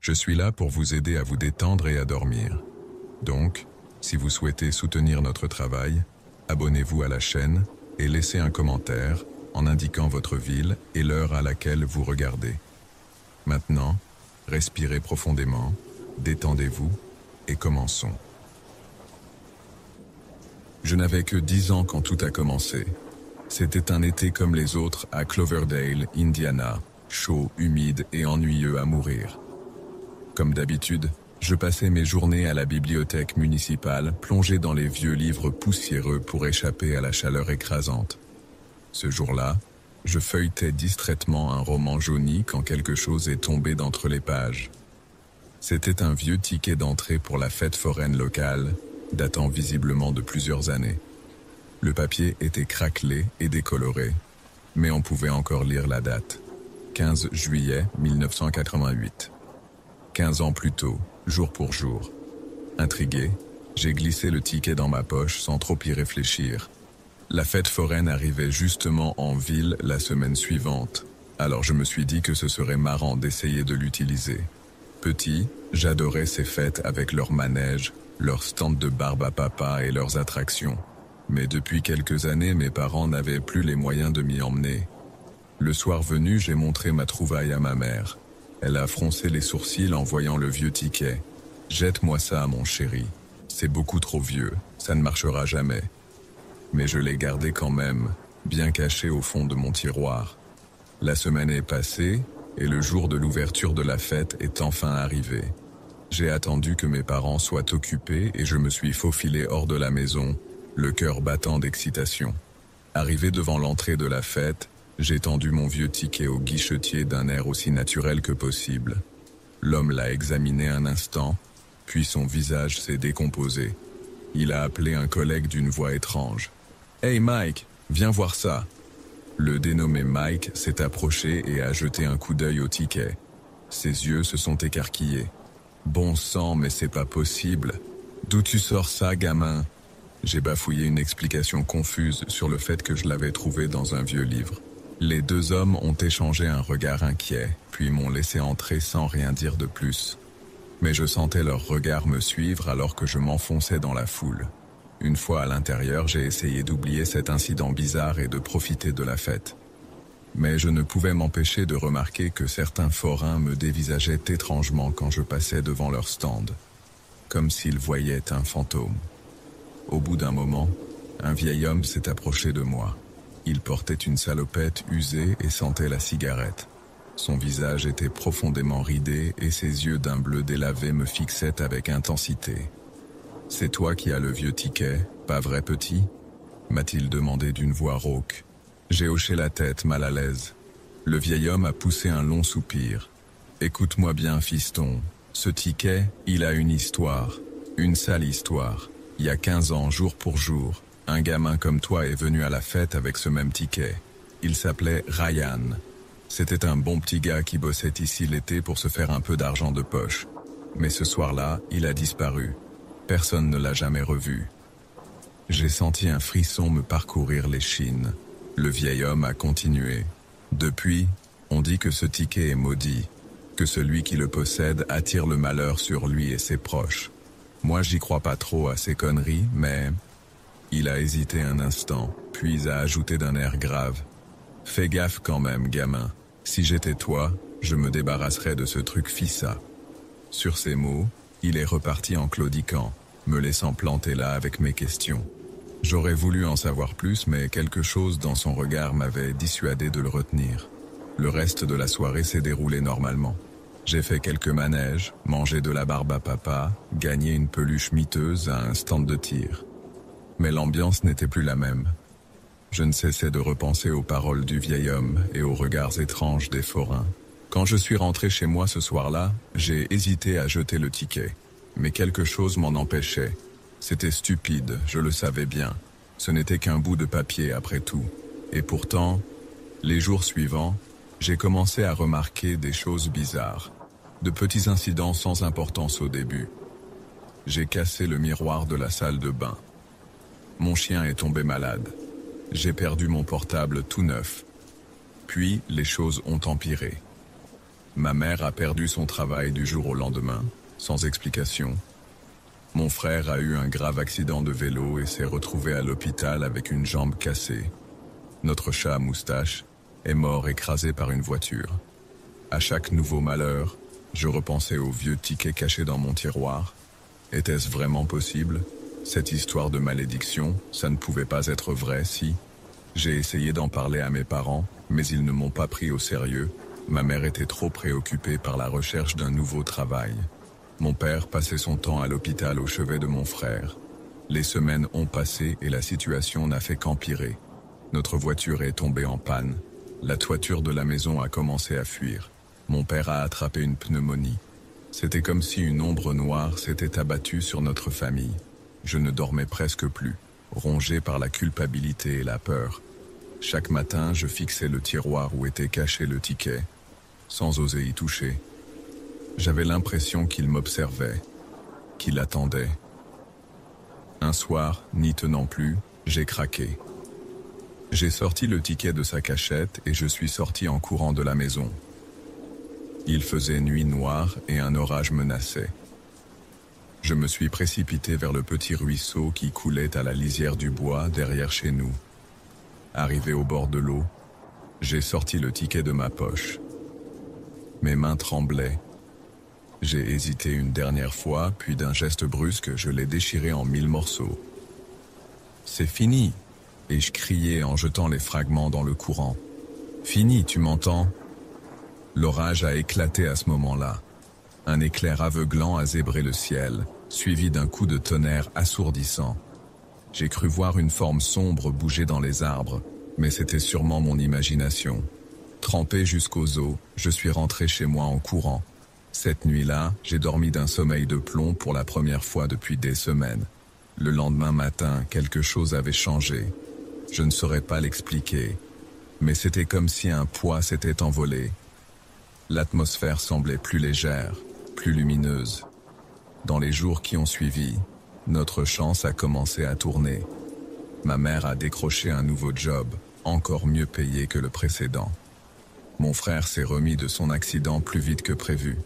Je suis là pour vous aider à vous détendre et à dormir. Donc, si vous souhaitez soutenir notre travail, abonnez-vous à la chaîne et laissez un commentaire en indiquant votre ville et l'heure à laquelle vous regardez. Maintenant, respirez profondément, détendez-vous et commençons. Je n'avais que 10 ans quand tout a commencé. C'était un été comme les autres à Cloverdale, Indiana, chaud, humide et ennuyeux à mourir. Comme d'habitude, je passais mes journées à la bibliothèque municipale, plongé dans les vieux livres poussiéreux pour échapper à la chaleur écrasante. Ce jour-là, je feuilletais distraitement un roman jauni quand quelque chose est tombé d'entre les pages. C'était un vieux ticket d'entrée pour la fête foraine locale, datant visiblement de plusieurs années. Le papier était craquelé et décoloré, mais on pouvait encore lire la date. 15 juillet 1988. 15 ans plus tôt, jour pour jour. Intrigué, j'ai glissé le ticket dans ma poche sans trop y réfléchir. La fête foraine arrivait justement en ville la semaine suivante, alors je me suis dit que ce serait marrant d'essayer de l'utiliser. Petit, j'adorais ces fêtes avec leurs manèges, leurs stands de barbe à papa et leurs attractions. Mais depuis quelques années, mes parents n'avaient plus les moyens de m'y emmener. Le soir venu, j'ai montré ma trouvaille à ma mère. Elle a froncé les sourcils en voyant le vieux ticket. « Jette-moi ça, mon chéri. C'est beaucoup trop vieux, ça ne marchera jamais. » Mais je l'ai gardé quand même, bien caché au fond de mon tiroir. La semaine est passée, et le jour de l'ouverture de la fête est enfin arrivé. J'ai attendu que mes parents soient occupés et je me suis faufilé hors de la maison, le cœur battant d'excitation. Arrivé devant l'entrée de la fête, j'ai tendu mon vieux ticket au guichetier d'un air aussi naturel que possible. L'homme l'a examiné un instant, puis son visage s'est décomposé. Il a appelé un collègue d'une voix étrange. « Hey Mike, viens voir ça !» Le dénommé Mike s'est approché et a jeté un coup d'œil au ticket. Ses yeux se sont écarquillés. « Bon sang, mais c'est pas possible. D'où tu sors ça, gamin ?» J'ai bafouillé une explication confuse sur le fait que je l'avais trouvé dans un vieux livre. Les deux hommes ont échangé un regard inquiet, puis m'ont laissé entrer sans rien dire de plus. Mais je sentais leur regard me suivre alors que je m'enfonçais dans la foule. Une fois à l'intérieur, j'ai essayé d'oublier cet incident bizarre et de profiter de la fête. Mais je ne pouvais m'empêcher de remarquer que certains forains me dévisageaient étrangement quand je passais devant leur stand, comme s'ils voyaient un fantôme. Au bout d'un moment, un vieil homme s'est approché de moi. Il portait une salopette usée et sentait la cigarette. Son visage était profondément ridé et ses yeux d'un bleu délavé me fixaient avec intensité. « C'est toi qui as le vieux ticket, pas vrai petit ?» m'a-t-il demandé d'une voix rauque. J'ai hoché la tête, mal à l'aise. Le vieil homme a poussé un long soupir. « Écoute-moi bien, fiston. Ce ticket, il a une histoire. Une sale histoire. Il y a 15 ans, jour pour jour, un gamin comme toi est venu à la fête avec ce même ticket. Il s'appelait Ryan. C'était un bon petit gars qui bossait ici l'été pour se faire un peu d'argent de poche. Mais ce soir-là, il a disparu. Personne ne l'a jamais revu. » J'ai senti un frisson me parcourir l'échine. Le vieil homme a continué. « Depuis, on dit que ce ticket est maudit, que celui qui le possède attire le malheur sur lui et ses proches. Moi, j'y crois pas trop à ces conneries, mais... » Il a hésité un instant, puis a ajouté d'un air grave. « Fais gaffe quand même, gamin. Si j'étais toi, je me débarrasserais de ce truc fissa. » Sur ces mots, il est reparti en claudiquant, me laissant planter là avec mes questions. J'aurais voulu en savoir plus, mais quelque chose dans son regard m'avait dissuadé de le retenir. Le reste de la soirée s'est déroulé normalement. J'ai fait quelques manèges, mangé de la barbe à papa, gagné une peluche miteuse à un stand de tir. Mais l'ambiance n'était plus la même. Je ne cessais de repenser aux paroles du vieil homme et aux regards étranges des forains. Quand je suis rentré chez moi ce soir-là, j'ai hésité à jeter le ticket. Mais quelque chose m'en empêchait. C'était stupide, je le savais bien. Ce n'était qu'un bout de papier après tout. Et pourtant, les jours suivants, j'ai commencé à remarquer des choses bizarres. De petits incidents sans importance au début. J'ai cassé le miroir de la salle de bain. Mon chien est tombé malade. J'ai perdu mon portable tout neuf. Puis, les choses ont empiré. Ma mère a perdu son travail du jour au lendemain, sans explication. Mon frère a eu un grave accident de vélo et s'est retrouvé à l'hôpital avec une jambe cassée. Notre chat à moustache est mort écrasé par une voiture. À chaque nouveau malheur, je repensais aux vieux tickets cachés dans mon tiroir. Était-ce vraiment possible? Cette histoire de malédiction, ça ne pouvait pas être vrai si... J'ai essayé d'en parler à mes parents, mais ils ne m'ont pas pris au sérieux. Ma mère était trop préoccupée par la recherche d'un nouveau travail. Mon père passait son temps à l'hôpital au chevet de mon frère. Les semaines ont passé et la situation n'a fait qu'empirer. Notre voiture est tombée en panne. La toiture de la maison a commencé à fuir. Mon père a attrapé une pneumonie. C'était comme si une ombre noire s'était abattue sur notre famille. Je ne dormais presque plus, rongé par la culpabilité et la peur. Chaque matin, je fixais le tiroir où était caché le ticket, sans oser y toucher. J'avais l'impression qu'il m'observait, qu'il attendait. Un soir, n'y tenant plus, j'ai craqué. J'ai sorti le ticket de sa cachette et je suis sorti en courant de la maison. Il faisait nuit noire et un orage menaçait. Je me suis précipité vers le petit ruisseau qui coulait à la lisière du bois derrière chez nous. Arrivé au bord de l'eau, j'ai sorti le ticket de ma poche. Mes mains tremblaient. J'ai hésité une dernière fois, puis d'un geste brusque, je l'ai déchiré en 1000 morceaux. « C'est fini !» ai-je crié en jetant les fragments dans le courant. « Fini, tu m'entends ?» L'orage a éclaté à ce moment-là. Un éclair aveuglant a zébré le ciel, suivi d'un coup de tonnerre assourdissant. J'ai cru voir une forme sombre bouger dans les arbres, mais c'était sûrement mon imagination. Trempé jusqu'aux os, je suis rentré chez moi en courant. Cette nuit-là, j'ai dormi d'un sommeil de plomb pour la première fois depuis des semaines. Le lendemain matin, quelque chose avait changé. Je ne saurais pas l'expliquer, mais c'était comme si un poids s'était envolé. L'atmosphère semblait plus légère, plus lumineuse. Dans les jours qui ont suivi, notre chance a commencé à tourner. Ma mère a décroché un nouveau job, encore mieux payé que le précédent. Mon frère s'est remis de son accident plus vite que prévu.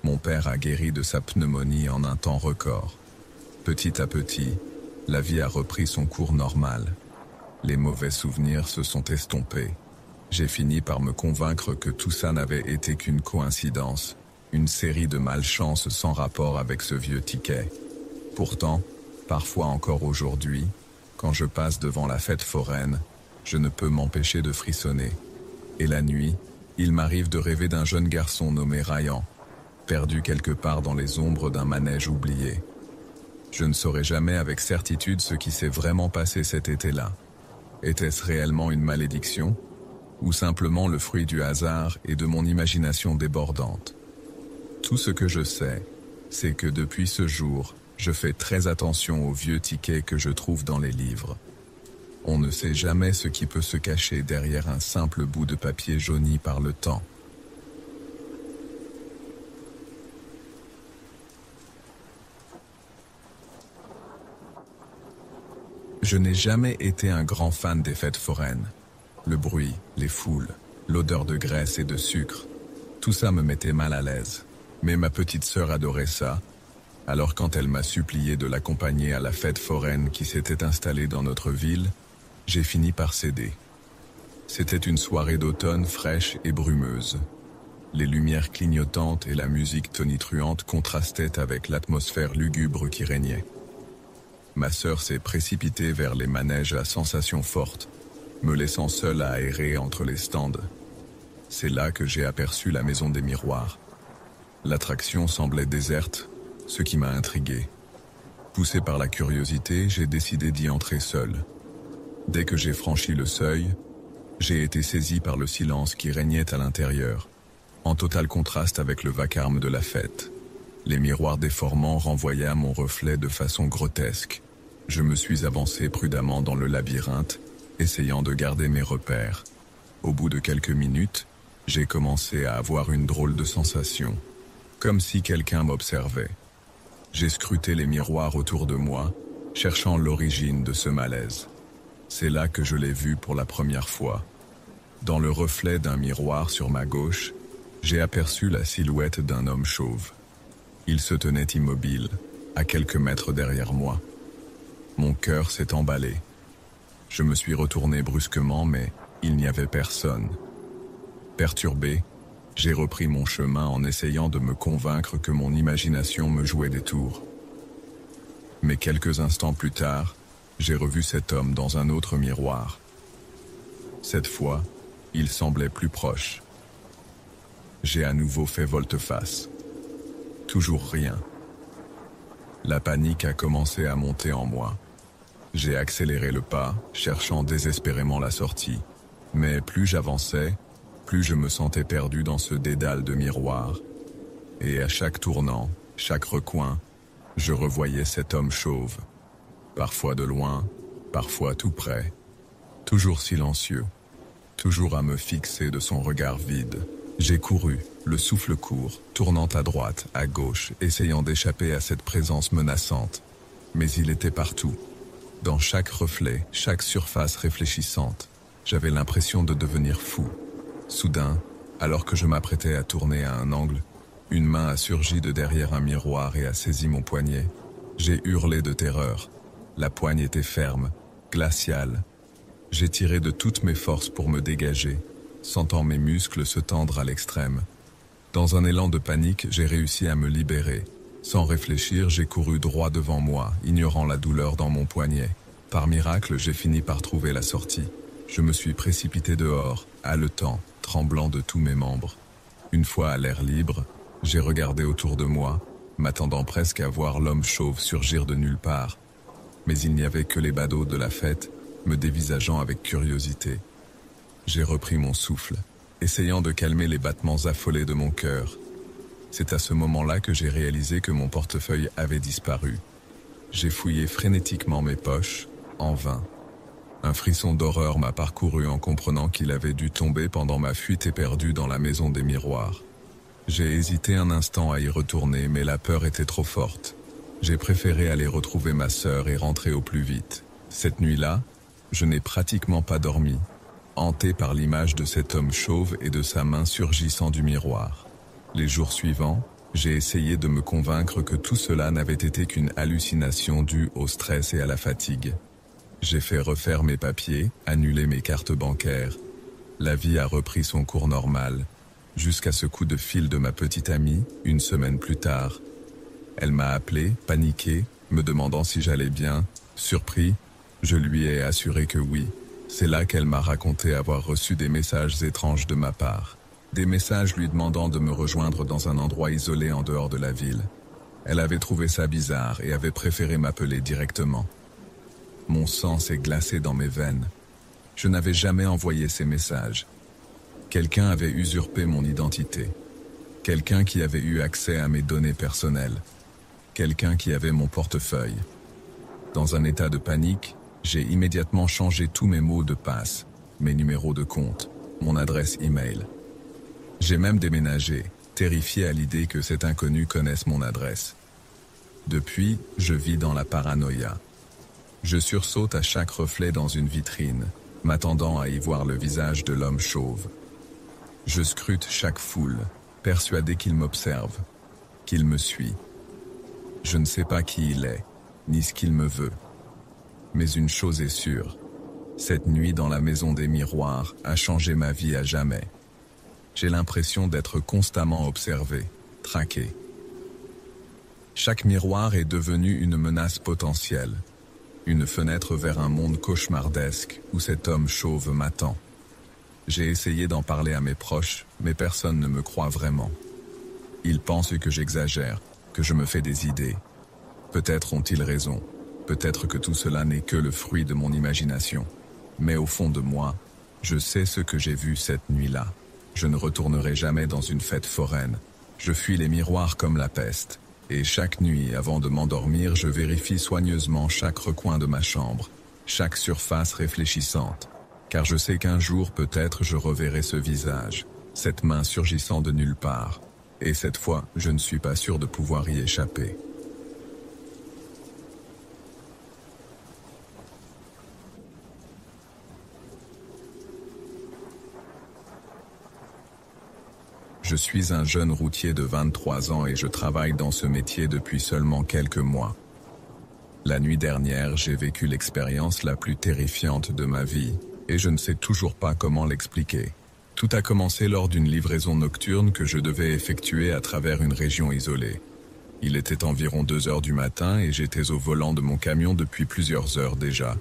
Mon père a guéri de sa pneumonie en un temps record. Petit à petit, la vie a repris son cours normal. Les mauvais souvenirs se sont estompés. J'ai fini par me convaincre que tout ça n'avait été qu'une coïncidence, une série de malchances sans rapport avec ce vieux ticket. Pourtant, parfois encore aujourd'hui, quand je passe devant la fête foraine, je ne peux m'empêcher de frissonner. Et la nuit, il m'arrive de rêver d'un jeune garçon nommé Ryan, perdu quelque part dans les ombres d'un manège oublié. Je ne saurai jamais avec certitude ce qui s'est vraiment passé cet été-là. Était-ce réellement une malédiction ? Ou simplement le fruit du hasard et de mon imagination débordante. Tout ce que je sais, c'est que depuis ce jour, je fais très attention aux vieux tickets que je trouve dans les livres. On ne sait jamais ce qui peut se cacher derrière un simple bout de papier jauni par le temps. Je n'ai jamais été un grand fan des fêtes foraines. Le bruit, les foules, l'odeur de graisse et de sucre, tout ça me mettait mal à l'aise. Mais ma petite sœur adorait ça. Alors quand elle m'a supplié de l'accompagner à la fête foraine qui s'était installée dans notre ville, j'ai fini par céder. C'était une soirée d'automne fraîche et brumeuse. Les lumières clignotantes et la musique tonitruante contrastaient avec l'atmosphère lugubre qui régnait. Ma sœur s'est précipitée vers les manèges à sensations fortes, me laissant seul à errer entre les stands. C'est là que j'ai aperçu la maison des miroirs. L'attraction semblait déserte, ce qui m'a intrigué. Poussé par la curiosité, j'ai décidé d'y entrer seul. Dès que j'ai franchi le seuil, j'ai été saisi par le silence qui régnait à l'intérieur, en total contraste avec le vacarme de la fête. Les miroirs déformants renvoyaient à mon reflet de façon grotesque. Je me suis avancé prudemment dans le labyrinthe, essayant de garder mes repères. Au bout de quelques minutes, j'ai commencé à avoir une drôle de sensation, comme si quelqu'un m'observait. J'ai scruté les miroirs autour de moi, cherchant l'origine de ce malaise. C'est là que je l'ai vu pour la première fois. Dans le reflet d'un miroir sur ma gauche, J'ai aperçu la silhouette d'un homme chauve. Il se tenait immobile, à quelques mètres derrière moi. Mon cœur s'est emballé. Je me suis retourné brusquement, mais il n'y avait personne. Perturbé, j'ai repris mon chemin en essayant de me convaincre que mon imagination me jouait des tours. Mais quelques instants plus tard, j'ai revu cet homme dans un autre miroir. Cette fois, il semblait plus proche. J'ai à nouveau fait volte-face. Toujours rien. La panique a commencé à monter en moi. J'ai accéléré le pas, cherchant désespérément la sortie. Mais plus j'avançais, plus je me sentais perdu dans ce dédale de miroirs. Et à chaque tournant, chaque recoin, je revoyais cet homme chauve. Parfois de loin, parfois tout près. Toujours silencieux. Toujours à me fixer de son regard vide. J'ai couru, le souffle court, tournant à droite, à gauche, essayant d'échapper à cette présence menaçante. Mais il était partout. Dans chaque reflet, chaque surface réfléchissante, j'avais l'impression de devenir fou. Soudain, alors que je m'apprêtais à tourner à un angle, une main a surgi de derrière un miroir et a saisi mon poignet. J'ai hurlé de terreur. La poigne était ferme, glaciale. J'ai tiré de toutes mes forces pour me dégager, sentant mes muscles se tendre à l'extrême. Dans un élan de panique, j'ai réussi à me libérer. Sans réfléchir, j'ai couru droit devant moi, ignorant la douleur dans mon poignet. Par miracle, j'ai fini par trouver la sortie. Je me suis précipité dehors, haletant, tremblant de tous mes membres. Une fois à l'air libre, j'ai regardé autour de moi, m'attendant presque à voir l'homme chauve surgir de nulle part. Mais il n'y avait que les badauds de la fête, me dévisageant avec curiosité. J'ai repris mon souffle, essayant de calmer les battements affolés de mon cœur. C'est à ce moment-là que j'ai réalisé que mon portefeuille avait disparu. J'ai fouillé frénétiquement mes poches, en vain. Un frisson d'horreur m'a parcouru en comprenant qu'il avait dû tomber pendant ma fuite éperdue dans la maison des miroirs. J'ai hésité un instant à y retourner, mais la peur était trop forte. J'ai préféré aller retrouver ma sœur et rentrer au plus vite. Cette nuit-là, je n'ai pratiquement pas dormi, hanté par l'image de cet homme chauve et de sa main surgissant du miroir. Les jours suivants, j'ai essayé de me convaincre que tout cela n'avait été qu'une hallucination due au stress et à la fatigue. J'ai fait refaire mes papiers, annuler mes cartes bancaires. La vie a repris son cours normal, jusqu'à ce coup de fil de ma petite amie, une semaine plus tard. Elle m'a appelé, paniqué, me demandant si j'allais bien. Surpris, je lui ai assuré que oui. C'est là qu'elle m'a raconté avoir reçu des messages étranges de ma part. Des messages lui demandant de me rejoindre dans un endroit isolé en dehors de la ville. Elle avait trouvé ça bizarre et avait préféré m'appeler directement. Mon sang s'est glacé dans mes veines. Je n'avais jamais envoyé ces messages. Quelqu'un avait usurpé mon identité. Quelqu'un qui avait eu accès à mes données personnelles. Quelqu'un qui avait mon portefeuille. Dans un état de panique, j'ai immédiatement changé tous mes mots de passe, mes numéros de compte, mon adresse email. J'ai même déménagé, terrifié à l'idée que cet inconnu connaisse mon adresse. Depuis, je vis dans la paranoïa. Je sursaute à chaque reflet dans une vitrine, m'attendant à y voir le visage de l'homme chauve. Je scrute chaque foule, persuadé qu'il m'observe, qu'il me suit. Je ne sais pas qui il est, ni ce qu'il me veut. Mais une chose est sûre, cette nuit dans la maison des miroirs a changé ma vie à jamais. J'ai l'impression d'être constamment observé, traqué. Chaque miroir est devenu une menace potentielle, une fenêtre vers un monde cauchemardesque où cet homme chauve m'attend. J'ai essayé d'en parler à mes proches, mais personne ne me croit vraiment. Ils pensent que j'exagère, que je me fais des idées. Peut-être ont-ils raison, peut-être que tout cela n'est que le fruit de mon imagination. Mais au fond de moi, je sais ce que j'ai vu cette nuit-là. Je ne retournerai jamais dans une fête foraine. Je fuis les miroirs comme la peste. Et chaque nuit, avant de m'endormir, je vérifie soigneusement chaque recoin de ma chambre, chaque surface réfléchissante. Car je sais qu'un jour, peut-être, je reverrai ce visage, cette main surgissant de nulle part. Et cette fois, je ne suis pas sûr de pouvoir y échapper. Je suis un jeune routier de 23 ans et je travaille dans ce métier depuis seulement quelques mois. La nuit dernière, j'ai vécu l'expérience la plus terrifiante de ma vie, et je ne sais toujours pas comment l'expliquer. Tout a commencé lors d'une livraison nocturne que je devais effectuer à travers une région isolée. Il était environ 2 heures du matin et j'étais au volant de mon camion depuis plusieurs heures déjà.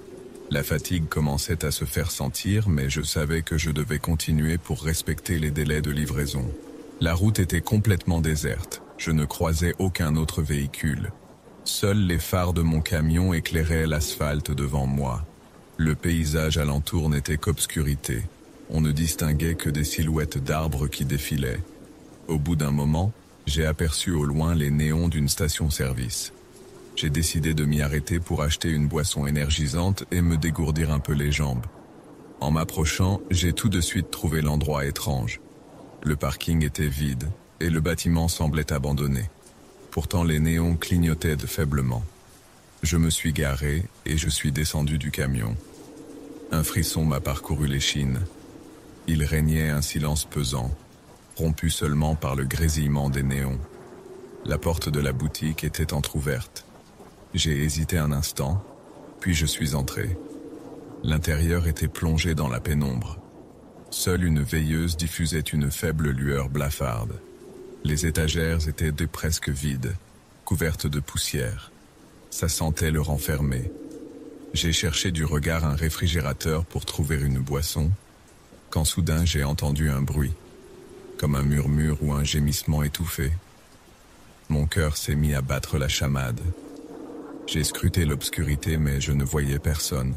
La fatigue commençait à se faire sentir, mais je savais que je devais continuer pour respecter les délais de livraison. La route était complètement déserte, je ne croisais aucun autre véhicule. Seuls les phares de mon camion éclairaient l'asphalte devant moi. Le paysage alentour n'était qu'obscurité. On ne distinguait que des silhouettes d'arbres qui défilaient. Au bout d'un moment, j'ai aperçu au loin les néons d'une station-service. J'ai décidé de m'y arrêter pour acheter une boisson énergisante et me dégourdir un peu les jambes. En m'approchant, j'ai tout de suite trouvé l'endroit étrange. Le parking était vide et le bâtiment semblait abandonné. Pourtant les néons clignotaient faiblement. Je me suis garé et je suis descendu du camion. Un frisson m'a parcouru l'échine. Il régnait un silence pesant, rompu seulement par le grésillement des néons. La porte de la boutique était entr'ouverte. J'ai hésité un instant, puis je suis entré. L'intérieur était plongé dans la pénombre. Seule une veilleuse diffusait une faible lueur blafarde. Les étagères étaient presque vides, couvertes de poussière. Ça sentait le renfermer. J'ai cherché du regard un réfrigérateur pour trouver une boisson, quand soudain j'ai entendu un bruit, comme un murmure ou un gémissement étouffé. Mon cœur s'est mis à battre la chamade. J'ai scruté l'obscurité mais je ne voyais personne.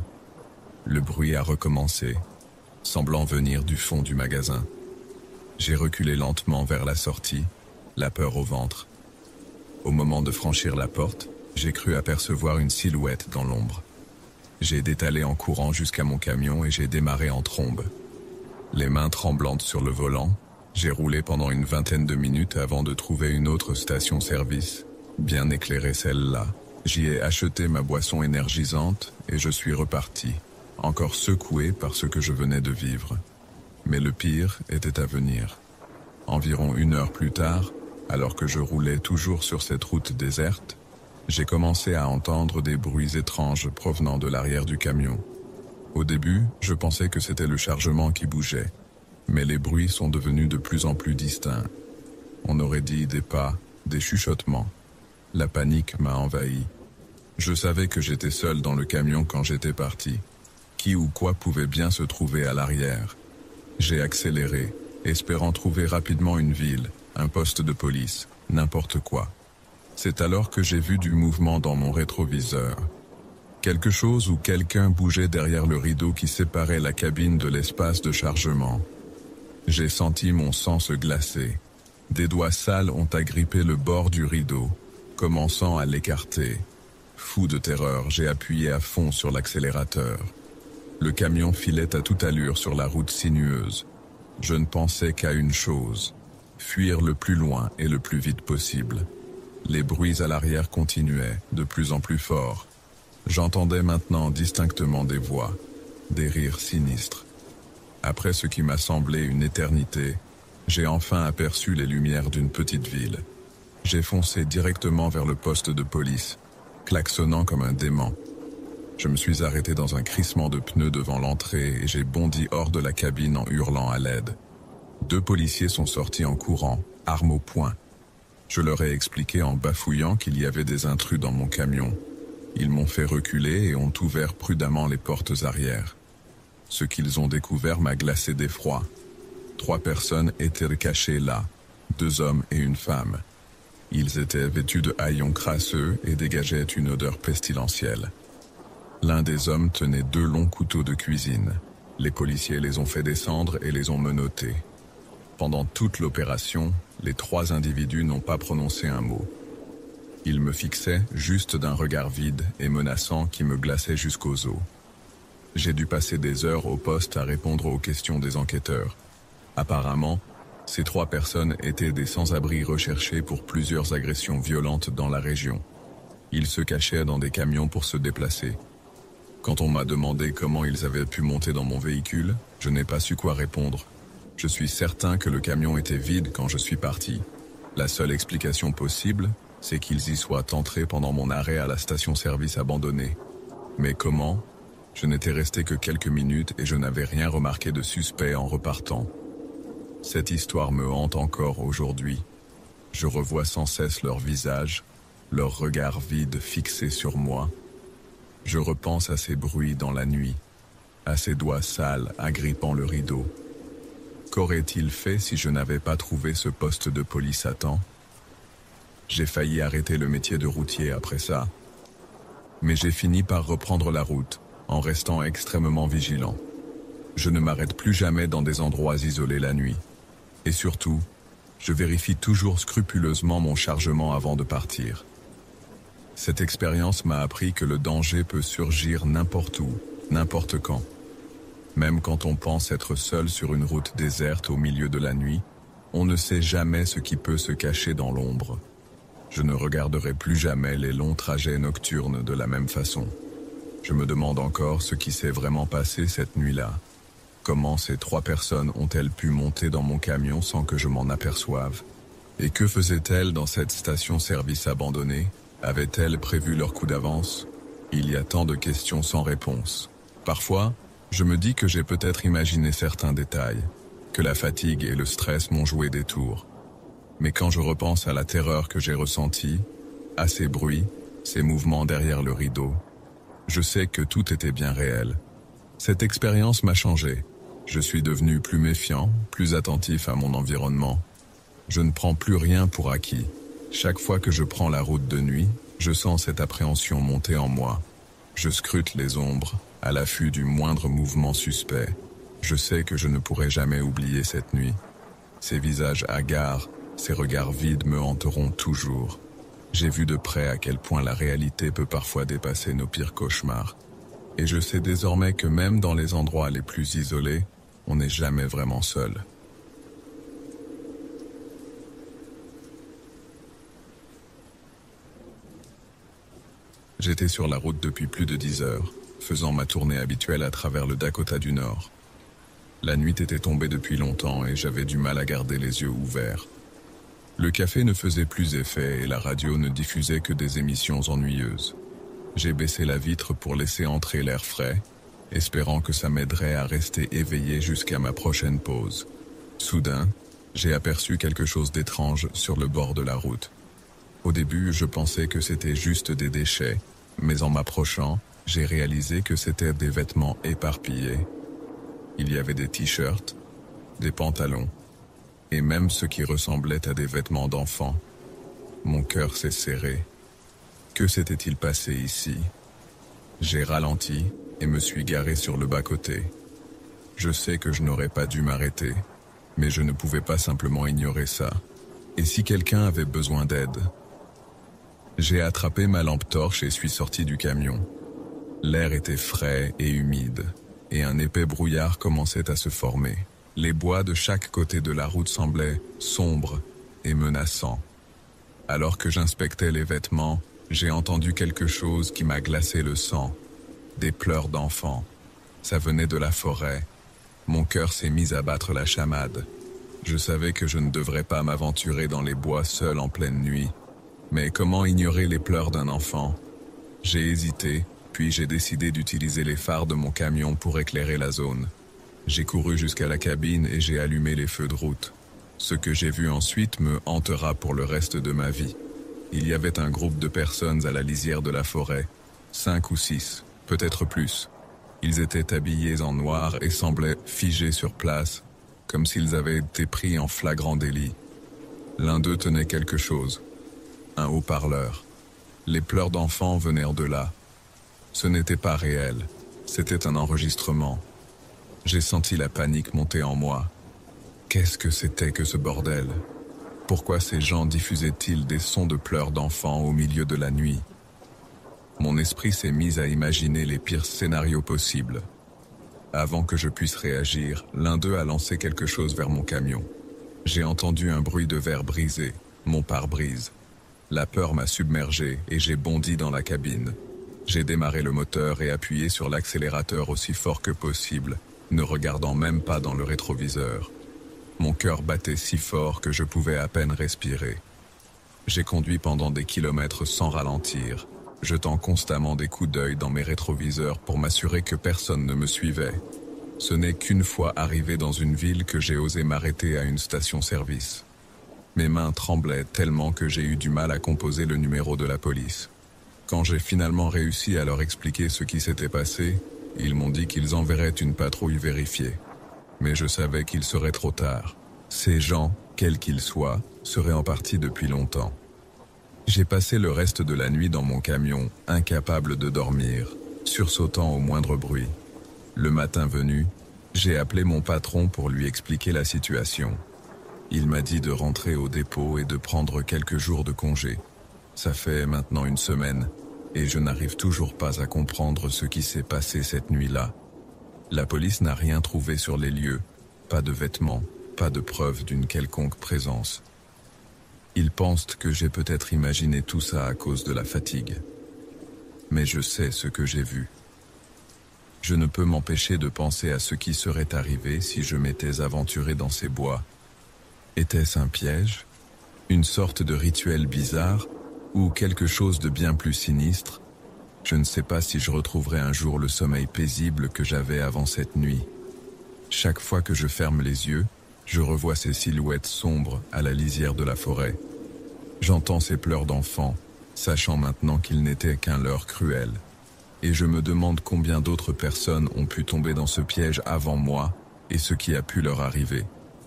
Le bruit a recommencé, semblant venir du fond du magasin. J'ai reculé lentement vers la sortie, la peur au ventre. Au moment de franchir la porte, j'ai cru apercevoir une silhouette dans l'ombre. J'ai détalé en courant jusqu'à mon camion et j'ai démarré en trombe. Les mains tremblantes sur le volant, j'ai roulé pendant une vingtaine de minutes avant de trouver une autre station-service, bien éclairée celle-là. J'y ai acheté ma boisson énergisante et je suis reparti, encore secoué par ce que je venais de vivre. Mais le pire était à venir. Environ 1 heure plus tard, alors que je roulais toujours sur cette route déserte, j'ai commencé à entendre des bruits étranges provenant de l'arrière du camion. Au début, je pensais que c'était le chargement qui bougeait, mais les bruits sont devenus de plus en plus distincts. On aurait dit des pas, des chuchotements. La panique m'a envahi. Je savais que j'étais seul dans le camion quand j'étais parti. Qui ou quoi pouvait bien se trouver à l'arrière? J'ai accéléré, espérant trouver rapidement une ville, un poste de police, n'importe quoi. C'est alors que j'ai vu du mouvement dans mon rétroviseur. Quelque chose ou quelqu'un bougeait derrière le rideau qui séparait la cabine de l'espace de chargement. J'ai senti mon sang se glacer. Des doigts sales ont agrippé le bord du rideau, commençant à l'écarter. Fou de terreur, j'ai appuyé à fond sur l'accélérateur. Le camion filait à toute allure sur la route sinueuse. Je ne pensais qu'à une chose, fuir le plus loin et le plus vite possible. Les bruits à l'arrière continuaient, de plus en plus forts. J'entendais maintenant distinctement des voix, des rires sinistres. Après ce qui m'a semblé une éternité, j'ai enfin aperçu les lumières d'une petite ville. J'ai foncé directement vers le poste de police, klaxonnant comme un dément. Je me suis arrêté dans un crissement de pneus devant l'entrée et j'ai bondi hors de la cabine en hurlant à l'aide. 2 policiers sont sortis en courant, armes au poing. Je leur ai expliqué en bafouillant qu'il y avait des intrus dans mon camion. Ils m'ont fait reculer et ont ouvert prudemment les portes arrière. Ce qu'ils ont découvert m'a glacé d'effroi. 3 personnes étaient cachées là, 2 hommes et une femme. Ils étaient vêtus de haillons crasseux et dégageaient une odeur pestilentielle. L'un des hommes tenait 2 longs couteaux de cuisine. Les policiers les ont fait descendre et les ont menottés. Pendant toute l'opération, les 3 individus n'ont pas prononcé un mot. Ils me fixaient juste d'un regard vide et menaçant qui me glaçait jusqu'aux os. J'ai dû passer des heures au poste à répondre aux questions des enquêteurs. Apparemment, ces 3 personnes étaient des sans-abri recherchés pour plusieurs agressions violentes dans la région. Ils se cachaient dans des camions pour se déplacer. Quand on m'a demandé comment ils avaient pu monter dans mon véhicule, je n'ai pas su quoi répondre. Je suis certain que le camion était vide quand je suis parti. La seule explication possible, c'est qu'ils y soient entrés pendant mon arrêt à la station-service abandonnée. Mais comment? Je n'étais resté que quelques minutes et je n'avais rien remarqué de suspect en repartant. Cette histoire me hante encore aujourd'hui. Je revois sans cesse leurs visages, leurs regards vides fixés sur moi. Je repense à ces bruits dans la nuit, à ces doigts sales agrippant le rideau. Qu'aurait-il fait si je n'avais pas trouvé ce poste de police à temps? J'ai failli arrêter le métier de routier après ça. Mais j'ai fini par reprendre la route, en restant extrêmement vigilant. Je ne m'arrête plus jamais dans des endroits isolés la nuit. Et surtout, je vérifie toujours scrupuleusement mon chargement avant de partir. Cette expérience m'a appris que le danger peut surgir n'importe où, n'importe quand. Même quand on pense être seul sur une route déserte au milieu de la nuit, on ne sait jamais ce qui peut se cacher dans l'ombre. Je ne regarderai plus jamais les longs trajets nocturnes de la même façon. Je me demande encore ce qui s'est vraiment passé cette nuit-là. Comment ces 3 personnes ont-elles pu monter dans mon camion sans que je m'en aperçoive? Et que faisaient-elles dans cette station-service abandonnée? Avaient-elles prévu leur coup d'avance? Il y a tant de questions sans réponse. Parfois, je me dis que j'ai peut-être imaginé certains détails, que la fatigue et le stress m'ont joué des tours. Mais quand je repense à la terreur que j'ai ressentie, à ces bruits, ces mouvements derrière le rideau, je sais que tout était bien réel. Cette expérience m'a changé. Je suis devenu plus méfiant, plus attentif à mon environnement. Je ne prends plus rien pour acquis. Chaque fois que je prends la route de nuit, je sens cette appréhension monter en moi. Je scrute les ombres, à l'affût du moindre mouvement suspect. Je sais que je ne pourrai jamais oublier cette nuit. Ces visages hagards, ces regards vides me hanteront toujours. J'ai vu de près à quel point la réalité peut parfois dépasser nos pires cauchemars. Et je sais désormais que même dans les endroits les plus isolés, on n'est jamais vraiment seul. J'étais sur la route depuis plus de 10 heures, faisant ma tournée habituelle à travers le Dakota du Nord. La nuit était tombée depuis longtemps et j'avais du mal à garder les yeux ouverts. Le café ne faisait plus effet et la radio ne diffusait que des émissions ennuyeuses. J'ai baissé la vitre pour laisser entrer l'air frais, espérant que ça m'aiderait à rester éveillé jusqu'à ma prochaine pause. Soudain, j'ai aperçu quelque chose d'étrange sur le bord de la route. Au début, je pensais que c'était juste des déchets, mais en m'approchant, j'ai réalisé que c'était des vêtements éparpillés. Il y avait des t-shirts, des pantalons, et même ce qui ressemblait à des vêtements d'enfants. Mon cœur s'est serré. Que s'était-il passé ici? J'ai ralenti et me suis garé sur le bas-côté. Je sais que je n'aurais pas dû m'arrêter, mais je ne pouvais pas simplement ignorer ça. Et si quelqu'un avait besoin d'aide? J'ai attrapé ma lampe torche et suis sorti du camion. L'air était frais et humide, et un épais brouillard commençait à se former. Les bois de chaque côté de la route semblaient sombres et menaçants. Alors que j'inspectais les vêtements, j'ai entendu quelque chose qui m'a glacé le sang. Des pleurs d'enfants. Ça venait de la forêt. Mon cœur s'est mis à battre la chamade. Je savais que je ne devrais pas m'aventurer dans les bois seul en pleine nuit. Mais comment ignorer les pleurs d'un enfant? J'ai hésité, puis j'ai décidé d'utiliser les phares de mon camion pour éclairer la zone. J'ai couru jusqu'à la cabine et j'ai allumé les feux de route. Ce que j'ai vu ensuite me hantera pour le reste de ma vie. Il y avait un groupe de personnes à la lisière de la forêt, 5 ou 6, peut-être plus. Ils étaient habillés en noir et semblaient figés sur place, comme s'ils avaient été pris en flagrant délit. L'un d'eux tenait quelque chose, un haut-parleur. Les pleurs d'enfants venaient de là. Ce n'était pas réel, c'était un enregistrement. J'ai senti la panique monter en moi. Qu'est-ce que c'était que ce bordel? Pourquoi ces gens diffusaient-ils des sons de pleurs d'enfants au milieu de la nuit? Mon esprit s'est mis à imaginer les pires scénarios possibles. Avant que je puisse réagir, l'un d'eux a lancé quelque chose vers mon camion. J'ai entendu un bruit de verre brisé, mon pare-brise. La peur m'a submergé et j'ai bondi dans la cabine. J'ai démarré le moteur et appuyé sur l'accélérateur aussi fort que possible, ne regardant même pas dans le rétroviseur. Mon cœur battait si fort que je pouvais à peine respirer. J'ai conduit pendant des kilomètres sans ralentir, jetant constamment des coups d'œil dans mes rétroviseurs pour m'assurer que personne ne me suivait. Ce n'est qu'une fois arrivé dans une ville que j'ai osé m'arrêter à une station-service. Mes mains tremblaient tellement que j'ai eu du mal à composer le numéro de la police. Quand j'ai finalement réussi à leur expliquer ce qui s'était passé, ils m'ont dit qu'ils enverraient une patrouille vérifier. Mais je savais qu'il serait trop tard. Ces gens, quels qu'ils soient, seraient en partie depuis longtemps. J'ai passé le reste de la nuit dans mon camion, incapable de dormir, sursautant au moindre bruit. Le matin venu, j'ai appelé mon patron pour lui expliquer la situation. Il m'a dit de rentrer au dépôt et de prendre quelques jours de congé. Ça fait maintenant une semaine, et je n'arrive toujours pas à comprendre ce qui s'est passé cette nuit-là. La police n'a rien trouvé sur les lieux, pas de vêtements, pas de preuve d'une quelconque présence. Ils pensent que j'ai peut-être imaginé tout ça à cause de la fatigue. Mais je sais ce que j'ai vu. Je ne peux m'empêcher de penser à ce qui serait arrivé si je m'étais aventuré dans ces bois. Était-ce un piège? Une sorte de rituel bizarre? Ou quelque chose de bien plus sinistre? Je ne sais pas si je retrouverai un jour le sommeil paisible que j'avais avant cette nuit. Chaque fois que je ferme les yeux, je revois ces silhouettes sombres à la lisière de la forêt. J'entends ces pleurs d'enfants, sachant maintenant qu'ils n'étaient qu'un leurre cruel. Et je me demande combien d'autres personnes ont pu tomber dans ce piège avant moi et ce qui a pu leur arriver.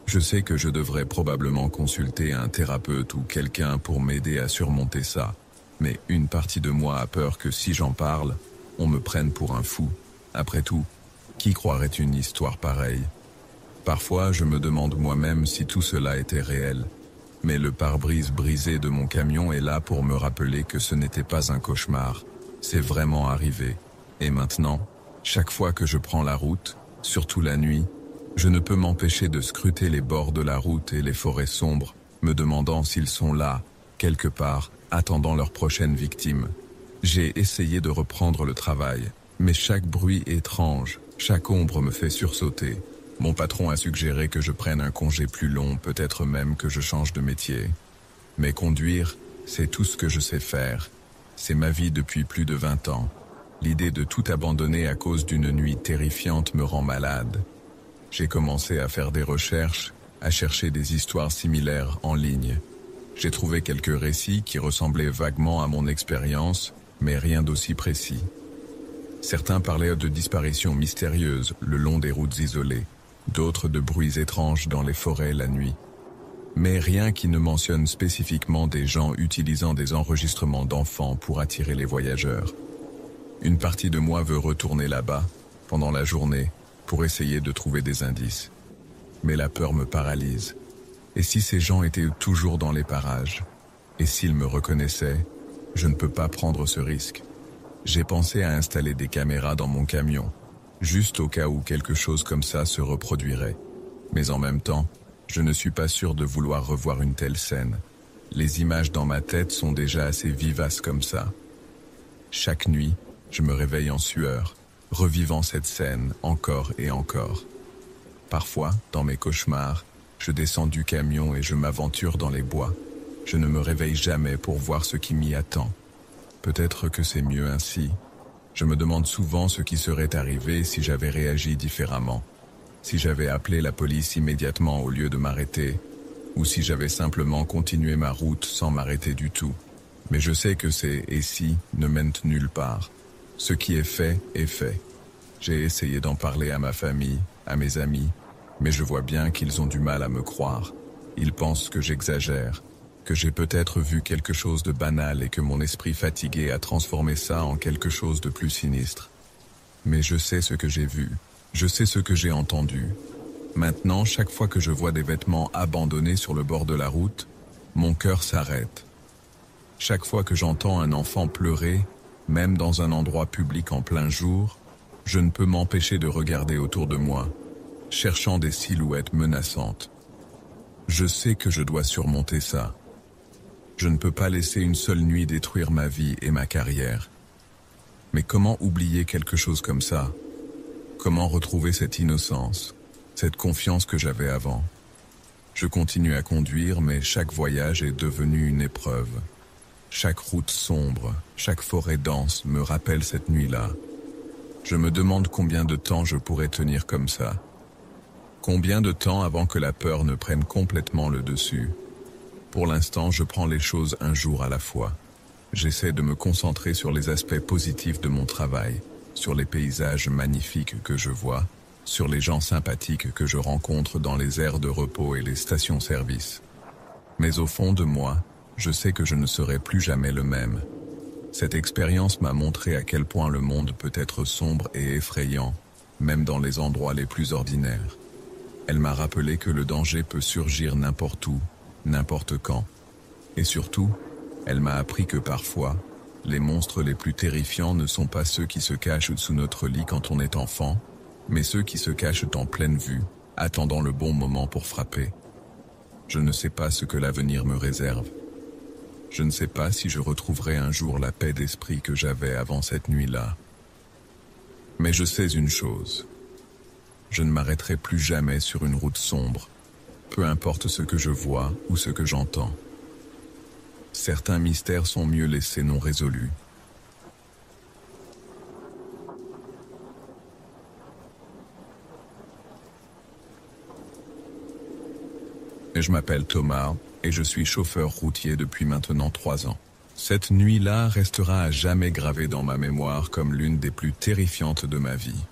Je sais que je devrais probablement consulter un thérapeute ou quelqu'un pour m'aider à surmonter ça. Mais une partie de moi a peur que si j'en parle, on me prenne pour un fou. Après tout, qui croirait une histoire pareille? Parfois, je me demande moi-même si tout cela était réel. Mais le pare-brise brisé de mon camion est là pour me rappeler que ce n'était pas un cauchemar. C'est vraiment arrivé. Et maintenant, chaque fois que je prends la route, surtout la nuit, je ne peux m'empêcher de scruter les bords de la route et les forêts sombres, me demandant s'ils sont là, quelque part, attendant leur prochaine victime. J'ai essayé de reprendre le travail, mais chaque bruit étrange, chaque ombre me fait sursauter. Mon patron a suggéré que je prenne un congé plus long, peut-être même que je change de métier. Mais conduire, c'est tout ce que je sais faire. C'est ma vie depuis plus de 20 ans. L'idée de tout abandonner à cause d'une nuit terrifiante me rend malade. J'ai commencé à faire des recherches, à chercher des histoires similaires en ligne. J'ai trouvé quelques récits qui ressemblaient vaguement à mon expérience, mais rien d'aussi précis. Certains parlaient de disparitions mystérieuses le long des routes isolées, d'autres de bruits étranges dans les forêts la nuit. Mais rien qui ne mentionne spécifiquement des gens utilisant des enregistrements d'enfants pour attirer les voyageurs. Une partie de moi veut retourner là-bas, pendant la journée, pour essayer de trouver des indices. Mais la peur me paralyse. Et si ces gens étaient toujours dans les parages? Et s'ils me reconnaissaient? Je ne peux pas prendre ce risque. J'ai pensé à installer des caméras dans mon camion, juste au cas où quelque chose comme ça se reproduirait. Mais en même temps, je ne suis pas sûr de vouloir revoir une telle scène. Les images dans ma tête sont déjà assez vivaces comme ça. Chaque nuit, je me réveille en sueur, revivant cette scène encore et encore. Parfois, dans mes cauchemars, je descends du camion et je m'aventure dans les bois. Je ne me réveille jamais pour voir ce qui m'y attend. Peut-être que c'est mieux ainsi. Je me demande souvent ce qui serait arrivé si j'avais réagi différemment. Si j'avais appelé la police immédiatement au lieu de m'arrêter, ou si j'avais simplement continué ma route sans m'arrêter du tout. Mais je sais que ces « et si » ne mènent nulle part. Ce qui est fait est fait. J'ai essayé d'en parler à ma famille, à mes amis, mais je vois bien qu'ils ont du mal à me croire. Ils pensent que j'exagère, que j'ai peut-être vu quelque chose de banal et que mon esprit fatigué a transformé ça en quelque chose de plus sinistre. Mais je sais ce que j'ai vu, je sais ce que j'ai entendu. Maintenant, chaque fois que je vois des vêtements abandonnés sur le bord de la route, mon cœur s'arrête. Chaque fois que j'entends un enfant pleurer, même dans un endroit public en plein jour, je ne peux m'empêcher de regarder autour de moi, cherchant des silhouettes menaçantes. Je sais que je dois surmonter ça. Je ne peux pas laisser une seule nuit détruire ma vie et ma carrière. Mais comment oublier quelque chose comme ça? Comment retrouver cette innocence, cette confiance que j'avais avant? Je continue à conduire, mais chaque voyage est devenu une épreuve. Chaque route sombre, chaque forêt dense me rappelle cette nuit-là. Je me demande combien de temps je pourrais tenir comme ça. Combien de temps avant que la peur ne prenne complètement le dessus? Pour l'instant, je prends les choses un jour à la fois. J'essaie de me concentrer sur les aspects positifs de mon travail, sur les paysages magnifiques que je vois, sur les gens sympathiques que je rencontre dans les aires de repos et les stations-service. Mais au fond de moi, je sais que je ne serai plus jamais le même. Cette expérience m'a montré à quel point le monde peut être sombre et effrayant, même dans les endroits les plus ordinaires. Elle m'a rappelé que le danger peut surgir n'importe où, n'importe quand. Et surtout, elle m'a appris que parfois, les monstres les plus terrifiants ne sont pas ceux qui se cachent sous notre lit quand on est enfant, mais ceux qui se cachent en pleine vue, attendant le bon moment pour frapper. Je ne sais pas ce que l'avenir me réserve. Je ne sais pas si je retrouverai un jour la paix d'esprit que j'avais avant cette nuit-là. Mais je sais une chose. Je ne m'arrêterai plus jamais sur une route sombre, peu importe ce que je vois ou ce que j'entends. Certains mystères sont mieux laissés non résolus. Je m'appelle Thomas et je suis chauffeur routier depuis maintenant 3 ans. Cette nuit-là restera à jamais gravée dans ma mémoire comme l'une des plus terrifiantes de ma vie.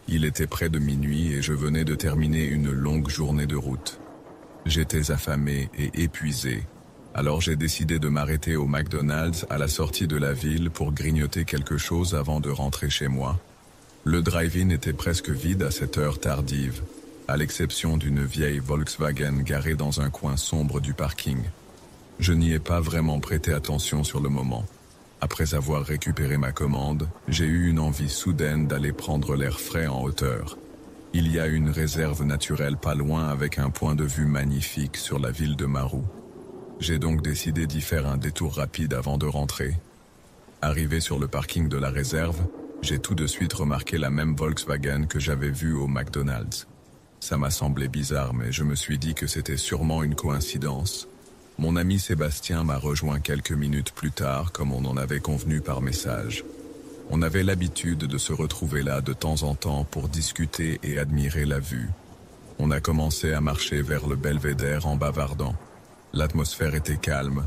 Il était près de minuit et je venais de terminer une longue journée de route. J'étais affamé et épuisé, alors j'ai décidé de m'arrêter au McDonald's à la sortie de la ville pour grignoter quelque chose avant de rentrer chez moi. Le drive-in était presque vide à cette heure tardive, à l'exception d'une vieille Volkswagen garée dans un coin sombre du parking. Je n'y ai pas vraiment prêté attention sur le moment. Après avoir récupéré ma commande, j'ai eu une envie soudaine d'aller prendre l'air frais en hauteur. Il y a une réserve naturelle pas loin avec un point de vue magnifique sur la ville de Maru. J'ai donc décidé d'y faire un détour rapide avant de rentrer. Arrivé sur le parking de la réserve, j'ai tout de suite remarqué la même Volkswagen que j'avais vue au McDonald's. Ça m'a semblé bizarre, mais je me suis dit que c'était sûrement une coïncidence. Mon ami Sébastien m'a rejoint quelques minutes plus tard, comme on en avait convenu par message. On avait l'habitude de se retrouver là de temps en temps pour discuter et admirer la vue. On a commencé à marcher vers le belvédère en bavardant. L'atmosphère était calme.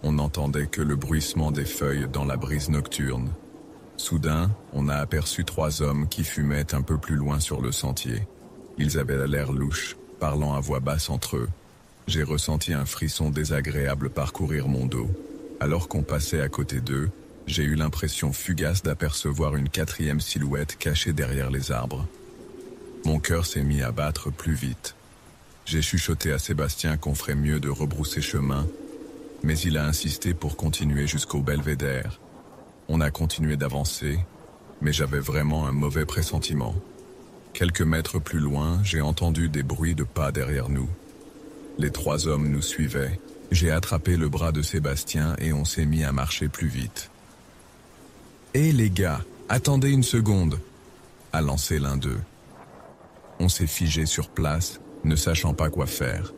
On n'entendait que le bruissement des feuilles dans la brise nocturne. Soudain, on a aperçu 3 hommes qui fumaient un peu plus loin sur le sentier. Ils avaient l'air louche, parlant à voix basse entre eux. J'ai ressenti un frisson désagréable parcourir mon dos. Alors qu'on passait à côté d'eux, j'ai eu l'impression fugace d'apercevoir une 4e silhouette cachée derrière les arbres. Mon cœur s'est mis à battre plus vite. J'ai chuchoté à Sébastien qu'on ferait mieux de rebrousser chemin, mais il a insisté pour continuer jusqu'au belvédère. On a continué d'avancer, mais j'avais vraiment un mauvais pressentiment. Quelques mètres plus loin, j'ai entendu des bruits de pas derrière nous. Les 3 hommes nous suivaient. J'ai attrapé le bras de Sébastien et on s'est mis à marcher plus vite. « Hé les gars, attendez une seconde !» a lancé l'un d'eux. On s'est figé sur place, ne sachant pas quoi faire.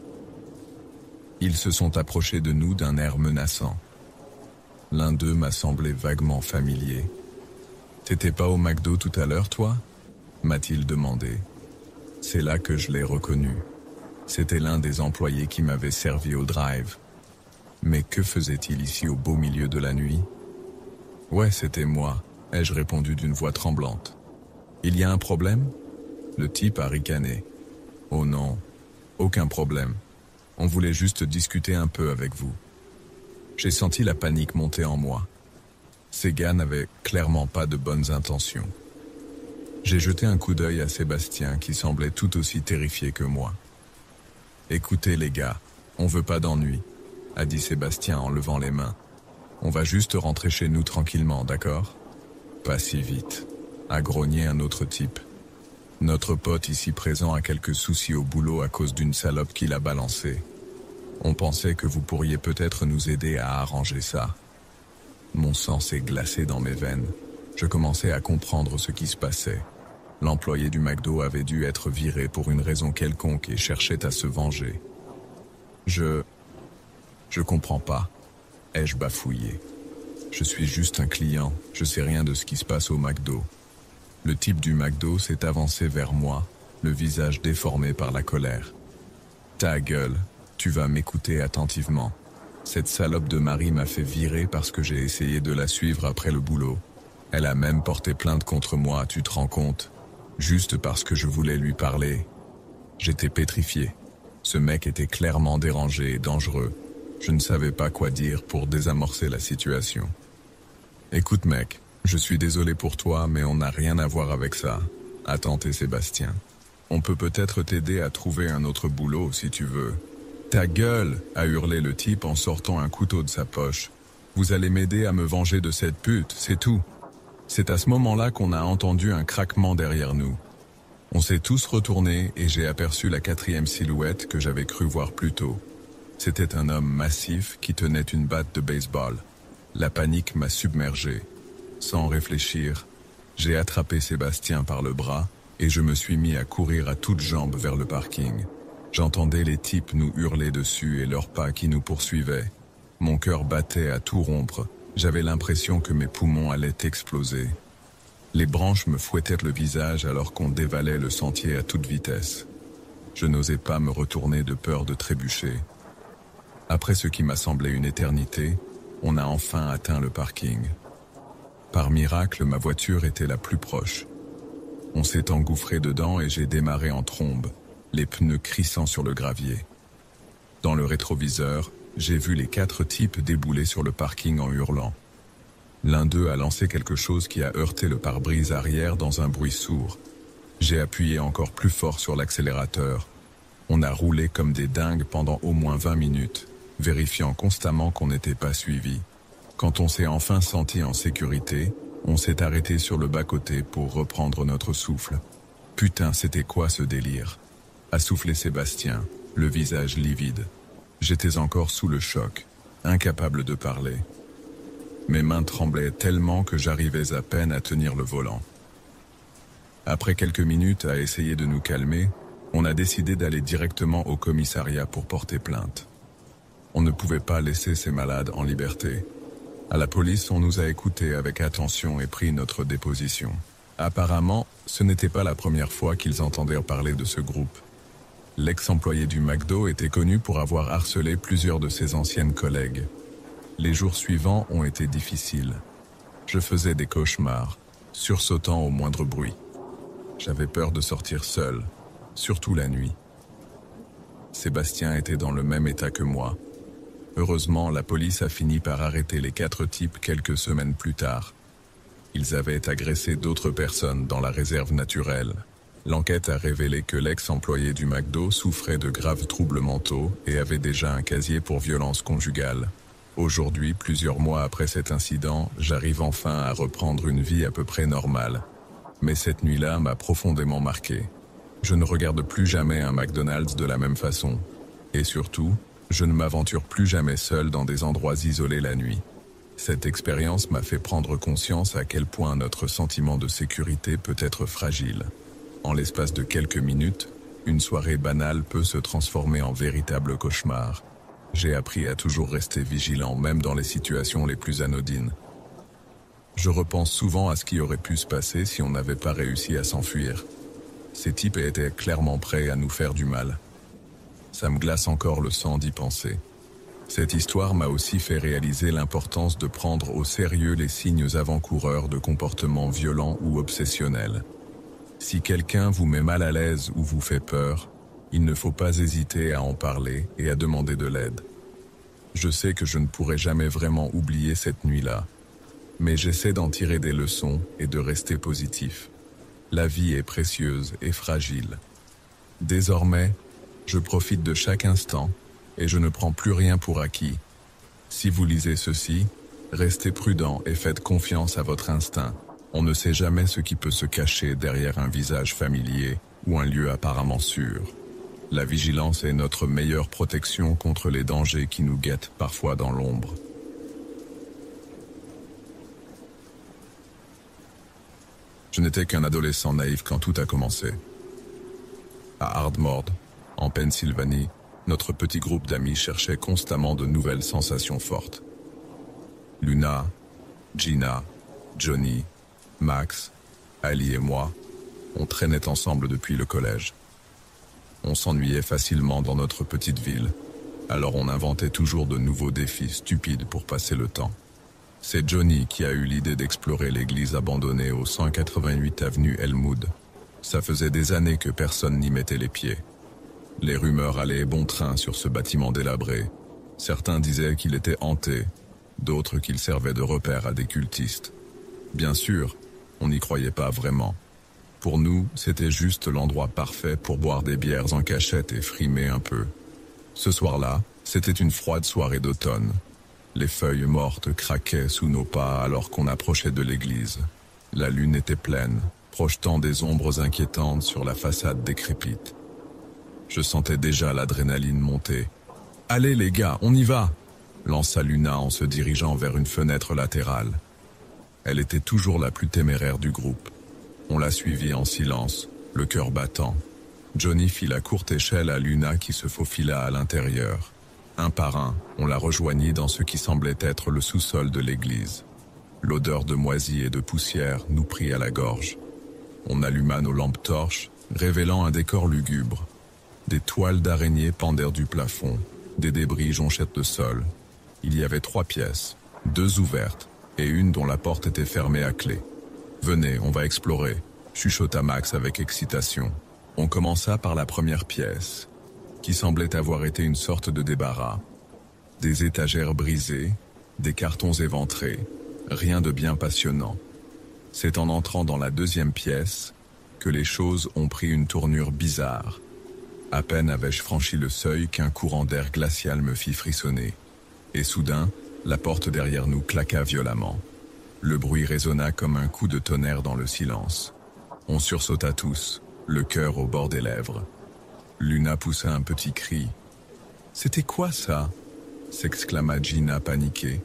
Ils se sont approchés de nous d'un air menaçant. L'un d'eux m'a semblé vaguement familier. « T'étais pas au McDo tout à l'heure, toi ?» m'a-t-il demandé. C'est là que je l'ai reconnu. C'était l'un des employés qui m'avait servi au drive. Mais que faisait-il ici au beau milieu de la nuit? Ouais, c'était moi, ai-je répondu d'une voix tremblante. Il y a un problème? Le type a ricané. Oh non, aucun problème. On voulait juste discuter un peu avec vous. J'ai senti la panique monter en moi. Ces gars n'avaient clairement pas de bonnes intentions. J'ai jeté un coup d'œil à Sébastien qui semblait tout aussi terrifié que moi. « Écoutez les gars, on veut pas d'ennui, » a dit Sébastien en levant les mains. « On va juste rentrer chez nous tranquillement, d'accord ?»« Pas si vite, » a grogné un autre type. « Notre pote ici présent a quelques soucis au boulot à cause d'une salope qu'il a balancée. On pensait que vous pourriez peut-être nous aider à arranger ça. » Mon sang s'est glacé dans mes veines. Je commençais à comprendre ce qui se passait. L'employé du McDo avait dû être viré pour une raison quelconque et cherchait à se venger. Je... Je comprends pas. Ai-je bafouillé? Je suis juste un client, je sais rien de ce qui se passe au McDo. Le type du McDo s'est avancé vers moi, le visage déformé par la colère. Ta gueule, tu vas m'écouter attentivement. Cette salope de Marie m'a fait virer parce que j'ai essayé de la suivre après le boulot. Elle a même porté plainte contre moi, tu te rends compte? Juste parce que je voulais lui parler. J'étais pétrifié. Ce mec était clairement dérangé et dangereux. Je ne savais pas quoi dire pour désamorcer la situation. Écoute mec, je suis désolé pour toi, mais on n'a rien à voir avec ça. A tenté Sébastien. On peut peut-être t'aider à trouver un autre boulot si tu veux. Ta gueule, a hurlé le type en sortant un couteau de sa poche. Vous allez m'aider à me venger de cette pute, c'est tout. C'est à ce moment-là qu'on a entendu un craquement derrière nous. On s'est tous retournés et j'ai aperçu la 4e silhouette que j'avais cru voir plus tôt. C'était un homme massif qui tenait une batte de baseball. La panique m'a submergé. Sans réfléchir, j'ai attrapé Sébastien par le bras et je me suis mis à courir à toutes jambes vers le parking. J'entendais les types nous hurler dessus et leurs pas qui nous poursuivaient. Mon cœur battait à tout rompre. J'avais l'impression que mes poumons allaient exploser. Les branches me fouettaient le visage alors qu'on dévalait le sentier à toute vitesse. Je n'osais pas me retourner de peur de trébucher. Après ce qui m'a semblé une éternité, on a enfin atteint le parking. Par miracle, ma voiture était la plus proche. On s'est engouffré dedans et j'ai démarré en trombe, les pneus crissant sur le gravier. Dans le rétroviseur, j'ai vu les 4 types débouler sur le parking en hurlant. L'un d'eux a lancé quelque chose qui a heurté le pare-brise arrière dans un bruit sourd. J'ai appuyé encore plus fort sur l'accélérateur. On a roulé comme des dingues pendant au moins 20 minutes, vérifiant constamment qu'on n'était pas suivi. Quand on s'est enfin senti en sécurité, on s'est arrêté sur le bas-côté pour reprendre notre souffle. Putain, c'était quoi ce délire? A soufflé Sébastien, le visage livide. J'étais encore sous le choc, incapable de parler. Mes mains tremblaient tellement que j'arrivais à peine à tenir le volant. Après quelques minutes à essayer de nous calmer, on a décidé d'aller directement au commissariat pour porter plainte. On ne pouvait pas laisser ces malades en liberté. À la police, on nous a écoutés avec attention et pris notre déposition. Apparemment, ce n'était pas la première fois qu'ils entendaient parler de ce groupe. L'ex-employé du McDo était connu pour avoir harcelé plusieurs de ses anciennes collègues. Les jours suivants ont été difficiles. Je faisais des cauchemars, sursautant au moindre bruit. J'avais peur de sortir seul, surtout la nuit. Sébastien était dans le même état que moi. Heureusement, la police a fini par arrêter les 4 types quelques semaines plus tard. Ils avaient agressé d'autres personnes dans la réserve naturelle. L'enquête a révélé que l'ex-employé du McDo souffrait de graves troubles mentaux et avait déjà un casier pour violence conjugale. Aujourd'hui, plusieurs mois après cet incident, j'arrive enfin à reprendre une vie à peu près normale. Mais cette nuit-là m'a profondément marqué. Je ne regarde plus jamais un McDonald's de la même façon. Et surtout, je ne m'aventure plus jamais seul dans des endroits isolés la nuit. Cette expérience m'a fait prendre conscience à quel point notre sentiment de sécurité peut être fragile. En l'espace de quelques minutes, une soirée banale peut se transformer en véritable cauchemar. J'ai appris à toujours rester vigilant, même dans les situations les plus anodines. Je repense souvent à ce qui aurait pu se passer si on n'avait pas réussi à s'enfuir. Ces types étaient clairement prêts à nous faire du mal. Ça me glace encore le sang d'y penser. Cette histoire m'a aussi fait réaliser l'importance de prendre au sérieux les signes avant-coureurs de comportements violents ou obsessionnels. Si quelqu'un vous met mal à l'aise ou vous fait peur, il ne faut pas hésiter à en parler et à demander de l'aide. Je sais que je ne pourrai jamais vraiment oublier cette nuit-là, mais j'essaie d'en tirer des leçons et de rester positif. La vie est précieuse et fragile. Désormais, je profite de chaque instant et je ne prends plus rien pour acquis. Si vous lisez ceci, restez prudent et faites confiance à votre instinct. On ne sait jamais ce qui peut se cacher derrière un visage familier ou un lieu apparemment sûr. La vigilance est notre meilleure protection contre les dangers qui nous guettent parfois dans l'ombre. Je n'étais qu'un adolescent naïf quand tout a commencé. À Ardmore, en Pennsylvanie, Notre petit groupe d'amis cherchait constamment de nouvelles sensations fortes. Luna, Gina, Johnny, Max, Ali et moi, on traînait ensemble depuis le collège. On s'ennuyait facilement dans notre petite ville, alors on inventait toujours de nouveaux défis stupides pour passer le temps. C'est Johnny qui a eu l'idée d'explorer l'église abandonnée au 188 avenue Elmwood. Ça faisait des années que personne n'y mettait les pieds. Les rumeurs allaient bon train sur ce bâtiment délabré. Certains disaient qu'il était hanté, d'autres qu'il servait de repère à des cultistes. Bien sûr, on n'y croyait pas vraiment. Pour nous, c'était juste l'endroit parfait pour boire des bières en cachette et frimer un peu. Ce soir-là, c'était une froide soirée d'automne. Les feuilles mortes craquaient sous nos pas alors qu'on approchait de l'église. La lune était pleine, projetant des ombres inquiétantes sur la façade décrépite. Je sentais déjà l'adrénaline monter. « Allez les gars, on y va !» lança Luna en se dirigeant vers une fenêtre latérale. Elle était toujours la plus téméraire du groupe. On la suivit en silence, le cœur battant. Johnny fit la courte échelle à Luna qui se faufila à l'intérieur. Un par un, on la rejoignit dans ce qui semblait être le sous-sol de l'église. L'odeur de moisie et de poussière nous prit à la gorge. On alluma nos lampes torches, révélant un décor lugubre. Des toiles d'araignées pendaient du plafond, des débris jonchaient le sol. Il y avait 3 pièces, 2 ouvertes et une dont la porte était fermée à clé. « Venez, on va explorer », chuchota Max avec excitation. On commença par la première pièce, qui semblait avoir été une sorte de débarras. Des étagères brisées, des cartons éventrés, rien de bien passionnant. C'est en entrant dans la deuxième pièce que les choses ont pris une tournure bizarre. À peine avais-je franchi le seuil qu'un courant d'air glacial me fit frissonner. Et soudain, la porte derrière nous claqua violemment. Le bruit résonna comme un coup de tonnerre dans le silence. On sursauta tous, le cœur au bord des lèvres. Luna poussa un petit cri. « C'était quoi ça ?» s'exclama Gina paniquée.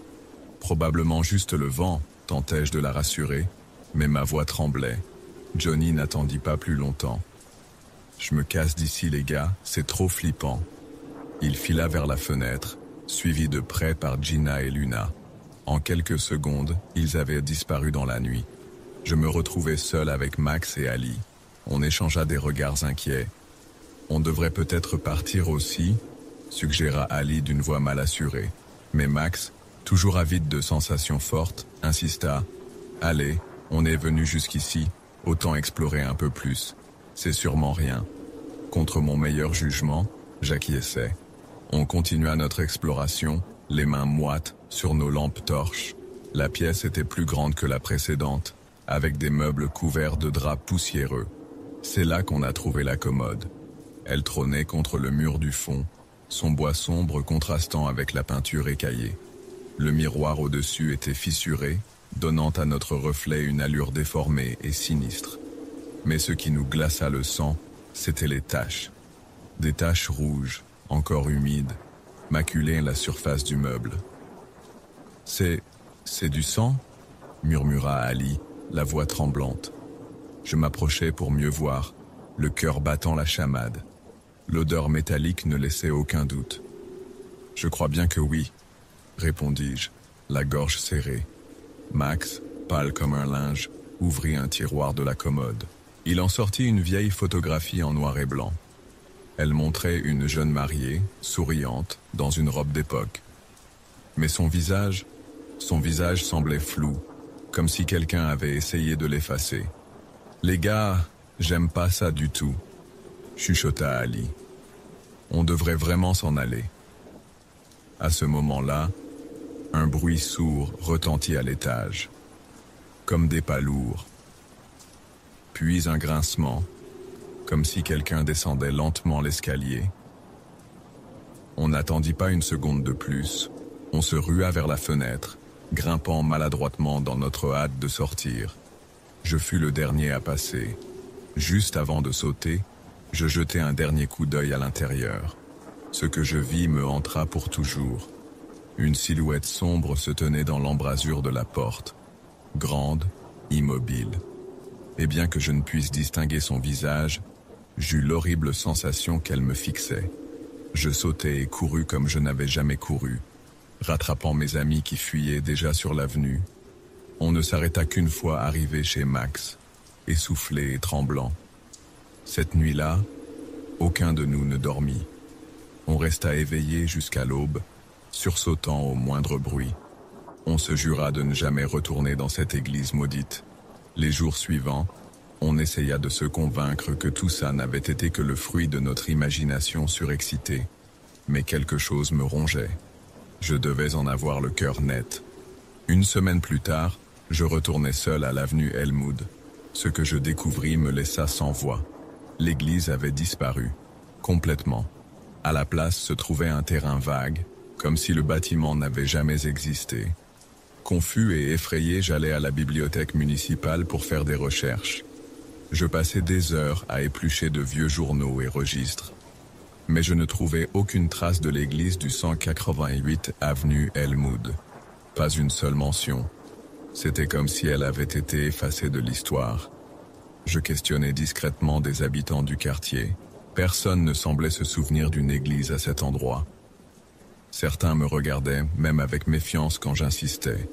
« Probablement juste le vent », tentai-je de la rassurer, mais ma voix tremblait. Johnny n'attendit pas plus longtemps. « Je me casse d'ici les gars, c'est trop flippant. » Il fila vers la fenêtre, suivi de près par Gina et Luna. En quelques secondes, ils avaient disparu dans la nuit. Je me retrouvais seul avec Max et Ali. On échangea des regards inquiets. « On devrait peut-être partir aussi ?» suggéra Ali d'une voix mal assurée. Mais Max, toujours avide de sensations fortes, insista. « Allez, on est venu jusqu'ici, autant explorer un peu plus. C'est sûrement rien. » Contre mon meilleur jugement, j'acquiesçai. On continua notre exploration, les mains moites, sur nos lampes torches. La pièce était plus grande que la précédente, avec des meubles couverts de draps poussiéreux. C'est là qu'on a trouvé la commode. Elle trônait contre le mur du fond, son bois sombre contrastant avec la peinture écaillée. Le miroir au-dessus était fissuré, donnant à notre reflet une allure déformée et sinistre. Mais ce qui nous glaça le sang, c'étaient les taches. Des taches rouges, encore humides, maculaient la surface du meuble. « C'est du sang ?» murmura Ali, la voix tremblante. Je m'approchai pour mieux voir, le cœur battant la chamade. L'odeur métallique ne laissait aucun doute. « Je crois bien que oui », répondis-je, la gorge serrée. Max, pâle comme un linge, ouvrit un tiroir de la commode. Il en sortit une vieille photographie en noir et blanc. Elle montrait une jeune mariée, souriante, dans une robe d'époque. Mais son visage semblait flou, comme si quelqu'un avait essayé de l'effacer. « Les gars, j'aime pas ça du tout », chuchota Ali. « On devrait vraiment s'en aller. » À ce moment-là, un bruit sourd retentit à l'étage, comme des pas lourds. Puis un grincement, comme si quelqu'un descendait lentement l'escalier. On n'attendit pas une seconde de plus. On se rua vers la fenêtre, grimpant maladroitement dans notre hâte de sortir. Je fus le dernier à passer. Juste avant de sauter, je jetai un dernier coup d'œil à l'intérieur. Ce que je vis me hantera pour toujours. Une silhouette sombre se tenait dans l'embrasure de la porte, grande, immobile. Et bien que je ne puisse distinguer son visage, j'eus l'horrible sensation qu'elle me fixait. Je sautai et courus comme je n'avais jamais couru, rattrapant mes amis qui fuyaient déjà sur l'avenue. On ne s'arrêta qu'une fois arrivé chez Max, essoufflé et tremblant. Cette nuit-là, aucun de nous ne dormit. On resta éveillé jusqu'à l'aube, sursautant au moindre bruit. On se jura de ne jamais retourner dans cette église maudite. Les jours suivants, on essaya de se convaincre que tout ça n'avait été que le fruit de notre imagination surexcitée. Mais quelque chose me rongeait. Je devais en avoir le cœur net. Une semaine plus tard, je retournais seul à l'avenue Elmwood. Ce que je découvris me laissa sans voix. L'église avait disparu, complètement. À la place se trouvait un terrain vague, comme si le bâtiment n'avait jamais existé. Confus et effrayé, j'allais à la bibliothèque municipale pour faire des recherches. Je passais des heures à éplucher de vieux journaux et registres. Mais je ne trouvais aucune trace de l'église du 188 avenue Elmwood. Pas une seule mention. C'était comme si elle avait été effacée de l'histoire. Je questionnais discrètement des habitants du quartier. Personne ne semblait se souvenir d'une église à cet endroit. Certains me regardaient, même avec méfiance quand j'insistais.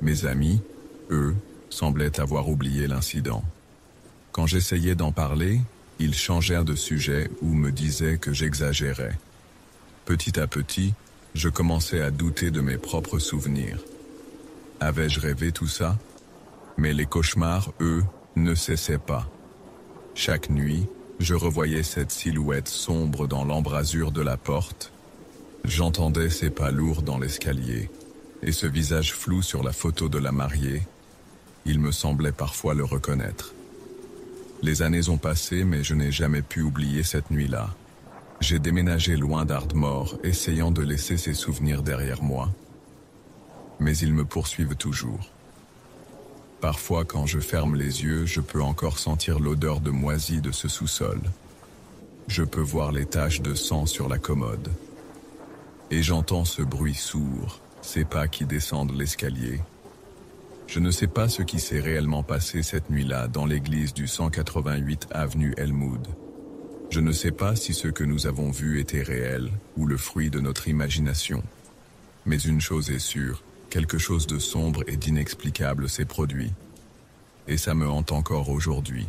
Mes amis, eux, semblaient avoir oublié l'incident. Quand j'essayais d'en parler, ils changèrent de sujet ou me disaient que j'exagérais. Petit à petit, je commençais à douter de mes propres souvenirs. Avais-je rêvé tout ça? Mais les cauchemars, eux, ne cessaient pas. Chaque nuit, je revoyais cette silhouette sombre dans l'embrasure de la porte. J'entendais ses pas lourds dans l'escalier, et ce visage flou sur la photo de la mariée. Il me semblait parfois le reconnaître. Les années ont passé, mais je n'ai jamais pu oublier cette nuit-là. J'ai déménagé loin d'Ardmore, essayant de laisser ces souvenirs derrière moi. Mais ils me poursuivent toujours. Parfois, quand je ferme les yeux, je peux encore sentir l'odeur de moisi de ce sous-sol. Je peux voir les taches de sang sur la commode. Et j'entends ce bruit sourd, ces pas qui descendent l'escalier. Je ne sais pas ce qui s'est réellement passé cette nuit-là dans l'église du 188 avenue Elmwood. Je ne sais pas si ce que nous avons vu était réel ou le fruit de notre imagination. Mais une chose est sûre, quelque chose de sombre et d'inexplicable s'est produit. Et ça me hante encore aujourd'hui.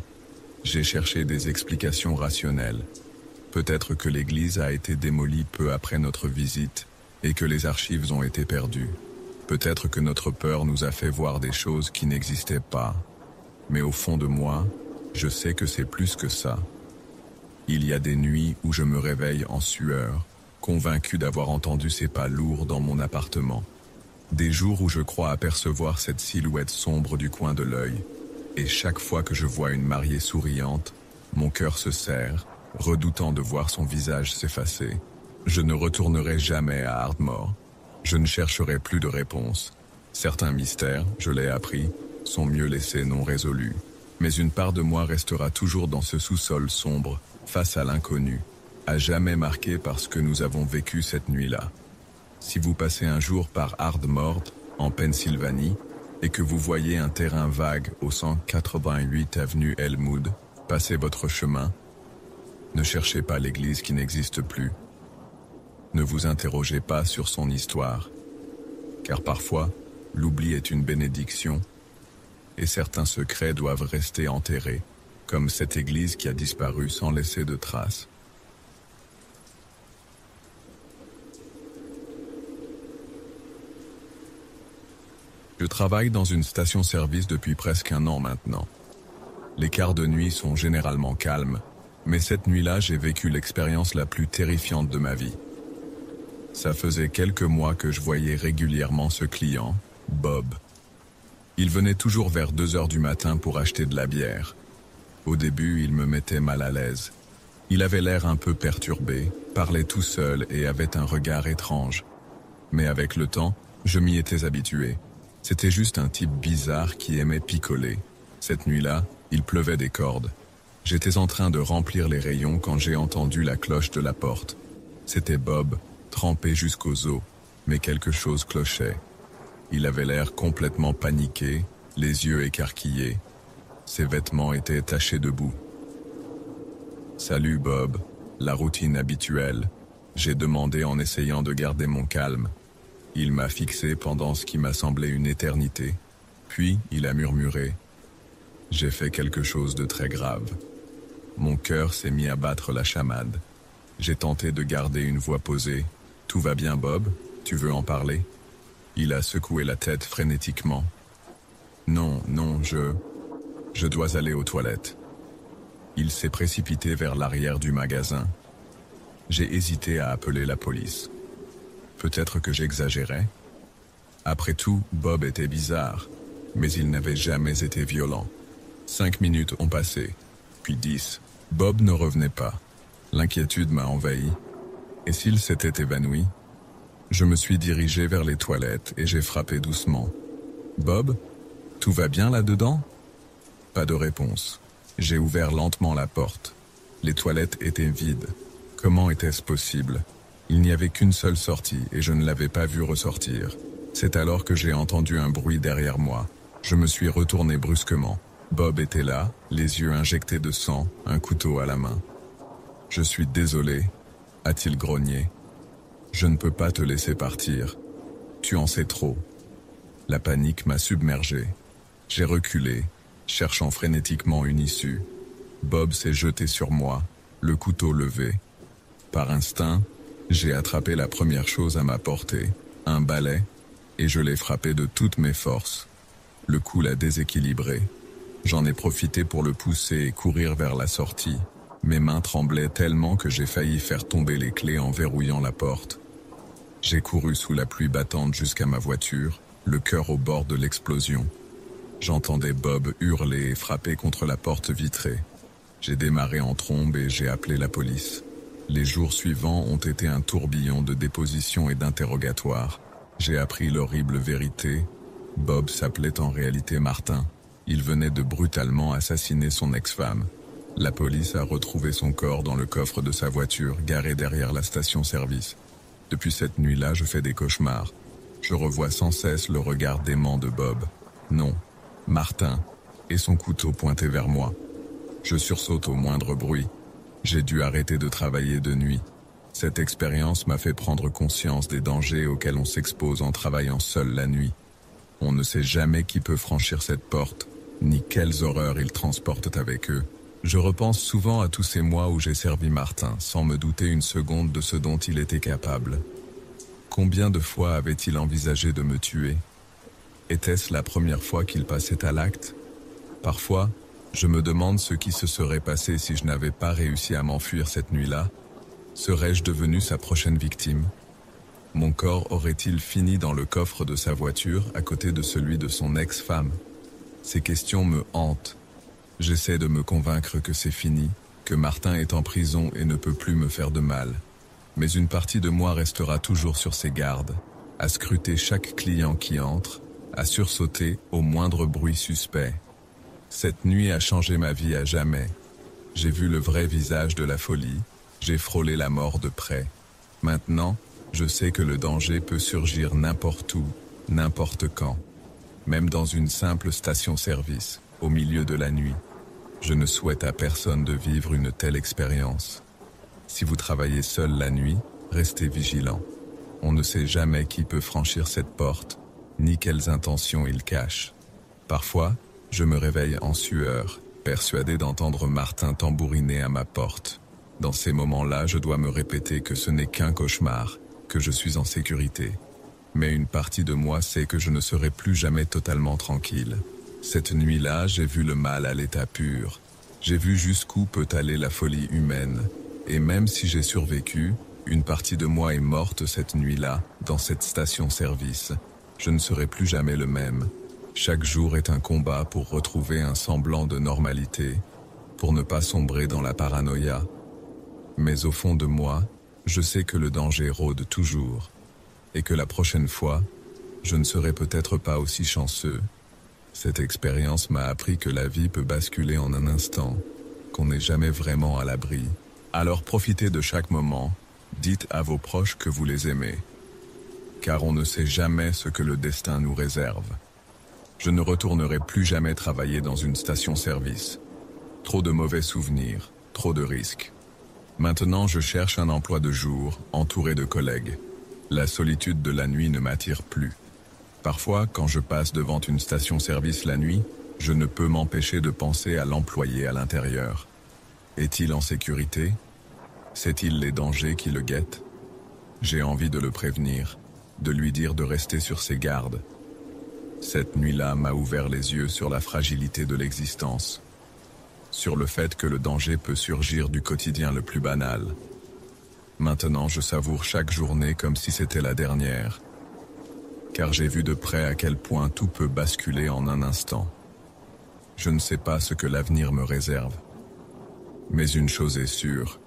J'ai cherché des explications rationnelles. Peut-être que l'église a été démolie peu après notre visite et que les archives ont été perdues. Peut-être que notre peur nous a fait voir des choses qui n'existaient pas. Mais au fond de moi, je sais que c'est plus que ça. Il y a des nuits où je me réveille en sueur, convaincu d'avoir entendu ces pas lourds dans mon appartement. Des jours où je crois apercevoir cette silhouette sombre du coin de l'œil. Et chaque fois que je vois une mariée souriante, mon cœur se serre, redoutant de voir son visage s'effacer. Je ne retournerai jamais à Ardmore. Je ne chercherai plus de réponses. Certains mystères, je l'ai appris, sont mieux laissés non résolus. Mais une part de moi restera toujours dans ce sous-sol sombre, face à l'inconnu, à jamais marqué par ce que nous avons vécu cette nuit-là. Si vous passez un jour par Ardmore, en Pennsylvanie, et que vous voyez un terrain vague au 188 avenue Elmwood, passez votre chemin. Ne cherchez pas l'église qui n'existe plus. Ne vous interrogez pas sur son histoire, car parfois, l'oubli est une bénédiction, et certains secrets doivent rester enterrés, comme cette église qui a disparu sans laisser de traces. Je travaille dans une station-service depuis presque 1 an maintenant. Les quarts de nuit sont généralement calmes, mais cette nuit-là, j'ai vécu l'expérience la plus terrifiante de ma vie. Ça faisait quelques mois que je voyais régulièrement ce client, Bob. Il venait toujours vers 2 heures du matin pour acheter de la bière. Au début, il me mettait mal à l'aise. Il avait l'air un peu perturbé, parlait tout seul et avait un regard étrange. Mais avec le temps, je m'y étais habitué. C'était juste un type bizarre qui aimait picoler. Cette nuit-là, il pleuvait des cordes. J'étais en train de remplir les rayons quand j'ai entendu la cloche de la porte. C'était Bob, trempé jusqu'aux os, mais quelque chose clochait. Il avait l'air complètement paniqué, les yeux écarquillés. Ses vêtements étaient tachés de boue. « Salut Bob », la routine habituelle. J'ai demandé en essayant de garder mon calme. Il m'a fixé pendant ce qui m'a semblé une éternité. Puis, il a murmuré. J'ai fait quelque chose de très grave. Mon cœur s'est mis à battre la chamade. J'ai tenté de garder une voix posée. Tout va bien, Bob? Tu veux en parler? Il a secoué la tête frénétiquement. Non, je dois aller aux toilettes. Il s'est précipité vers l'arrière du magasin. J'ai hésité à appeler la police. Peut-être que j'exagérais. Après tout, Bob était bizarre, mais il n'avait jamais été violent. 5 minutes ont passé, puis 10. Bob ne revenait pas. L'inquiétude m'a envahi. Et s'il s'était évanoui? Je me suis dirigé vers les toilettes et j'ai frappé doucement. Bob, tout va bien là-dedans? Pas de réponse. J'ai ouvert lentement la porte. Les toilettes étaient vides. Comment était-ce possible? Il n'y avait qu'une seule sortie et je ne l'avais pas vu ressortir. C'est alors que j'ai entendu un bruit derrière moi. Je me suis retourné brusquement. Bob était là, les yeux injectés de sang, un couteau à la main. « Je suis désolé », a-t-il grogné. « Je ne peux pas te laisser partir. Tu en sais trop. » La panique m'a submergé. J'ai reculé, cherchant frénétiquement une issue. Bob s'est jeté sur moi, le couteau levé. Par instinct, j'ai attrapé la première chose à ma portée, un balai, et je l'ai frappé de toutes mes forces. Le coup l'a déséquilibré. J'en ai profité pour le pousser et courir vers la sortie. Mes mains tremblaient tellement que j'ai failli faire tomber les clés en verrouillant la porte. J'ai couru sous la pluie battante jusqu'à ma voiture, le cœur au bord de l'explosion. J'entendais Bob hurler et frapper contre la porte vitrée. J'ai démarré en trombe et j'ai appelé la police. Les jours suivants ont été un tourbillon de dépositions et d'interrogatoires. J'ai appris l'horrible vérité. Bob s'appelait en réalité Martin. Il venait de brutalement assassiner son ex-femme. La police a retrouvé son corps dans le coffre de sa voiture, garé derrière la station-service. Depuis cette nuit-là, je fais des cauchemars. Je revois sans cesse le regard dément de Bob. Non, Martin, et son couteau pointé vers moi. Je sursaute au moindre bruit. J'ai dû arrêter de travailler de nuit. Cette expérience m'a fait prendre conscience des dangers auxquels on s'expose en travaillant seul la nuit. On ne sait jamais qui peut franchir cette porte, ni quelles horreurs ils transportent avec eux. Je repense souvent à tous ces mois où j'ai servi Martin, sans me douter une seconde de ce dont il était capable. Combien de fois avait-il envisagé de me tuer? Était-ce la première fois qu'il passait à l'acte? Parfois, je me demande ce qui se serait passé si je n'avais pas réussi à m'enfuir cette nuit-là. Serais-je devenu sa prochaine victime? Mon corps aurait-il fini dans le coffre de sa voiture à côté de celui de son ex-femme? Ces questions me hantent. J'essaie de me convaincre que c'est fini, que Martin est en prison et ne peut plus me faire de mal. Mais une partie de moi restera toujours sur ses gardes, à scruter chaque client qui entre, à sursauter au moindre bruit suspect. Cette nuit a changé ma vie à jamais. J'ai vu le vrai visage de la folie, j'ai frôlé la mort de près. Maintenant, je sais que le danger peut surgir n'importe où, n'importe quand. Même dans une simple station-service, au milieu de la nuit. Je ne souhaite à personne de vivre une telle expérience. Si vous travaillez seul la nuit, restez vigilant. On ne sait jamais qui peut franchir cette porte, ni quelles intentions il cache. Parfois, je me réveille en sueur, persuadé d'entendre Martin tambouriner à ma porte. Dans ces moments-là, je dois me répéter que ce n'est qu'un cauchemar, que je suis en sécurité. Mais une partie de moi sait que je ne serai plus jamais totalement tranquille. Cette nuit-là, j'ai vu le mal à l'état pur. J'ai vu jusqu'où peut aller la folie humaine. Et même si j'ai survécu, une partie de moi est morte cette nuit-là, dans cette station-service. Je ne serai plus jamais le même. Chaque jour est un combat pour retrouver un semblant de normalité, pour ne pas sombrer dans la paranoïa. Mais au fond de moi, je sais que le danger rôde toujours, et que la prochaine fois, je ne serai peut-être pas aussi chanceux. Cette expérience m'a appris que la vie peut basculer en un instant, qu'on n'est jamais vraiment à l'abri. Alors profitez de chaque moment, dites à vos proches que vous les aimez, car on ne sait jamais ce que le destin nous réserve. Je ne retournerai plus jamais travailler dans une station-service. Trop de mauvais souvenirs, trop de risques. Maintenant, je cherche un emploi de jour, entouré de collègues. La solitude de la nuit ne m'attire plus. Parfois, quand je passe devant une station-service la nuit, je ne peux m'empêcher de penser à l'employé à l'intérieur. Est-il en sécurité? Sait-il les dangers qui le guettent? J'ai envie de le prévenir, de lui dire de rester sur ses gardes. Cette nuit-là m'a ouvert les yeux sur la fragilité de l'existence, sur le fait que le danger peut surgir du quotidien le plus banal. Maintenant, je savoure chaque journée comme si c'était la dernière, car j'ai vu de près à quel point tout peut basculer en un instant. Je ne sais pas ce que l'avenir me réserve, mais une chose est sûre,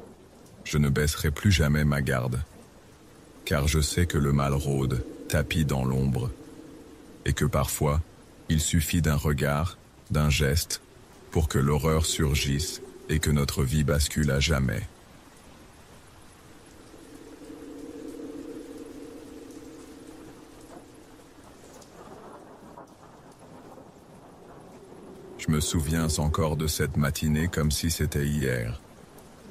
je ne baisserai plus jamais ma garde, car je sais que le mal rôde, tapis dans l'ombre, et que parfois, il suffit d'un regard, d'un geste, pour que l'horreur surgisse et que notre vie bascule à jamais. Je me souviens encore de cette matinée comme si c'était hier.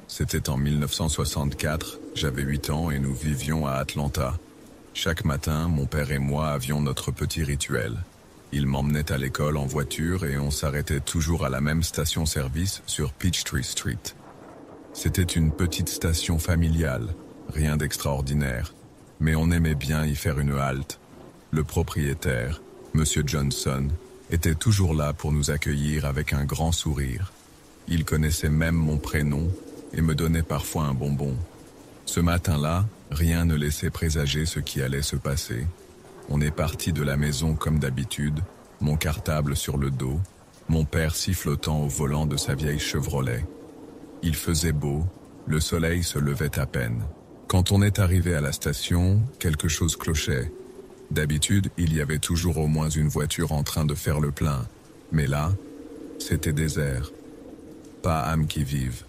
C'était en 1964, j'avais 8 ans et nous vivions à Atlanta. Chaque matin, mon père et moi avions notre petit rituel. Il m'emmenait à l'école en voiture et on s'arrêtait toujours à la même station-service sur Peachtree Street. C'était une petite station familiale, rien d'extraordinaire, mais on aimait bien y faire une halte. Le propriétaire, Monsieur Johnson, était toujours là pour nous accueillir avec un grand sourire. Il connaissait même mon prénom et me donnait parfois un bonbon. Ce matin-là, rien ne laissait présager ce qui allait se passer. On est parti de la maison comme d'habitude, mon cartable sur le dos, mon père sifflotant au volant de sa vieille Chevrolet. Il faisait beau, le soleil se levait à peine. Quand on est arrivé à la station, quelque chose clochait. D'habitude, il y avait toujours au moins une voiture en train de faire le plein. Mais là, c'était désert. Pas âme qui vive.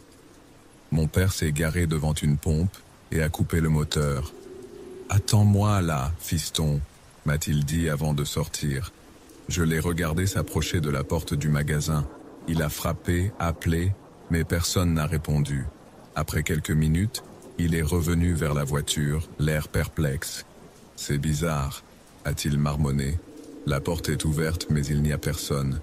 Mon père s'est garé devant une pompe et a coupé le moteur. « Attends-moi là, fiston », m'a-t-il dit avant de sortir. Je l'ai regardé s'approcher de la porte du magasin. Il a frappé, appelé, mais personne n'a répondu. Après quelques minutes, il est revenu vers la voiture, l'air perplexe. « C'est bizarre », a-t-il marmonné. La porte est ouverte, mais il n'y a personne.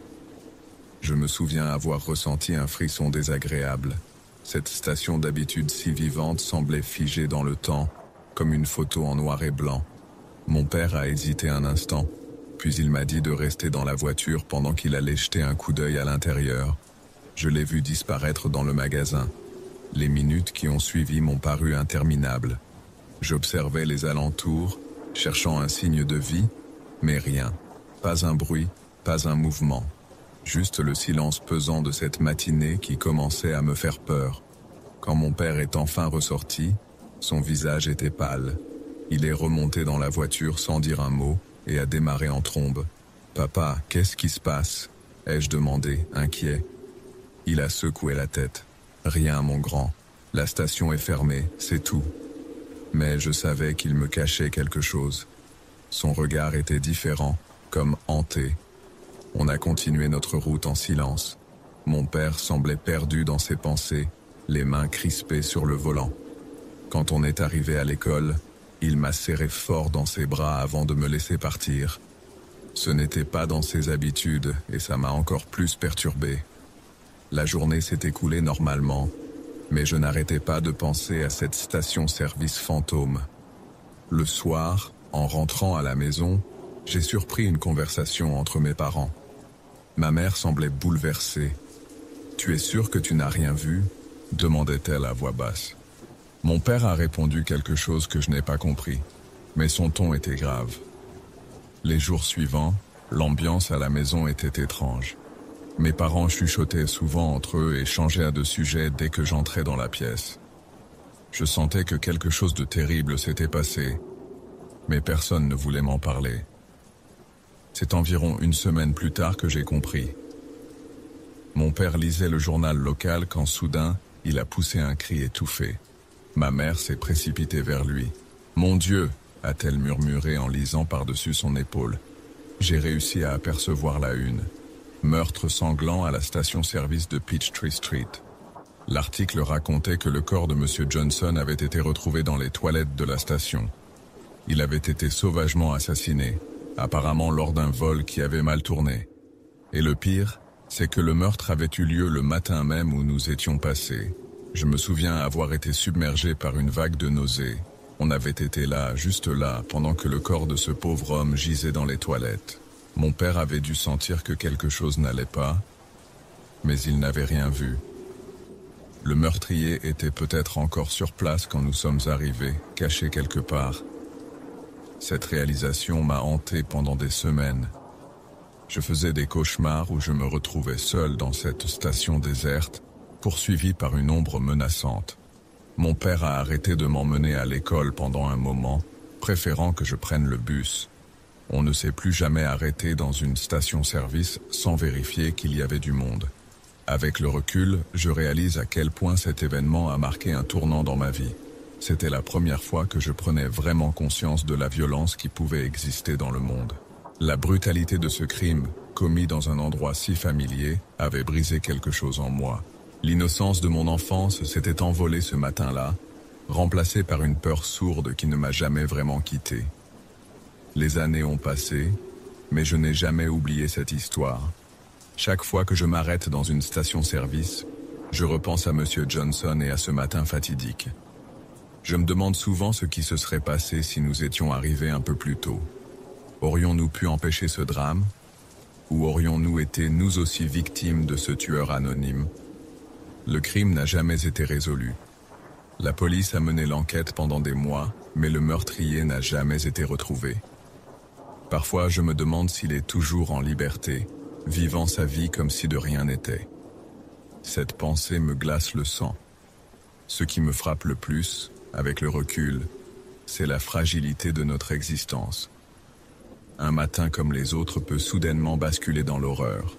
Je me souviens avoir ressenti un frisson désagréable. Cette station d'habitude si vivante semblait figée dans le temps, comme une photo en noir et blanc. Mon père a hésité un instant, puis il m'a dit de rester dans la voiture pendant qu'il allait jeter un coup d'œil à l'intérieur. Je l'ai vu disparaître dans le magasin. Les minutes qui ont suivi m'ont paru interminables. J'observais les alentours, cherchant un signe de vie, mais rien. Pas un bruit, pas un mouvement. Juste le silence pesant de cette matinée qui commençait à me faire peur. Quand mon père est enfin ressorti, son visage était pâle. Il est remonté dans la voiture sans dire un mot et a démarré en trombe. « Papa, qu'est-ce qui se passe ?» ai-je demandé, inquiet. Il a secoué la tête. « Rien, mon grand. La station est fermée, c'est tout. » Mais je savais qu'il me cachait quelque chose. Son regard était différent, comme hanté. On a continué notre route en silence. Mon père semblait perdu dans ses pensées, les mains crispées sur le volant. Quand on est arrivé à l'école, il m'a serré fort dans ses bras avant de me laisser partir. Ce n'était pas dans ses habitudes et ça m'a encore plus perturbé. La journée s'est écoulée normalement, mais je n'arrêtais pas de penser à cette station-service fantôme. Le soir, en rentrant à la maison, j'ai surpris une conversation entre mes parents. Ma mère semblait bouleversée. « Tu es sûr que tu n'as rien vu ?» demandait-elle à voix basse. Mon père a répondu quelque chose que je n'ai pas compris, mais son ton était grave. Les jours suivants, l'ambiance à la maison était étrange. Mes parents chuchotaient souvent entre eux et changeaient de sujet dès que j'entrais dans la pièce. Je sentais que quelque chose de terrible s'était passé, mais personne ne voulait m'en parler. C'est environ une semaine plus tard que j'ai compris. Mon père lisait le journal local quand soudain, il a poussé un cri étouffé. Ma mère s'est précipitée vers lui. « Mon Dieu !» a-t-elle murmuré en lisant par-dessus son épaule. J'ai réussi à apercevoir la une. Meurtre sanglant à la station-service de Peachtree Street. L'article racontait que le corps de M. Johnson avait été retrouvé dans les toilettes de la station. Il avait été sauvagement assassiné, apparemment lors d'un vol qui avait mal tourné. Et le pire, c'est que le meurtre avait eu lieu le matin même où nous étions passés. Je me souviens avoir été submergé par une vague de nausées. On avait été là, juste là, pendant que le corps de ce pauvre homme gisait dans les toilettes. Mon père avait dû sentir que quelque chose n'allait pas, mais il n'avait rien vu. Le meurtrier était peut-être encore sur place quand nous sommes arrivés, caché quelque part. Cette réalisation m'a hanté pendant des semaines. Je faisais des cauchemars où je me retrouvais seul dans cette station déserte, poursuivi par une ombre menaçante. Mon père a arrêté de m'emmener à l'école pendant un moment, préférant que je prenne le bus. On ne s'est plus jamais arrêté dans une station-service sans vérifier qu'il y avait du monde. Avec le recul, je réalise à quel point cet événement a marqué un tournant dans ma vie. C'était la première fois que je prenais vraiment conscience de la violence qui pouvait exister dans le monde. La brutalité de ce crime, commis dans un endroit si familier, avait brisé quelque chose en moi. L'innocence de mon enfance s'était envolée ce matin-là, remplacée par une peur sourde qui ne m'a jamais vraiment quitté. Les années ont passé, mais je n'ai jamais oublié cette histoire. Chaque fois que je m'arrête dans une station-service, je repense à M. Johnson et à ce matin fatidique. Je me demande souvent ce qui se serait passé si nous étions arrivés un peu plus tôt. Aurions-nous pu empêcher ce drame? Ou aurions-nous été nous aussi victimes de ce tueur anonyme? Le crime n'a jamais été résolu. La police a mené l'enquête pendant des mois, mais le meurtrier n'a jamais été retrouvé. Parfois, je me demande s'il est toujours en liberté, vivant sa vie comme si de rien n'était. Cette pensée me glace le sang. Ce qui me frappe le plus, avec le recul, c'est la fragilité de notre existence. Un matin comme les autres peut soudainement basculer dans l'horreur.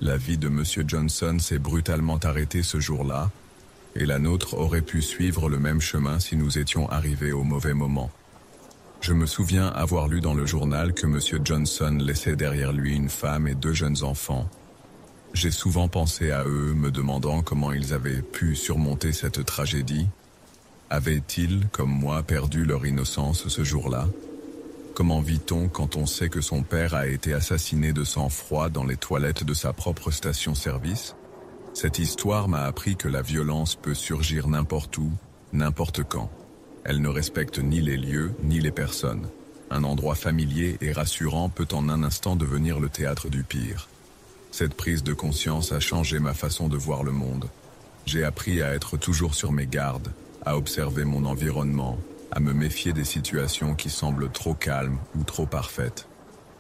La vie de M. Johnson s'est brutalement arrêtée ce jour-là, et la nôtre aurait pu suivre le même chemin si nous étions arrivés au mauvais moment. Je me souviens avoir lu dans le journal que M. Johnson laissait derrière lui une femme et 2 jeunes enfants. J'ai souvent pensé à eux, me demandant comment ils avaient pu surmonter cette tragédie. Avaient-ils, comme moi, perdu leur innocence ce jour-là? Comment vit-on quand on sait que son père a été assassiné de sang-froid dans les toilettes de sa propre station-service? Cette histoire m'a appris que la violence peut surgir n'importe où, n'importe quand. Elle ne respecte ni les lieux, ni les personnes. Un endroit familier et rassurant peut en un instant devenir le théâtre du pire. Cette prise de conscience a changé ma façon de voir le monde. J'ai appris à être toujours sur mes gardes, à observer mon environnement, à me méfier des situations qui semblent trop calmes ou trop parfaites.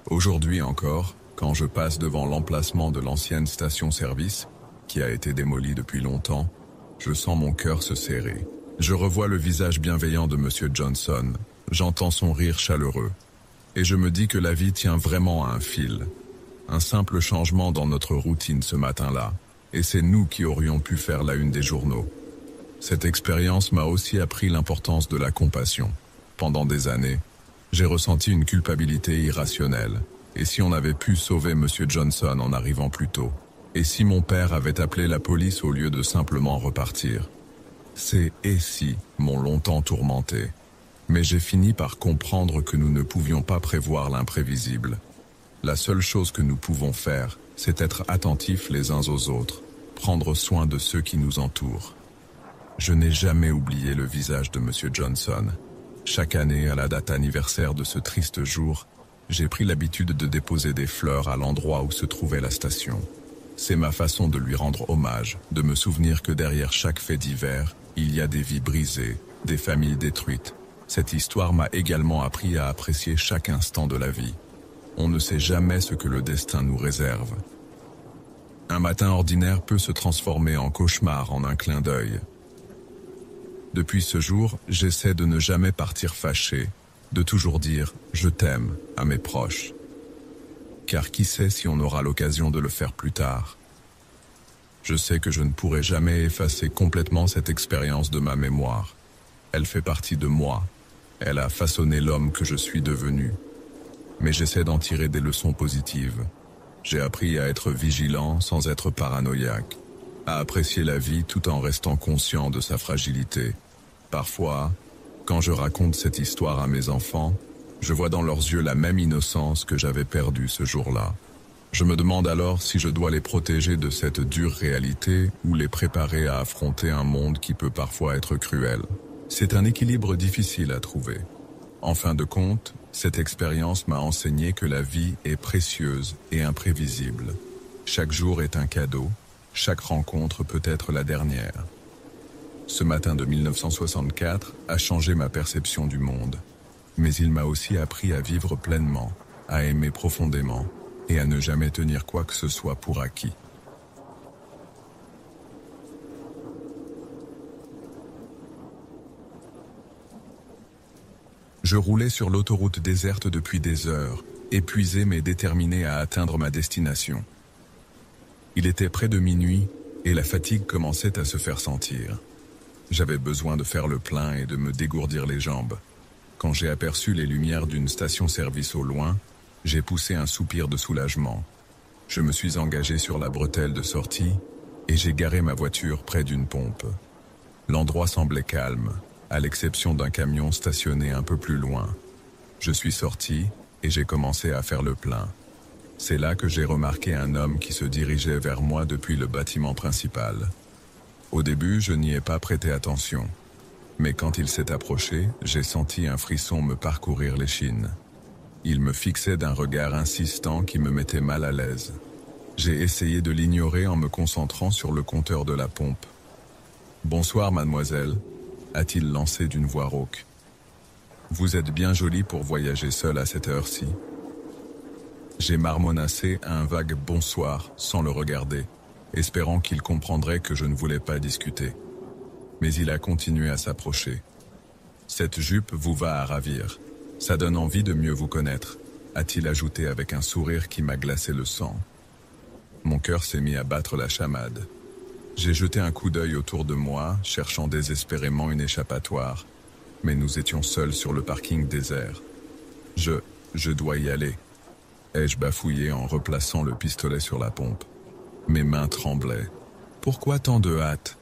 Aujourd'hui encore, quand je passe devant l'emplacement de l'ancienne station-service, qui a été démolie depuis longtemps, je sens mon cœur se serrer. Je revois le visage bienveillant de M. Johnson, j'entends son rire chaleureux, et je me dis que la vie tient vraiment à un fil. Un simple changement dans notre routine ce matin-là, et c'est nous qui aurions pu faire la une des journaux. Cette expérience m'a aussi appris l'importance de la compassion. Pendant des années, j'ai ressenti une culpabilité irrationnelle. Et si on avait pu sauver M. Johnson en arrivant plus tôt? Et si mon père avait appelé la police au lieu de simplement repartir? Ces « et si » m'ont longtemps tourmenté. Mais j'ai fini par comprendre que nous ne pouvions pas prévoir l'imprévisible. La seule chose que nous pouvons faire, c'est être attentifs les uns aux autres, prendre soin de ceux qui nous entourent. Je n'ai jamais oublié le visage de M. Johnson. Chaque année, à la date anniversaire de ce triste jour, j'ai pris l'habitude de déposer des fleurs à l'endroit où se trouvait la station. C'est ma façon de lui rendre hommage, de me souvenir que derrière chaque fait divers, il y a des vies brisées, des familles détruites. Cette histoire m'a également appris à apprécier chaque instant de la vie. On ne sait jamais ce que le destin nous réserve. Un matin ordinaire peut se transformer en cauchemar en un clin d'œil. Depuis ce jour, j'essaie de ne jamais partir fâché, de toujours dire « je t'aime » à mes proches. Car qui sait si on aura l'occasion de le faire plus tard. Je sais que je ne pourrai jamais effacer complètement cette expérience de ma mémoire. Elle fait partie de moi. Elle a façonné l'homme que je suis devenu. Mais j'essaie d'en tirer des leçons positives. J'ai appris à être vigilant sans être paranoïaque. à apprécier la vie tout en restant conscient de sa fragilité. Parfois, quand je raconte cette histoire à mes enfants, je vois dans leurs yeux la même innocence que j'avais perdue ce jour-là. Je me demande alors si je dois les protéger de cette dure réalité ou les préparer à affronter un monde qui peut parfois être cruel. C'est un équilibre difficile à trouver. En fin de compte, cette expérience m'a enseigné que la vie est précieuse et imprévisible. Chaque jour est un cadeau, chaque rencontre peut être la dernière. Ce matin de 1964 a changé ma perception du monde, mais il m'a aussi appris à vivre pleinement, à aimer profondément et à ne jamais tenir quoi que ce soit pour acquis. Je roulais sur l'autoroute déserte depuis des heures, épuisé mais déterminé à atteindre ma destination. Il était près de minuit et la fatigue commençait à se faire sentir. J'avais besoin de faire le plein et de me dégourdir les jambes. Quand j'ai aperçu les lumières d'une station-service au loin, j'ai poussé un soupir de soulagement. Je me suis engagé sur la bretelle de sortie et j'ai garé ma voiture près d'une pompe. L'endroit semblait calme, à l'exception d'un camion stationné un peu plus loin. Je suis sorti et j'ai commencé à faire le plein. C'est là que j'ai remarqué un homme qui se dirigeait vers moi depuis le bâtiment principal. Au début, je n'y ai pas prêté attention. Mais quand il s'est approché, j'ai senti un frisson me parcourir l'échine. Il me fixait d'un regard insistant qui me mettait mal à l'aise. J'ai essayé de l'ignorer en me concentrant sur le compteur de la pompe. « Bonsoir, mademoiselle », a-t-il lancé d'une voix rauque. « Vous êtes bien jolie pour voyager seule à cette heure-ci. » J'ai marmonassé un vague « bonsoir » sans le regarder, espérant qu'il comprendrait que je ne voulais pas discuter. Mais il a continué à s'approcher. « Cette jupe vous va à ravir. Ça donne envie de mieux vous connaître », a-t-il ajouté avec un sourire qui m'a glacé le sang. Mon cœur s'est mis à battre la chamade. J'ai jeté un coup d'œil autour de moi, cherchant désespérément une échappatoire. Mais nous étions seuls sur le parking désert. Je dois y aller, ai-je bafouillé en replaçant le pistolet sur la pompe. Mes mains tremblaient. Pourquoi tant de hâte?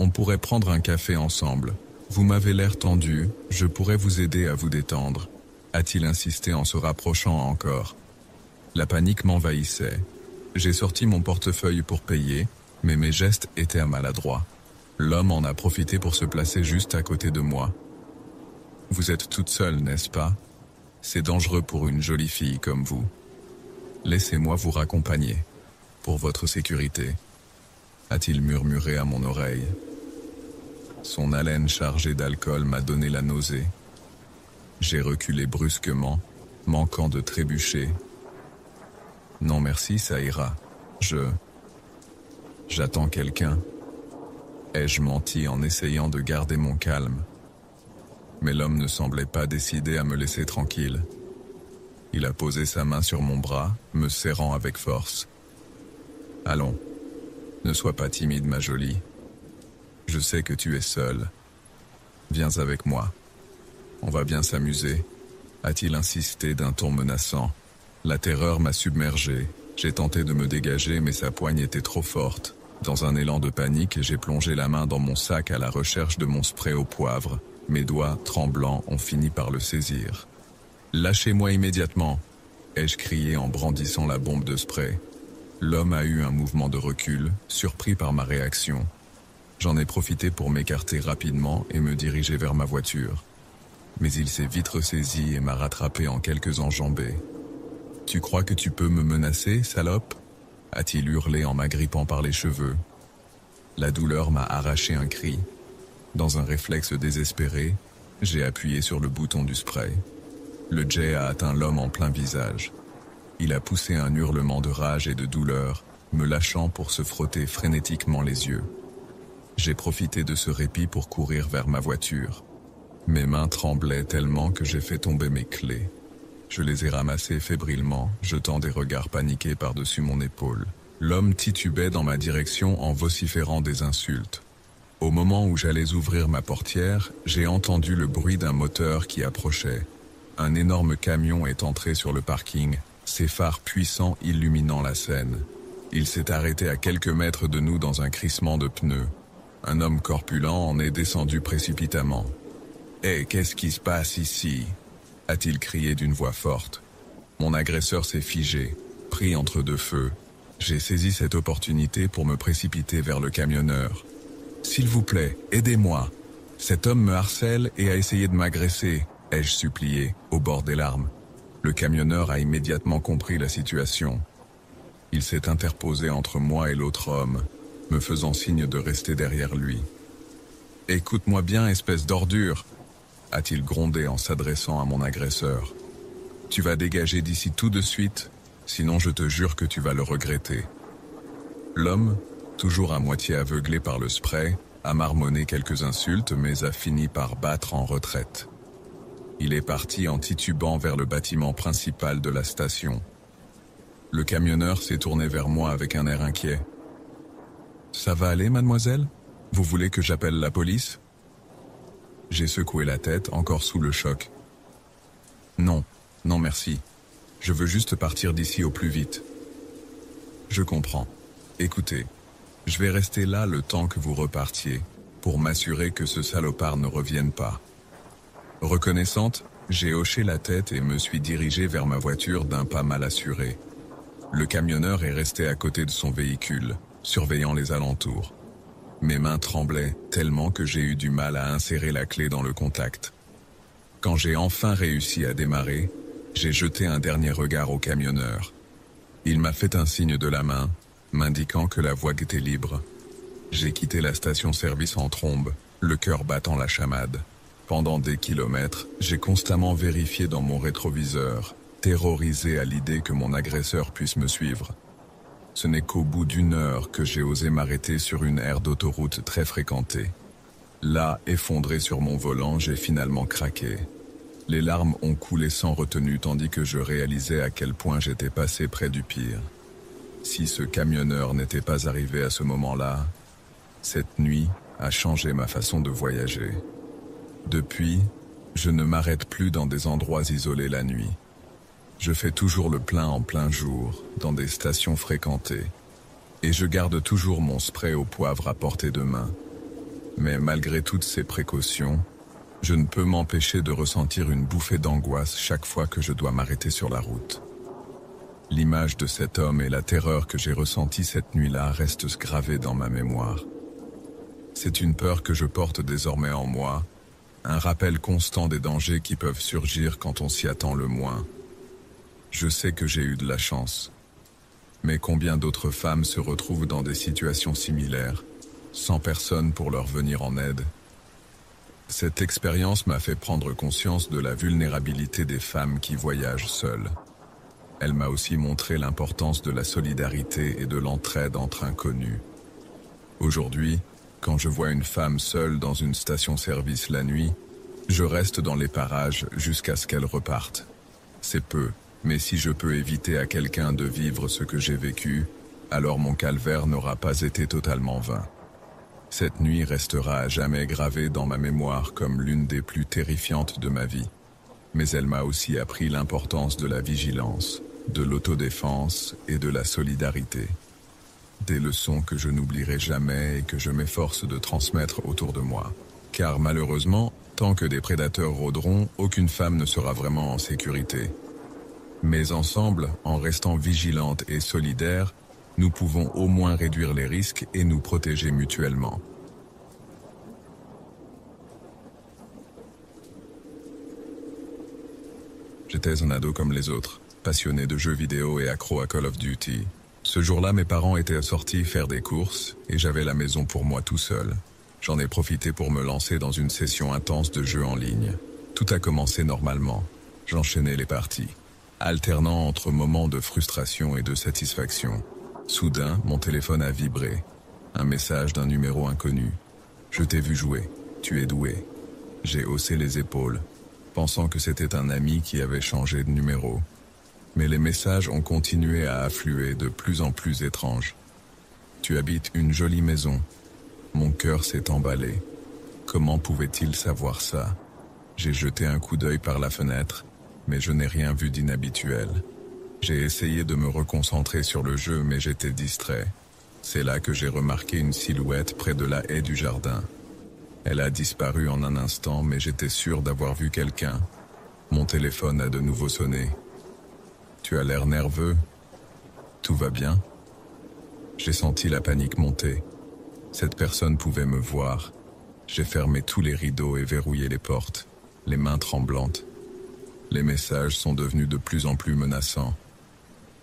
On pourrait prendre un café ensemble. Vous m'avez l'air tendu, je pourrais vous aider à vous détendre, a-t-il insisté en se rapprochant encore. La panique m'envahissait. J'ai sorti mon portefeuille pour payer, mais mes gestes étaient maladroits. L'homme en a profité pour se placer juste à côté de moi. « Vous êtes toute seule, n'est-ce pas? C'est dangereux pour une jolie fille comme vous. Laissez-moi vous raccompagner, pour votre sécurité, » a-t-il murmuré à mon oreille. Son haleine chargée d'alcool m'a donné la nausée. J'ai reculé brusquement, manquant de trébucher. « Non merci, ça ira. J'attends quelqu'un. » Ai-je menti en essayant de garder mon calme? Mais l'homme ne semblait pas décidé à me laisser tranquille. Il a posé sa main sur mon bras, me serrant avec force. « Allons, ne sois pas timide, ma jolie. Je sais que tu es seule. Viens avec moi. On va bien s'amuser, » a-t-il insisté d'un ton menaçant. La terreur m'a submergé. J'ai tenté de me dégager, mais sa poigne était trop forte. Dans un élan de panique, j'ai plongé la main dans mon sac à la recherche de mon spray au poivre. Mes doigts, tremblants, ont fini par le saisir. « Lâchez-moi immédiatement !» ai-je crié en brandissant la bombe de spray. L'homme a eu un mouvement de recul, surpris par ma réaction. J'en ai profité pour m'écarter rapidement et me diriger vers ma voiture. Mais il s'est vite ressaisi et m'a rattrapé en quelques enjambées. « Tu crois que tu peux me menacer, salope ?» a-t-il hurlé en m'agrippant par les cheveux. La douleur m'a arraché un cri. Dans un réflexe désespéré, j'ai appuyé sur le bouton du spray. Le jet a atteint l'homme en plein visage. Il a poussé un hurlement de rage et de douleur, me lâchant pour se frotter frénétiquement les yeux. J'ai profité de ce répit pour courir vers ma voiture. Mes mains tremblaient tellement que j'ai fait tomber mes clés. Je les ai ramassées fébrilement, jetant des regards paniqués par-dessus mon épaule. L'homme titubait dans ma direction en vociférant des insultes. Au moment où j'allais ouvrir ma portière, j'ai entendu le bruit d'un moteur qui approchait. Un énorme camion est entré sur le parking, ses phares puissants illuminant la scène. Il s'est arrêté à quelques mètres de nous dans un crissement de pneus. Un homme corpulent en est descendu précipitamment. « Hé, qu'est-ce qui se passe ici ?» a-t-il crié d'une voix forte. Mon agresseur s'est figé, pris entre deux feux. J'ai saisi cette opportunité pour me précipiter vers le camionneur. « S'il vous plaît, aidez-moi. Cet homme me harcèle et a essayé de m'agresser, » ai-je supplié, au bord des larmes. Le camionneur a immédiatement compris la situation. Il s'est interposé entre moi et l'autre homme, me faisant signe de rester derrière lui. « Écoute-moi bien, espèce d'ordure !» a-t-il grondé en s'adressant à mon agresseur. « Tu vas dégager d'ici tout de suite, sinon je te jure que tu vas le regretter. » L'homme, toujours à moitié aveuglé par le spray, a marmonné quelques insultes mais a fini par battre en retraite. Il est parti en titubant vers le bâtiment principal de la station. Le camionneur s'est tourné vers moi avec un air inquiet. « Ça va aller, mademoiselle ? Vous voulez que j'appelle la police ?» J'ai secoué la tête, encore sous le choc. « Non, non merci. Je veux juste partir d'ici au plus vite. » « Je comprends. Écoutez, je vais rester là le temps que vous repartiez, pour m'assurer que ce salopard ne revienne pas. » Reconnaissante, j'ai hoché la tête et me suis dirigé vers ma voiture d'un pas mal assuré. Le camionneur est resté à côté de son véhicule, surveillant les alentours. Mes mains tremblaient tellement que j'ai eu du mal à insérer la clé dans le contact. Quand j'ai enfin réussi à démarrer, j'ai jeté un dernier regard au camionneur. Il m'a fait un signe de la main, m'indiquant que la voie était libre. J'ai quitté la station-service en trombe, le cœur battant la chamade. Pendant des kilomètres, j'ai constamment vérifié dans mon rétroviseur, terrorisé à l'idée que mon agresseur puisse me suivre. Ce n'est qu'au bout d'une heure que j'ai osé m'arrêter sur une aire d'autoroute très fréquentée. Là, effondré sur mon volant, j'ai finalement craqué. Les larmes ont coulé sans retenue tandis que je réalisais à quel point j'étais passé près du pire. Si ce camionneur n'était pas arrivé à ce moment-là, cette nuit a changé ma façon de voyager. Depuis, je ne m'arrête plus dans des endroits isolés la nuit. Je fais toujours le plein en plein jour, dans des stations fréquentées. Et je garde toujours mon spray au poivre à portée de main. Mais malgré toutes ces précautions, je ne peux m'empêcher de ressentir une bouffée d'angoisse chaque fois que je dois m'arrêter sur la route. L'image de cet homme et la terreur que j'ai ressentie cette nuit-là restent gravées dans ma mémoire. C'est une peur que je porte désormais en moi, un rappel constant des dangers qui peuvent surgir quand on s'y attend le moins. Je sais que j'ai eu de la chance. Mais combien d'autres femmes se retrouvent dans des situations similaires, sans personne pour leur venir en aide? Cette expérience m'a fait prendre conscience de la vulnérabilité des femmes qui voyagent seules. Elle m'a aussi montré l'importance de la solidarité et de l'entraide entre inconnus. Aujourd'hui, quand je vois une femme seule dans une station-service la nuit, je reste dans les parages jusqu'à ce qu'elle reparte. C'est peu, mais si je peux éviter à quelqu'un de vivre ce que j'ai vécu, alors mon calvaire n'aura pas été totalement vain. Cette nuit restera à jamais gravée dans ma mémoire comme l'une des plus terrifiantes de ma vie. Mais elle m'a aussi appris l'importance de la vigilance, de l'autodéfense et de la solidarité. Des leçons que je n'oublierai jamais et que je m'efforce de transmettre autour de moi. Car malheureusement, tant que des prédateurs rôderont, aucune femme ne sera vraiment en sécurité. Mais ensemble, en restant vigilantes et solidaires, nous pouvons au moins réduire les risques et nous protéger mutuellement. J'étais un ado comme les autres, passionné de jeux vidéo et accro à Call of Duty. Ce jour-là, mes parents étaient sortis faire des courses et j'avais la maison pour moi tout seul. J'en ai profité pour me lancer dans une session intense de jeux en ligne. Tout a commencé normalement. J'enchaînais les parties, alternant entre moments de frustration et de satisfaction. Soudain, mon téléphone a vibré. Un message d'un numéro inconnu. « Je t'ai vu jouer. Tu es doué. » J'ai haussé les épaules, pensant que c'était un ami qui avait changé de numéro. Mais les messages ont continué à affluer de plus en plus étranges. « Tu habites une jolie maison. » Mon cœur s'est emballé. Comment pouvait-il savoir ça? J'ai jeté un coup d'œil par la fenêtre, mais je n'ai rien vu d'inhabituel. J'ai essayé de me reconcentrer sur le jeu, mais j'étais distrait. C'est là que j'ai remarqué une silhouette près de la haie du jardin. Elle a disparu en un instant, mais j'étais sûr d'avoir vu quelqu'un. Mon téléphone a de nouveau sonné. Tu as l'air nerveux. Tout va bien? J'ai senti la panique monter. Cette personne pouvait me voir. J'ai fermé tous les rideaux et verrouillé les portes, les mains tremblantes. Les messages sont devenus de plus en plus menaçants.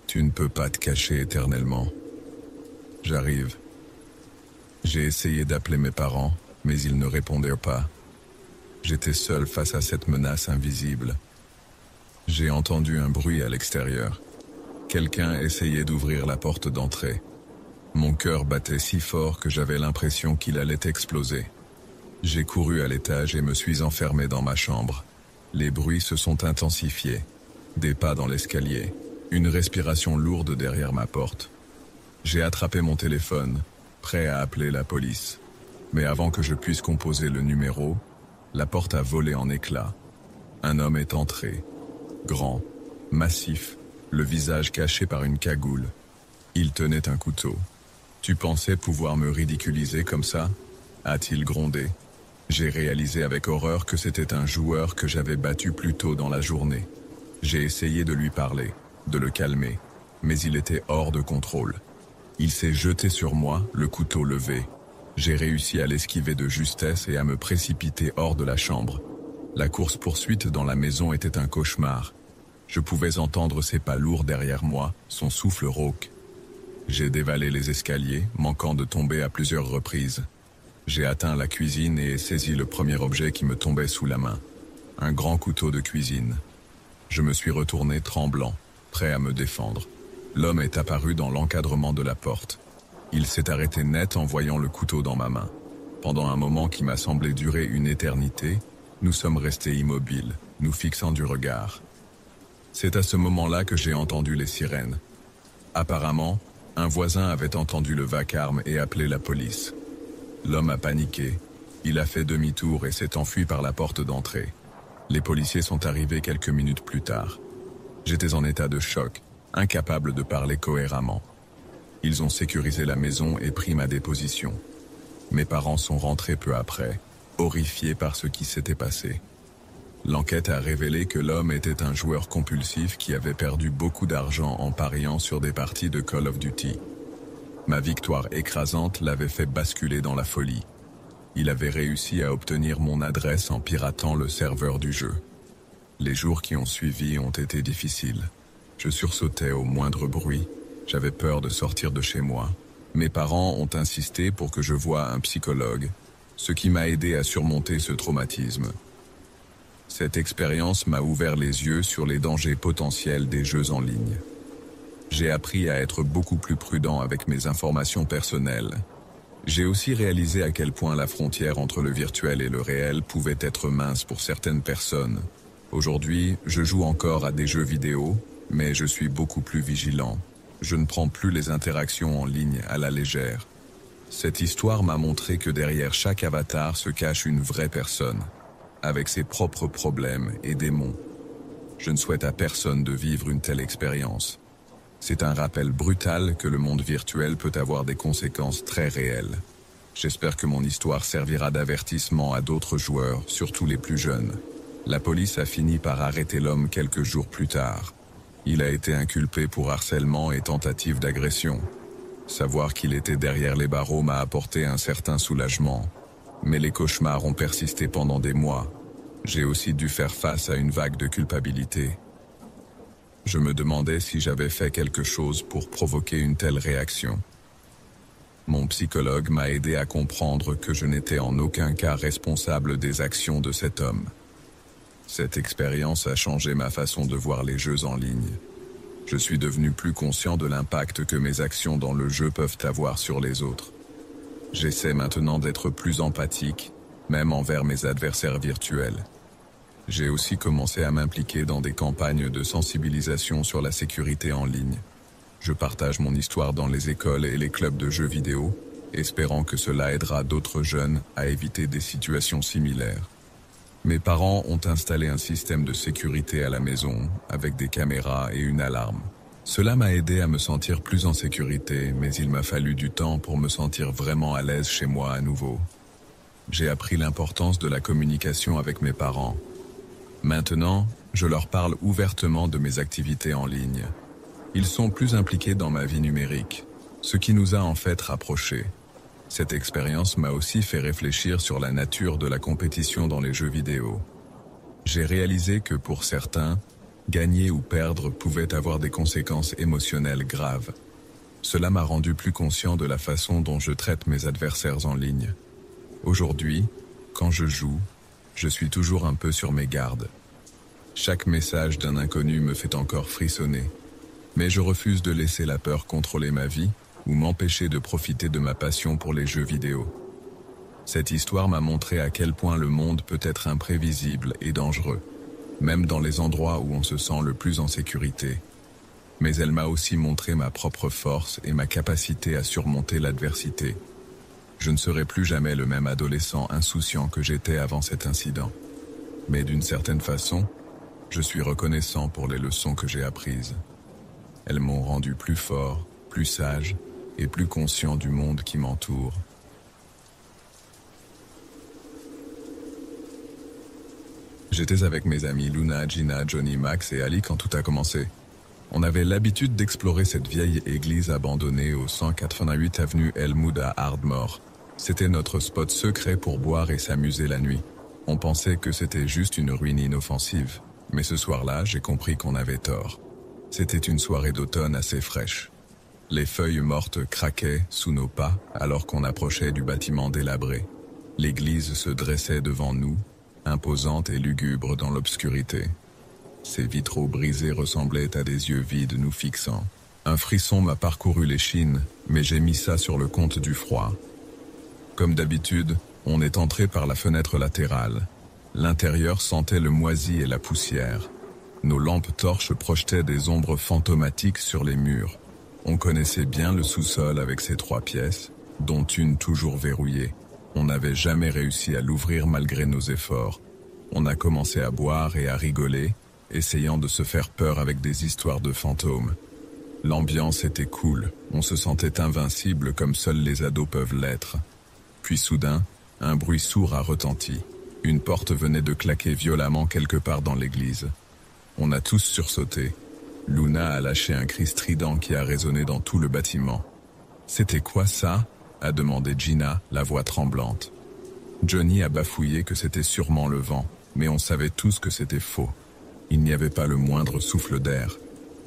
Tu ne peux pas te cacher éternellement. J'arrive. J'ai essayé d'appeler mes parents, mais ils ne répondirent pas. J'étais seul face à cette menace invisible. J'ai entendu un bruit à l'extérieur. Quelqu'un essayait d'ouvrir la porte d'entrée. Mon cœur battait si fort que j'avais l'impression qu'il allait exploser. J'ai couru à l'étage et me suis enfermé dans ma chambre. Les bruits se sont intensifiés. Des pas dans l'escalier. Une respiration lourde derrière ma porte. J'ai attrapé mon téléphone, prêt à appeler la police. Mais avant que je puisse composer le numéro, la porte a volé en éclats. Un homme est entré. Grand, massif, le visage caché par une cagoule. Il tenait un couteau. « Tu pensais pouvoir me ridiculiser comme ça ?» a-t-il grondé. J'ai réalisé avec horreur que c'était un joueur que j'avais battu plus tôt dans la journée. J'ai essayé de lui parler, de le calmer, mais il était hors de contrôle. Il s'est jeté sur moi, le couteau levé. J'ai réussi à l'esquiver de justesse et à me précipiter hors de la chambre. La course-poursuite dans la maison était un cauchemar. Je pouvais entendre ses pas lourds derrière moi, son souffle rauque. J'ai dévalé les escaliers, manquant de tomber à plusieurs reprises. J'ai atteint la cuisine et saisi le premier objet qui me tombait sous la main. Un grand couteau de cuisine. Je me suis retourné tremblant, prêt à me défendre. L'homme est apparu dans l'encadrement de la porte. Il s'est arrêté net en voyant le couteau dans ma main. Pendant un moment qui m'a semblé durer une éternité, nous sommes restés immobiles, nous fixant du regard. C'est à ce moment-là que j'ai entendu les sirènes. Apparemment, un voisin avait entendu le vacarme et appelé la police. L'homme a paniqué. Il a fait demi-tour et s'est enfui par la porte d'entrée. Les policiers sont arrivés quelques minutes plus tard. J'étais en état de choc, incapable de parler cohéremment. Ils ont sécurisé la maison et pris ma déposition. Mes parents sont rentrés peu après, horrifiés par ce qui s'était passé. L'enquête a révélé que l'homme était un joueur compulsif qui avait perdu beaucoup d'argent en pariant sur des parties de Call of Duty. Ma victoire écrasante l'avait fait basculer dans la folie. Il avait réussi à obtenir mon adresse en piratant le serveur du jeu. Les jours qui ont suivi ont été difficiles. Je sursautais au moindre bruit. J'avais peur de sortir de chez moi. Mes parents ont insisté pour que je voie un psychologue, ce qui m'a aidé à surmonter ce traumatisme. Cette expérience m'a ouvert les yeux sur les dangers potentiels des jeux en ligne. J'ai appris à être beaucoup plus prudent avec mes informations personnelles. J'ai aussi réalisé à quel point la frontière entre le virtuel et le réel pouvait être mince pour certaines personnes. Aujourd'hui, je joue encore à des jeux vidéo, mais je suis beaucoup plus vigilant. Je ne prends plus les interactions en ligne à la légère. Cette histoire m'a montré que derrière chaque avatar se cache une vraie personne, avec ses propres problèmes et démons. Je ne souhaite à personne de vivre une telle expérience. C'est un rappel brutal que le monde virtuel peut avoir des conséquences très réelles. J'espère que mon histoire servira d'avertissement à d'autres joueurs, surtout les plus jeunes. La police a fini par arrêter l'homme quelques jours plus tard. Il a été inculpé pour harcèlement et tentative d'agression. Savoir qu'il était derrière les barreaux m'a apporté un certain soulagement. Mais les cauchemars ont persisté pendant des mois. J'ai aussi dû faire face à une vague de culpabilité. Je me demandais si j'avais fait quelque chose pour provoquer une telle réaction. Mon psychologue m'a aidé à comprendre que je n'étais en aucun cas responsable des actions de cet homme. Cette expérience a changé ma façon de voir les jeux en ligne. Je suis devenu plus conscient de l'impact que mes actions dans le jeu peuvent avoir sur les autres. J'essaie maintenant d'être plus empathique, même envers mes adversaires virtuels. J'ai aussi commencé à m'impliquer dans des campagnes de sensibilisation sur la sécurité en ligne. Je partage mon histoire dans les écoles et les clubs de jeux vidéo, espérant que cela aidera d'autres jeunes à éviter des situations similaires. Mes parents ont installé un système de sécurité à la maison, avec des caméras et une alarme. Cela m'a aidé à me sentir plus en sécurité, mais il m'a fallu du temps pour me sentir vraiment à l'aise chez moi à nouveau. J'ai appris l'importance de la communication avec mes parents. Maintenant, je leur parle ouvertement de mes activités en ligne. Ils sont plus impliqués dans ma vie numérique, ce qui nous a en fait rapprochés. Cette expérience m'a aussi fait réfléchir sur la nature de la compétition dans les jeux vidéo. J'ai réalisé que pour certains, gagner ou perdre pouvait avoir des conséquences émotionnelles graves. Cela m'a rendu plus conscient de la façon dont je traite mes adversaires en ligne. Aujourd'hui, quand je joue, je suis toujours un peu sur mes gardes. Chaque message d'un inconnu me fait encore frissonner. Mais je refuse de laisser la peur contrôler ma vie ou m'empêcher de profiter de ma passion pour les jeux vidéo. Cette histoire m'a montré à quel point le monde peut être imprévisible et dangereux, même dans les endroits où on se sent le plus en sécurité. Mais elle m'a aussi montré ma propre force et ma capacité à surmonter l'adversité. Je ne serai plus jamais le même adolescent insouciant que j'étais avant cet incident. Mais d'une certaine façon, je suis reconnaissant pour les leçons que j'ai apprises. Elles m'ont rendu plus fort, plus sage et plus conscient du monde qui m'entoure. J'étais avec mes amis Luna, Gina, Johnny, Max et Ali quand tout a commencé. On avait l'habitude d'explorer cette vieille église abandonnée au 188 avenue Elmwood à Ardmore. C'était notre spot secret pour boire et s'amuser la nuit. On pensait que c'était juste une ruine inoffensive. Mais ce soir-là, j'ai compris qu'on avait tort. C'était une soirée d'automne assez fraîche. Les feuilles mortes craquaient sous nos pas alors qu'on approchait du bâtiment délabré. L'église se dressait devant nous, imposante et lugubre dans l'obscurité. Ses vitraux brisés ressemblaient à des yeux vides nous fixant. Un frisson m'a parcouru l'échine, mais j'ai mis ça sur le compte du froid. Comme d'habitude, on est entré par la fenêtre latérale. L'intérieur sentait le moisi et la poussière. Nos lampes torches projetaient des ombres fantomatiques sur les murs. On connaissait bien le sous-sol avec ses 3 pièces, dont une toujours verrouillée. On n'avait jamais réussi à l'ouvrir malgré nos efforts. On a commencé à boire et à rigoler, essayant de se faire peur avec des histoires de fantômes. L'ambiance était cool, on se sentait invincible comme seuls les ados peuvent l'être. Puis soudain, un bruit sourd a retenti. Une porte venait de claquer violemment quelque part dans l'église. On a tous sursauté. Luna a lâché un cri strident qui a résonné dans tout le bâtiment. « C'était quoi ça ?» a demandé Gina, la voix tremblante. Johnny a bafouillé que c'était sûrement le vent, mais on savait tous que c'était faux. Il n'y avait pas le moindre souffle d'air.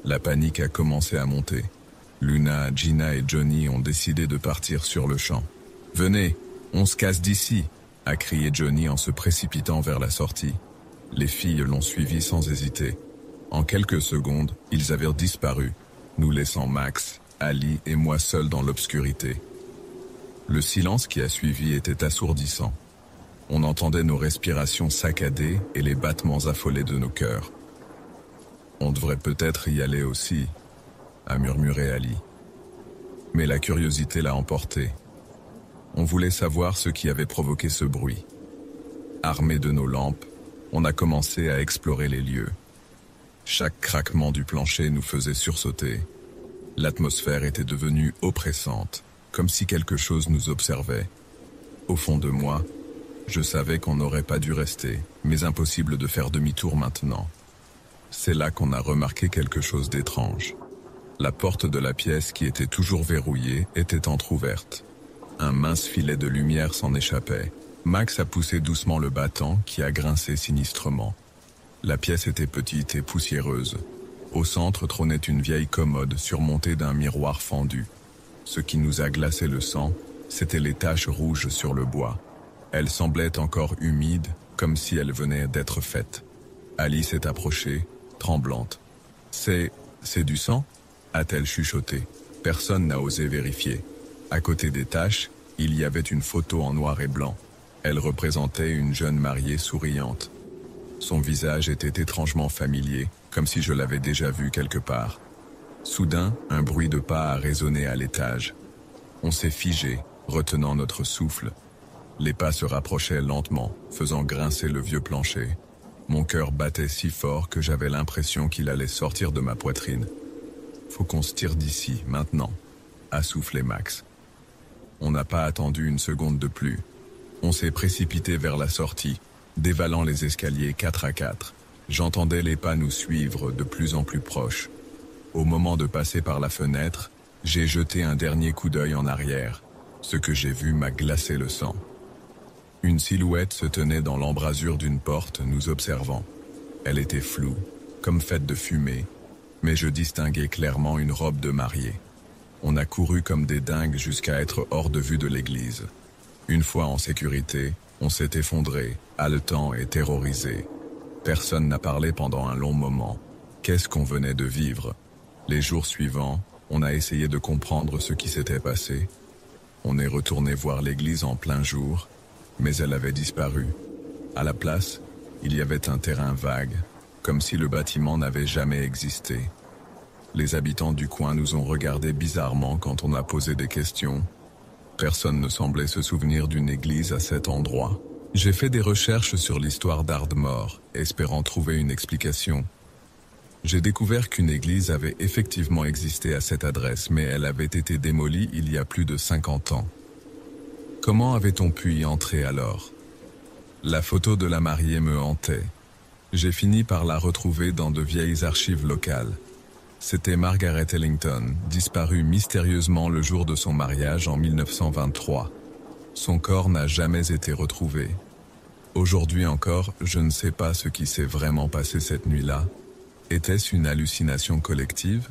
La panique a commencé à monter. Luna, Gina et Johnny ont décidé de partir sur le champ. « Venez, on se casse d'ici !» a crié Johnny en se précipitant vers la sortie. Les filles l'ont suivi sans hésiter. En quelques secondes, ils avaient disparu, nous laissant Max, Ali et moi seuls dans l'obscurité. Le silence qui a suivi était assourdissant. On entendait nos respirations saccadées et les battements affolés de nos cœurs. « On devrait peut-être y aller aussi », a murmuré Ali. Mais la curiosité l'a emporté. On voulait savoir ce qui avait provoqué ce bruit. Armés de nos lampes, on a commencé à explorer les lieux. Chaque craquement du plancher nous faisait sursauter. L'atmosphère était devenue oppressante, comme si quelque chose nous observait. Au fond de moi, je savais qu'on n'aurait pas dû rester, mais impossible de faire demi-tour maintenant. C'est là qu'on a remarqué quelque chose d'étrange. La porte de la pièce qui était toujours verrouillée était entr'ouverte. Un mince filet de lumière s'en échappait. Max a poussé doucement le battant qui a grincé sinistrement. La pièce était petite et poussiéreuse. Au centre trônait une vieille commode surmontée d'un miroir fendu. Ce qui nous a glacé le sang, c'étaient les taches rouges sur le bois. Elles semblaient encore humides, comme si elles venaient d'être faites. Alice s'est approchée, tremblante. « C'est du sang ?» a-t-elle chuchoté. Personne n'a osé vérifier. À côté des taches, il y avait une photo en noir et blanc. Elle représentait une jeune mariée souriante. Son visage était étrangement familier, comme si je l'avais déjà vu quelque part. Soudain, un bruit de pas a résonné à l'étage. On s'est figé, retenant notre souffle. Les pas se rapprochaient lentement, faisant grincer le vieux plancher. Mon cœur battait si fort que j'avais l'impression qu'il allait sortir de ma poitrine. Faut qu'on se tire d'ici, maintenant, a soufflé Max. On n'a pas attendu une seconde de plus. On s'est précipité vers la sortie, dévalant les escaliers 4 à 4. J'entendais les pas nous suivre de plus en plus proches. Au moment de passer par la fenêtre, j'ai jeté un dernier coup d'œil en arrière. Ce que j'ai vu m'a glacé le sang. Une silhouette se tenait dans l'embrasure d'une porte, nous observant. Elle était floue, comme faite de fumée, mais je distinguais clairement une robe de mariée. On a couru comme des dingues jusqu'à être hors de vue de l'église. Une fois en sécurité, on s'est effondré, haletant et terrorisé. Personne n'a parlé pendant un long moment. Qu'est-ce qu'on venait de vivre? Les jours suivants, on a essayé de comprendre ce qui s'était passé. On est retourné voir l'église en plein jour, mais elle avait disparu. À la place, il y avait un terrain vague, comme si le bâtiment n'avait jamais existé. Les habitants du coin nous ont regardés bizarrement quand on a posé des questions. Personne ne semblait se souvenir d'une église à cet endroit. J'ai fait des recherches sur l'histoire d'Ardmore, espérant trouver une explication. J'ai découvert qu'une église avait effectivement existé à cette adresse, mais elle avait été démolie il y a plus de 50 ans. Comment avait-on pu y entrer alors? La photo de la mariée me hantait. J'ai fini par la retrouver dans de vieilles archives locales. C'était Margaret Ellington, disparue mystérieusement le jour de son mariage en 1923. Son corps n'a jamais été retrouvé. Aujourd'hui encore, je ne sais pas ce qui s'est vraiment passé cette nuit-là. Était-ce une hallucination collective?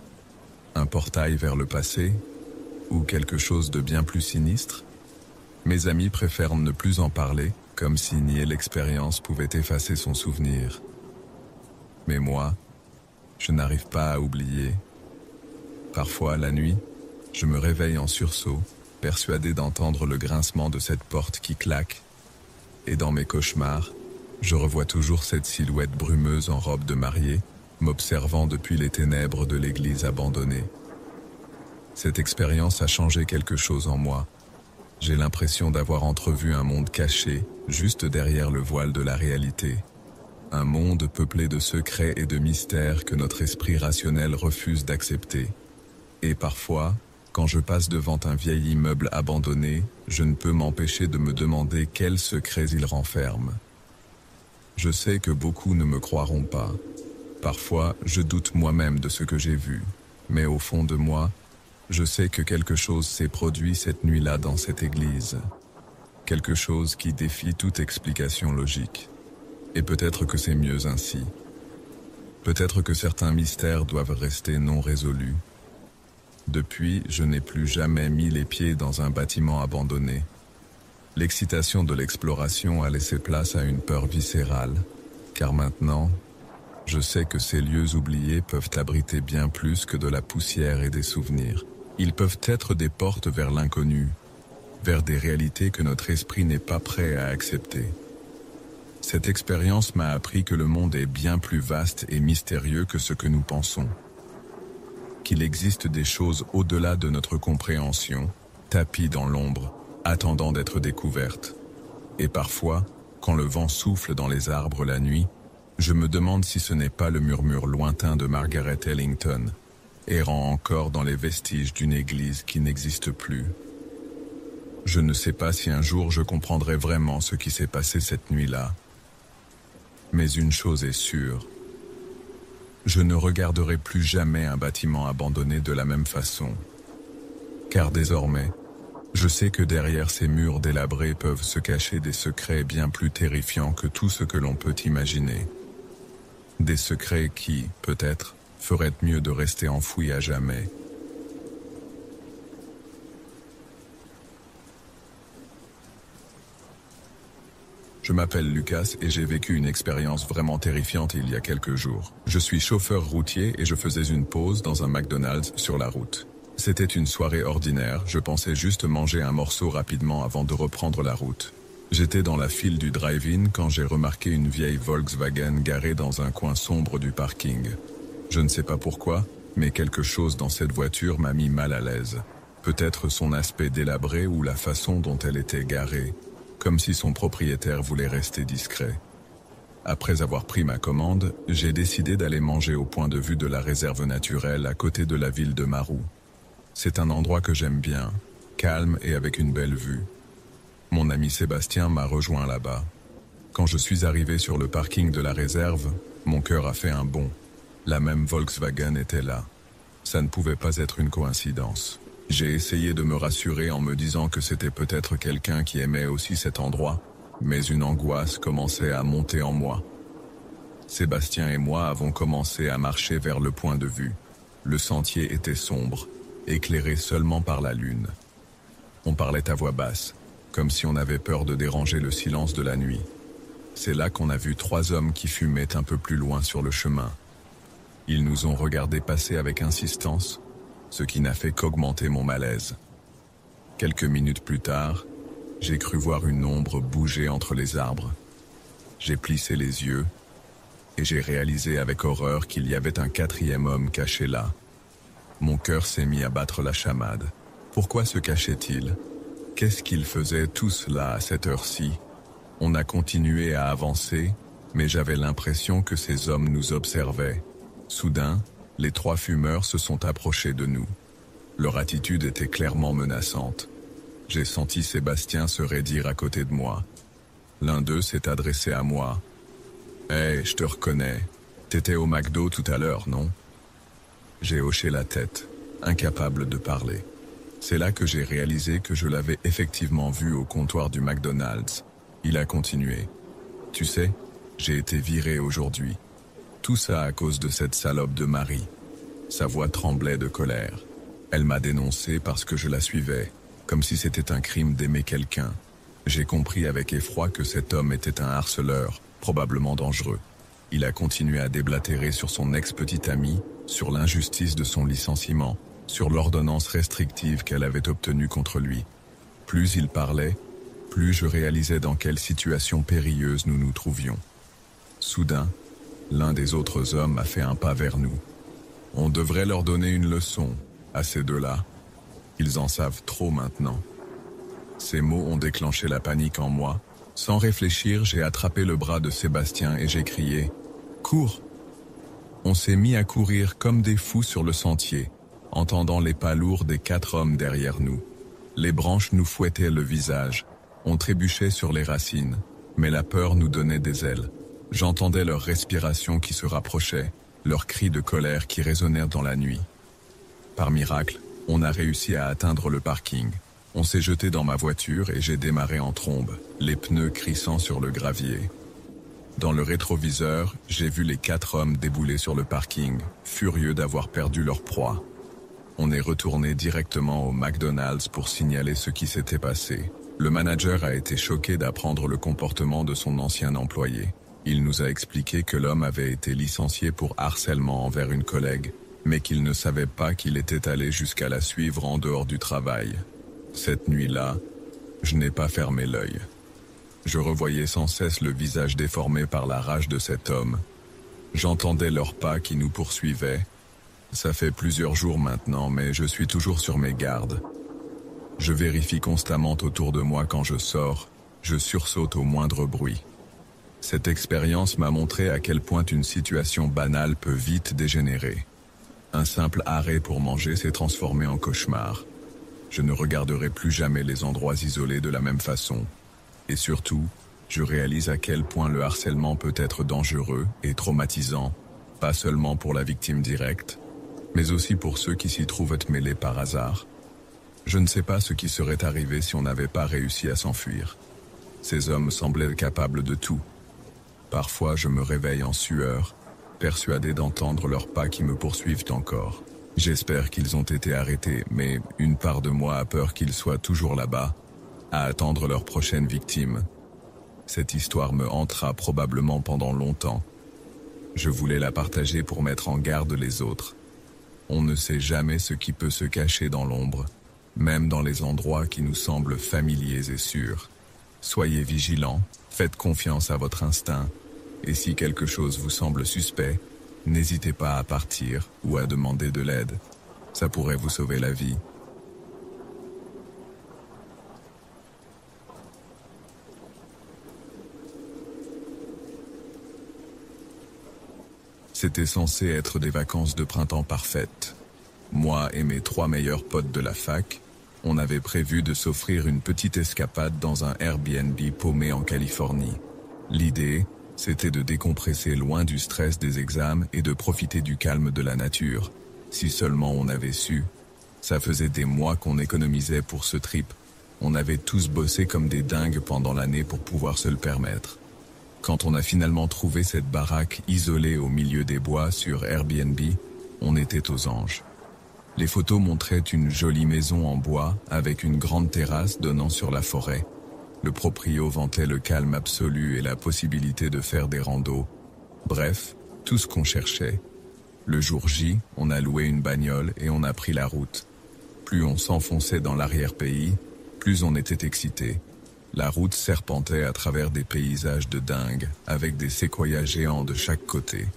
Un portail vers le passé? Ou quelque chose de bien plus sinistre? Mes amis préfèrent ne plus en parler, comme si nier l'expérience pouvait effacer son souvenir. Mais moi, je n'arrive pas à oublier. Parfois, la nuit, je me réveille en sursaut, persuadé d'entendre le grincement de cette porte qui claque. Et dans mes cauchemars, je revois toujours cette silhouette brumeuse en robe de mariée, m'observant depuis les ténèbres de l'église abandonnée. Cette expérience a changé quelque chose en moi. J'ai l'impression d'avoir entrevu un monde caché, juste derrière le voile de la réalité. Un monde peuplé de secrets et de mystères que notre esprit rationnel refuse d'accepter. Et parfois, quand je passe devant un vieil immeuble abandonné, je ne peux m'empêcher de me demander quels secrets il renferme. Je sais que beaucoup ne me croiront pas. Parfois, je doute moi-même de ce que j'ai vu. Mais au fond de moi, je sais que quelque chose s'est produit cette nuit-là dans cette église. Quelque chose qui défie toute explication logique. Et peut-être que c'est mieux ainsi. Peut-être que certains mystères doivent rester non résolus. Depuis, je n'ai plus jamais mis les pieds dans un bâtiment abandonné. L'excitation de l'exploration a laissé place à une peur viscérale, car maintenant, je sais que ces lieux oubliés peuvent abriter bien plus que de la poussière et des souvenirs. Ils peuvent être des portes vers l'inconnu, vers des réalités que notre esprit n'est pas prêt à accepter. Cette expérience m'a appris que le monde est bien plus vaste et mystérieux que ce que nous pensons. Qu'il existe des choses au-delà de notre compréhension, tapies dans l'ombre, attendant d'être découvertes. Et parfois, quand le vent souffle dans les arbres la nuit, je me demande si ce n'est pas le murmure lointain de Margaret Ellington, errant encore dans les vestiges d'une église qui n'existe plus. Je ne sais pas si un jour je comprendrai vraiment ce qui s'est passé cette nuit-là. Mais une chose est sûre, je ne regarderai plus jamais un bâtiment abandonné de la même façon. Car désormais, je sais que derrière ces murs délabrés peuvent se cacher des secrets bien plus terrifiants que tout ce que l'on peut imaginer. Des secrets qui, peut-être, feraient mieux de rester enfouis à jamais. Je m'appelle Lucas et j'ai vécu une expérience vraiment terrifiante il y a quelques jours. Je suis chauffeur routier et je faisais une pause dans un McDonald's sur la route. C'était une soirée ordinaire, je pensais juste manger un morceau rapidement avant de reprendre la route. J'étais dans la file du drive-in quand j'ai remarqué une vieille Volkswagen garée dans un coin sombre du parking. Je ne sais pas pourquoi, mais quelque chose dans cette voiture m'a mis mal à l'aise. Peut-être son aspect délabré ou la façon dont elle était garée. Comme si son propriétaire voulait rester discret. Après avoir pris ma commande, j'ai décidé d'aller manger au point de vue de la réserve naturelle à côté de la ville de Marou. C'est un endroit que j'aime bien, calme et avec une belle vue. Mon ami Sébastien m'a rejoint là-bas. Quand je suis arrivé sur le parking de la réserve, mon cœur a fait un bond. La même Volkswagen était là. Ça ne pouvait pas être une coïncidence. J'ai essayé de me rassurer en me disant que c'était peut-être quelqu'un qui aimait aussi cet endroit, mais une angoisse commençait à monter en moi. Sébastien et moi avons commencé à marcher vers le point de vue. Le sentier était sombre, éclairé seulement par la lune. On parlait à voix basse, comme si on avait peur de déranger le silence de la nuit. C'est là qu'on a vu 3 hommes qui fumaient un peu plus loin sur le chemin. Ils nous ont regardés passer avec insistance, ce qui n'a fait qu'augmenter mon malaise. Quelques minutes plus tard, j'ai cru voir une ombre bouger entre les arbres. J'ai plissé les yeux et j'ai réalisé avec horreur qu'il y avait un 4e homme caché là. Mon cœur s'est mis à battre la chamade. Pourquoi se cachait-il? Qu'est-ce qu'ils faisaient tous là à cette heure-ci? On a continué à avancer, mais j'avais l'impression que ces hommes nous observaient. Soudain, les 3 fumeurs se sont approchés de nous. Leur attitude était clairement menaçante. J'ai senti Sébastien se raidir à côté de moi. L'un d'eux s'est adressé à moi. « Hey, je te reconnais. T'étais au McDo tout à l'heure, non ?» J'ai hoché la tête, incapable de parler. C'est là que j'ai réalisé que je l'avais effectivement vu au comptoir du McDonald's. Il a continué. « Tu sais, j'ai été viré aujourd'hui. Tout ça à cause de cette salope de Marie. » Sa voix tremblait de colère. Elle m'a dénoncé parce que je la suivais, comme si c'était un crime d'aimer quelqu'un. J'ai compris avec effroi que cet homme était un harceleur, probablement dangereux. Il a continué à déblatérer sur son ex-petite amie, sur l'injustice de son licenciement, sur l'ordonnance restrictive qu'elle avait obtenue contre lui. Plus il parlait, plus je réalisais dans quelle situation périlleuse nous nous trouvions. Soudain, l'un des autres hommes a fait un pas vers nous. On devrait leur donner une leçon, à ces deux-là. Ils en savent trop maintenant. Ces mots ont déclenché la panique en moi. Sans réfléchir, j'ai attrapé le bras de Sébastien et j'ai crié « Cours !» On s'est mis à courir comme des fous sur le sentier, entendant les pas lourds des 4 hommes derrière nous. Les branches nous fouettaient le visage. On trébuchait sur les racines, mais la peur nous donnait des ailes. J'entendais leur respiration qui se rapprochait, leurs cris de colère qui résonnèrent dans la nuit. Par miracle, on a réussi à atteindre le parking. On s'est jeté dans ma voiture et j'ai démarré en trombe, les pneus crissant sur le gravier. Dans le rétroviseur, j'ai vu les 4 hommes débouler sur le parking, furieux d'avoir perdu leur proie. On est retourné directement au McDonald's pour signaler ce qui s'était passé. Le manager a été choqué d'apprendre le comportement de son ancien employé. Il nous a expliqué que l'homme avait été licencié pour harcèlement envers une collègue, mais qu'il ne savait pas qu'il était allé jusqu'à la suivre en dehors du travail. Cette nuit-là, je n'ai pas fermé l'œil. Je revoyais sans cesse le visage déformé par la rage de cet homme. J'entendais leurs pas qui nous poursuivaient. Ça fait plusieurs jours maintenant, mais je suis toujours sur mes gardes. Je vérifie constamment autour de moi quand je sors, je sursaute au moindre bruit. Cette expérience m'a montré à quel point une situation banale peut vite dégénérer. Un simple arrêt pour manger s'est transformé en cauchemar. Je ne regarderai plus jamais les endroits isolés de la même façon. Et surtout, je réalise à quel point le harcèlement peut être dangereux et traumatisant, pas seulement pour la victime directe, mais aussi pour ceux qui s'y trouvent mêlés par hasard. Je ne sais pas ce qui serait arrivé si on n'avait pas réussi à s'enfuir. Ces hommes semblaient capables de tout. Parfois, je me réveille en sueur, persuadé d'entendre leurs pas qui me poursuivent encore. J'espère qu'ils ont été arrêtés, mais une part de moi a peur qu'ils soient toujours là-bas, à attendre leur prochaine victime. Cette histoire me hantera probablement pendant longtemps. Je voulais la partager pour mettre en garde les autres. On ne sait jamais ce qui peut se cacher dans l'ombre, même dans les endroits qui nous semblent familiers et sûrs. Soyez vigilants, faites confiance à votre instinct, et si quelque chose vous semble suspect, n'hésitez pas à partir ou à demander de l'aide. Ça pourrait vous sauver la vie. C'était censé être des vacances de printemps parfaites. Moi et mes 3 meilleurs potes de la fac, on avait prévu de s'offrir une petite escapade dans un Airbnb paumé en Californie. L'idée, c'était de décompresser loin du stress des examens et de profiter du calme de la nature. Si seulement on avait su. Ça faisait des mois qu'on économisait pour ce trip. On avait tous bossé comme des dingues pendant l'année pour pouvoir se le permettre. Quand on a finalement trouvé cette baraque isolée au milieu des bois sur Airbnb, on était aux anges. Les photos montraient une jolie maison en bois avec une grande terrasse donnant sur la forêt. Le proprio vantait le calme absolu et la possibilité de faire des randos. Bref, tout ce qu'on cherchait. Le jour J, on a loué une bagnole et on a pris la route. Plus on s'enfonçait dans l'arrière-pays, plus on était excité. La route serpentait à travers des paysages de dingue, avec des séquoias géants de chaque côté.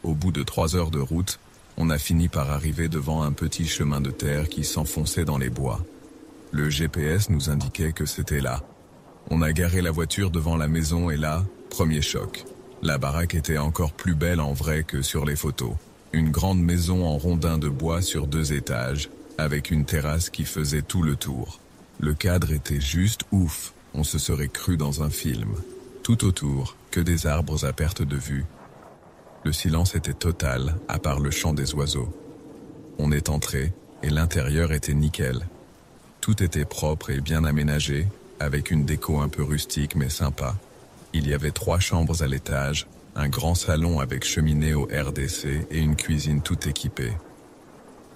Au bout de 3 heures de route, on a fini par arriver devant un petit chemin de terre qui s'enfonçait dans les bois. Le GPS nous indiquait que c'était là. On a garé la voiture devant la maison et là, premier choc. La baraque était encore plus belle en vrai que sur les photos. Une grande maison en rondin de bois sur 2 étages, avec une terrasse qui faisait tout le tour. Le cadre était juste ouf, on se serait cru dans un film. Tout autour, que des arbres à perte de vue. Le silence était total, à part le chant des oiseaux. On est entré, et l'intérieur était nickel. Tout était propre et bien aménagé, avec une déco un peu rustique mais sympa. Il y avait 3 chambres à l'étage, un grand salon avec cheminée au RDC et une cuisine toute équipée.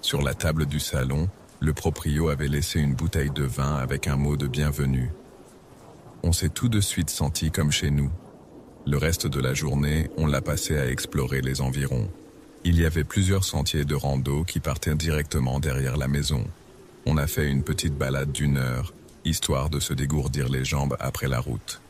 Sur la table du salon, le proprio avait laissé une bouteille de vin avec un mot de bienvenue. On s'est tout de suite senti comme chez nous. Le reste de la journée, on l'a passé à explorer les environs. Il y avait plusieurs sentiers de rando qui partaient directement derrière la maison. On a fait une petite balade d'1 heure, histoire de se dégourdir les jambes après la route.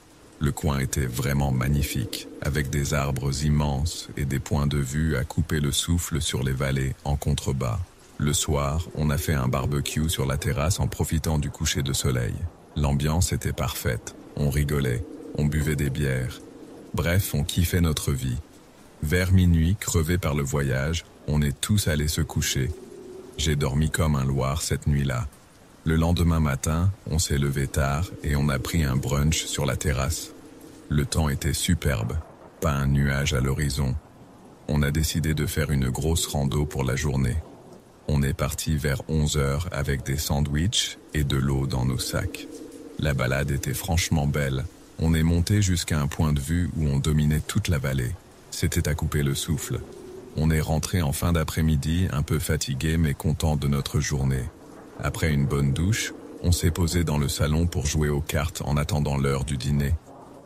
Le coin était vraiment magnifique, avec des arbres immenses et des points de vue à couper le souffle sur les vallées en contrebas. Le soir, on a fait un barbecue sur la terrasse en profitant du coucher de soleil. L'ambiance était parfaite, on rigolait, on buvait des bières. Bref, on kiffait notre vie. Vers minuit, crevé par le voyage, on est tous allés se coucher. J'ai dormi comme un loir cette nuit-là. Le lendemain matin, on s'est levé tard et on a pris un brunch sur la terrasse. Le temps était superbe, pas un nuage à l'horizon. On a décidé de faire une grosse rando pour la journée. On est parti vers 11 heures avec des sandwichs et de l'eau dans nos sacs. La balade était franchement belle. On est monté jusqu'à un point de vue où on dominait toute la vallée. C'était à couper le souffle. On est rentré en fin d'après-midi, un peu fatigué mais content de notre journée. Après une bonne douche, on s'est posé dans le salon pour jouer aux cartes en attendant l'heure du dîner.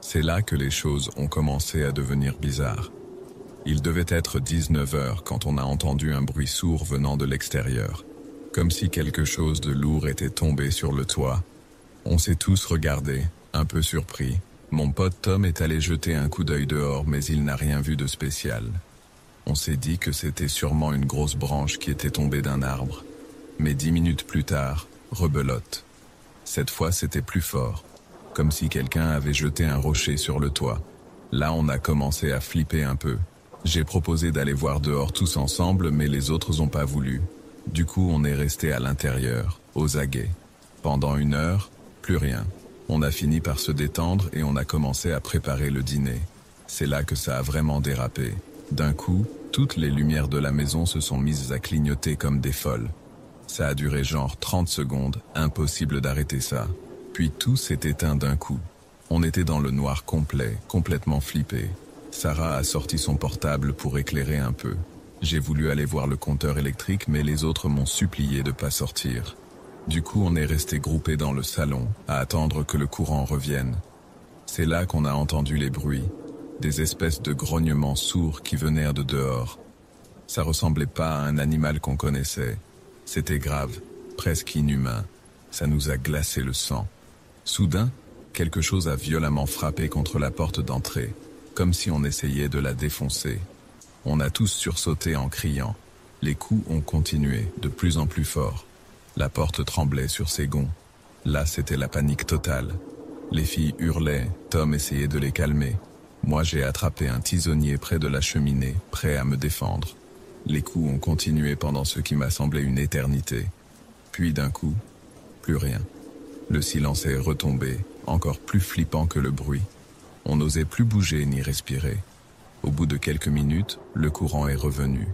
C'est là que les choses ont commencé à devenir bizarres. Il devait être 19 heures quand on a entendu un bruit sourd venant de l'extérieur. Comme si quelque chose de lourd était tombé sur le toit. On s'est tous regardés, un peu surpris. Mon pote Tom est allé jeter un coup d'œil dehors, mais il n'a rien vu de spécial. On s'est dit que c'était sûrement une grosse branche qui était tombée d'un arbre. Mais 10 minutes plus tard, rebelote. Cette fois, c'était plus fort, comme si quelqu'un avait jeté un rocher sur le toit. Là, on a commencé à flipper un peu. J'ai proposé d'aller voir dehors tous ensemble, mais les autres n'ont pas voulu. Du coup, on est resté à l'intérieur, aux aguets. Pendant 1 heure, plus rien. On a fini par se détendre et on a commencé à préparer le dîner. C'est là que ça a vraiment dérapé. D'un coup, toutes les lumières de la maison se sont mises à clignoter comme des folles. Ça a duré genre 30 secondes, impossible d'arrêter ça. Puis tout s'est éteint d'un coup. On était dans le noir complet, complètement flippé. Sarah a sorti son portable pour éclairer un peu. J'ai voulu aller voir le compteur électrique, mais les autres m'ont supplié de pas sortir. Du coup, on est resté groupés dans le salon, à attendre que le courant revienne. C'est là qu'on a entendu les bruits, des espèces de grognements sourds qui venaient de dehors. Ça ressemblait pas à un animal qu'on connaissait. C'était grave, presque inhumain. Ça nous a glacé le sang. Soudain, quelque chose a violemment frappé contre la porte d'entrée, comme si on essayait de la défoncer. On a tous sursauté en criant. Les coups ont continué, de plus en plus fort. La porte tremblait sur ses gonds. Là, c'était la panique totale. Les filles hurlaient, Tom essayait de les calmer. Moi j'ai attrapé un tisonnier près de la cheminée, prêt à me défendre. Les coups ont continué pendant ce qui m'a semblé une éternité. Puis d'un coup, plus rien. Le silence est retombé, encore plus flippant que le bruit. On n'osait plus bouger ni respirer. Au bout de quelques minutes, le courant est revenu.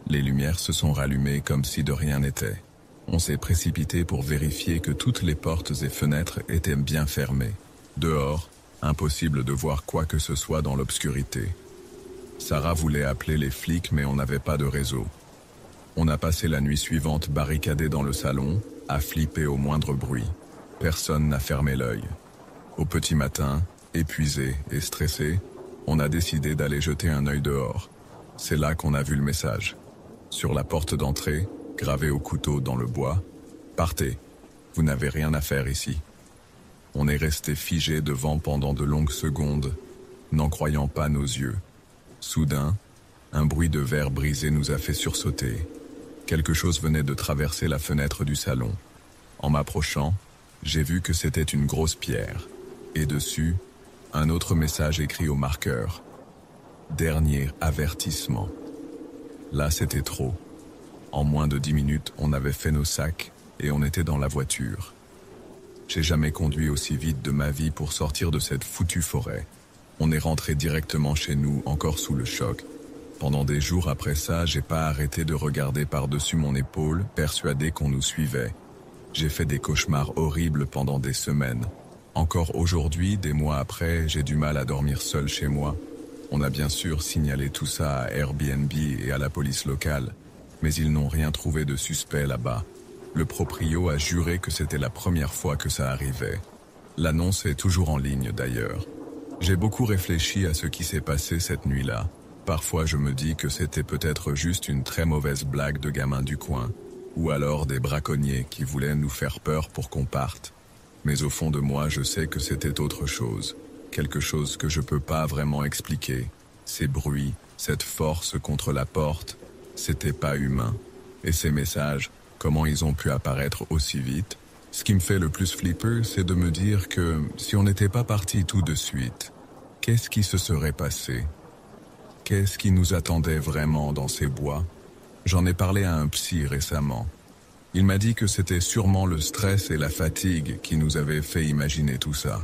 Les lumières se sont rallumées comme si de rien n'était. On s'est précipité pour vérifier que toutes les portes et fenêtres étaient bien fermées. Dehors, impossible de voir quoi que ce soit dans l'obscurité. Sarah voulait appeler les flics mais on n'avait pas de réseau. On a passé la nuit suivante barricadé dans le salon, à flipper au moindre bruit. Personne n'a fermé l'œil. Au petit matin, épuisé et stressé, on a décidé d'aller jeter un œil dehors. C'est là qu'on a vu le message. Sur la porte d'entrée, gravé au couteau dans le bois, « Partez, vous n'avez rien à faire ici ». On est resté figé devant pendant de longues secondes, n'en croyant pas nos yeux. Soudain, un bruit de verre brisé nous a fait sursauter. Quelque chose venait de traverser la fenêtre du salon. En m'approchant, j'ai vu que c'était une grosse pierre. Et dessus, un autre message écrit au marqueur. Dernier avertissement. Là, c'était trop. En moins de 10 minutes, on avait fait nos sacs et on était dans la voiture. J'ai jamais conduit aussi vite de ma vie pour sortir de cette foutue forêt. On est rentré directement chez nous, encore sous le choc. Pendant des jours après ça, j'ai pas arrêté de regarder par-dessus mon épaule, persuadé qu'on nous suivait. J'ai fait des cauchemars horribles pendant des semaines. Encore aujourd'hui, des mois après, j'ai du mal à dormir seul chez moi. On a bien sûr signalé tout ça à Airbnb et à la police locale, mais ils n'ont rien trouvé de suspect là-bas. Le proprio a juré que c'était la première fois que ça arrivait. L'annonce est toujours en ligne d'ailleurs. J'ai beaucoup réfléchi à ce qui s'est passé cette nuit-là. Parfois je me dis que c'était peut-être juste une très mauvaise blague de gamins du coin, ou alors des braconniers qui voulaient nous faire peur pour qu'on parte. Mais au fond de moi, je sais que c'était autre chose. Quelque chose que je peux pas vraiment expliquer. Ces bruits, cette force contre la porte, c'était pas humain. Et ces messages, comment ils ont pu apparaître aussi vite? Ce qui me fait le plus flipper, c'est de me dire que si on n'était pas parti tout de suite, qu'est-ce qui se serait passé? Qu'est-ce qui nous attendait vraiment dans ces bois? J'en ai parlé à un psy récemment. Il m'a dit que c'était sûrement le stress et la fatigue qui nous avaient fait imaginer tout ça.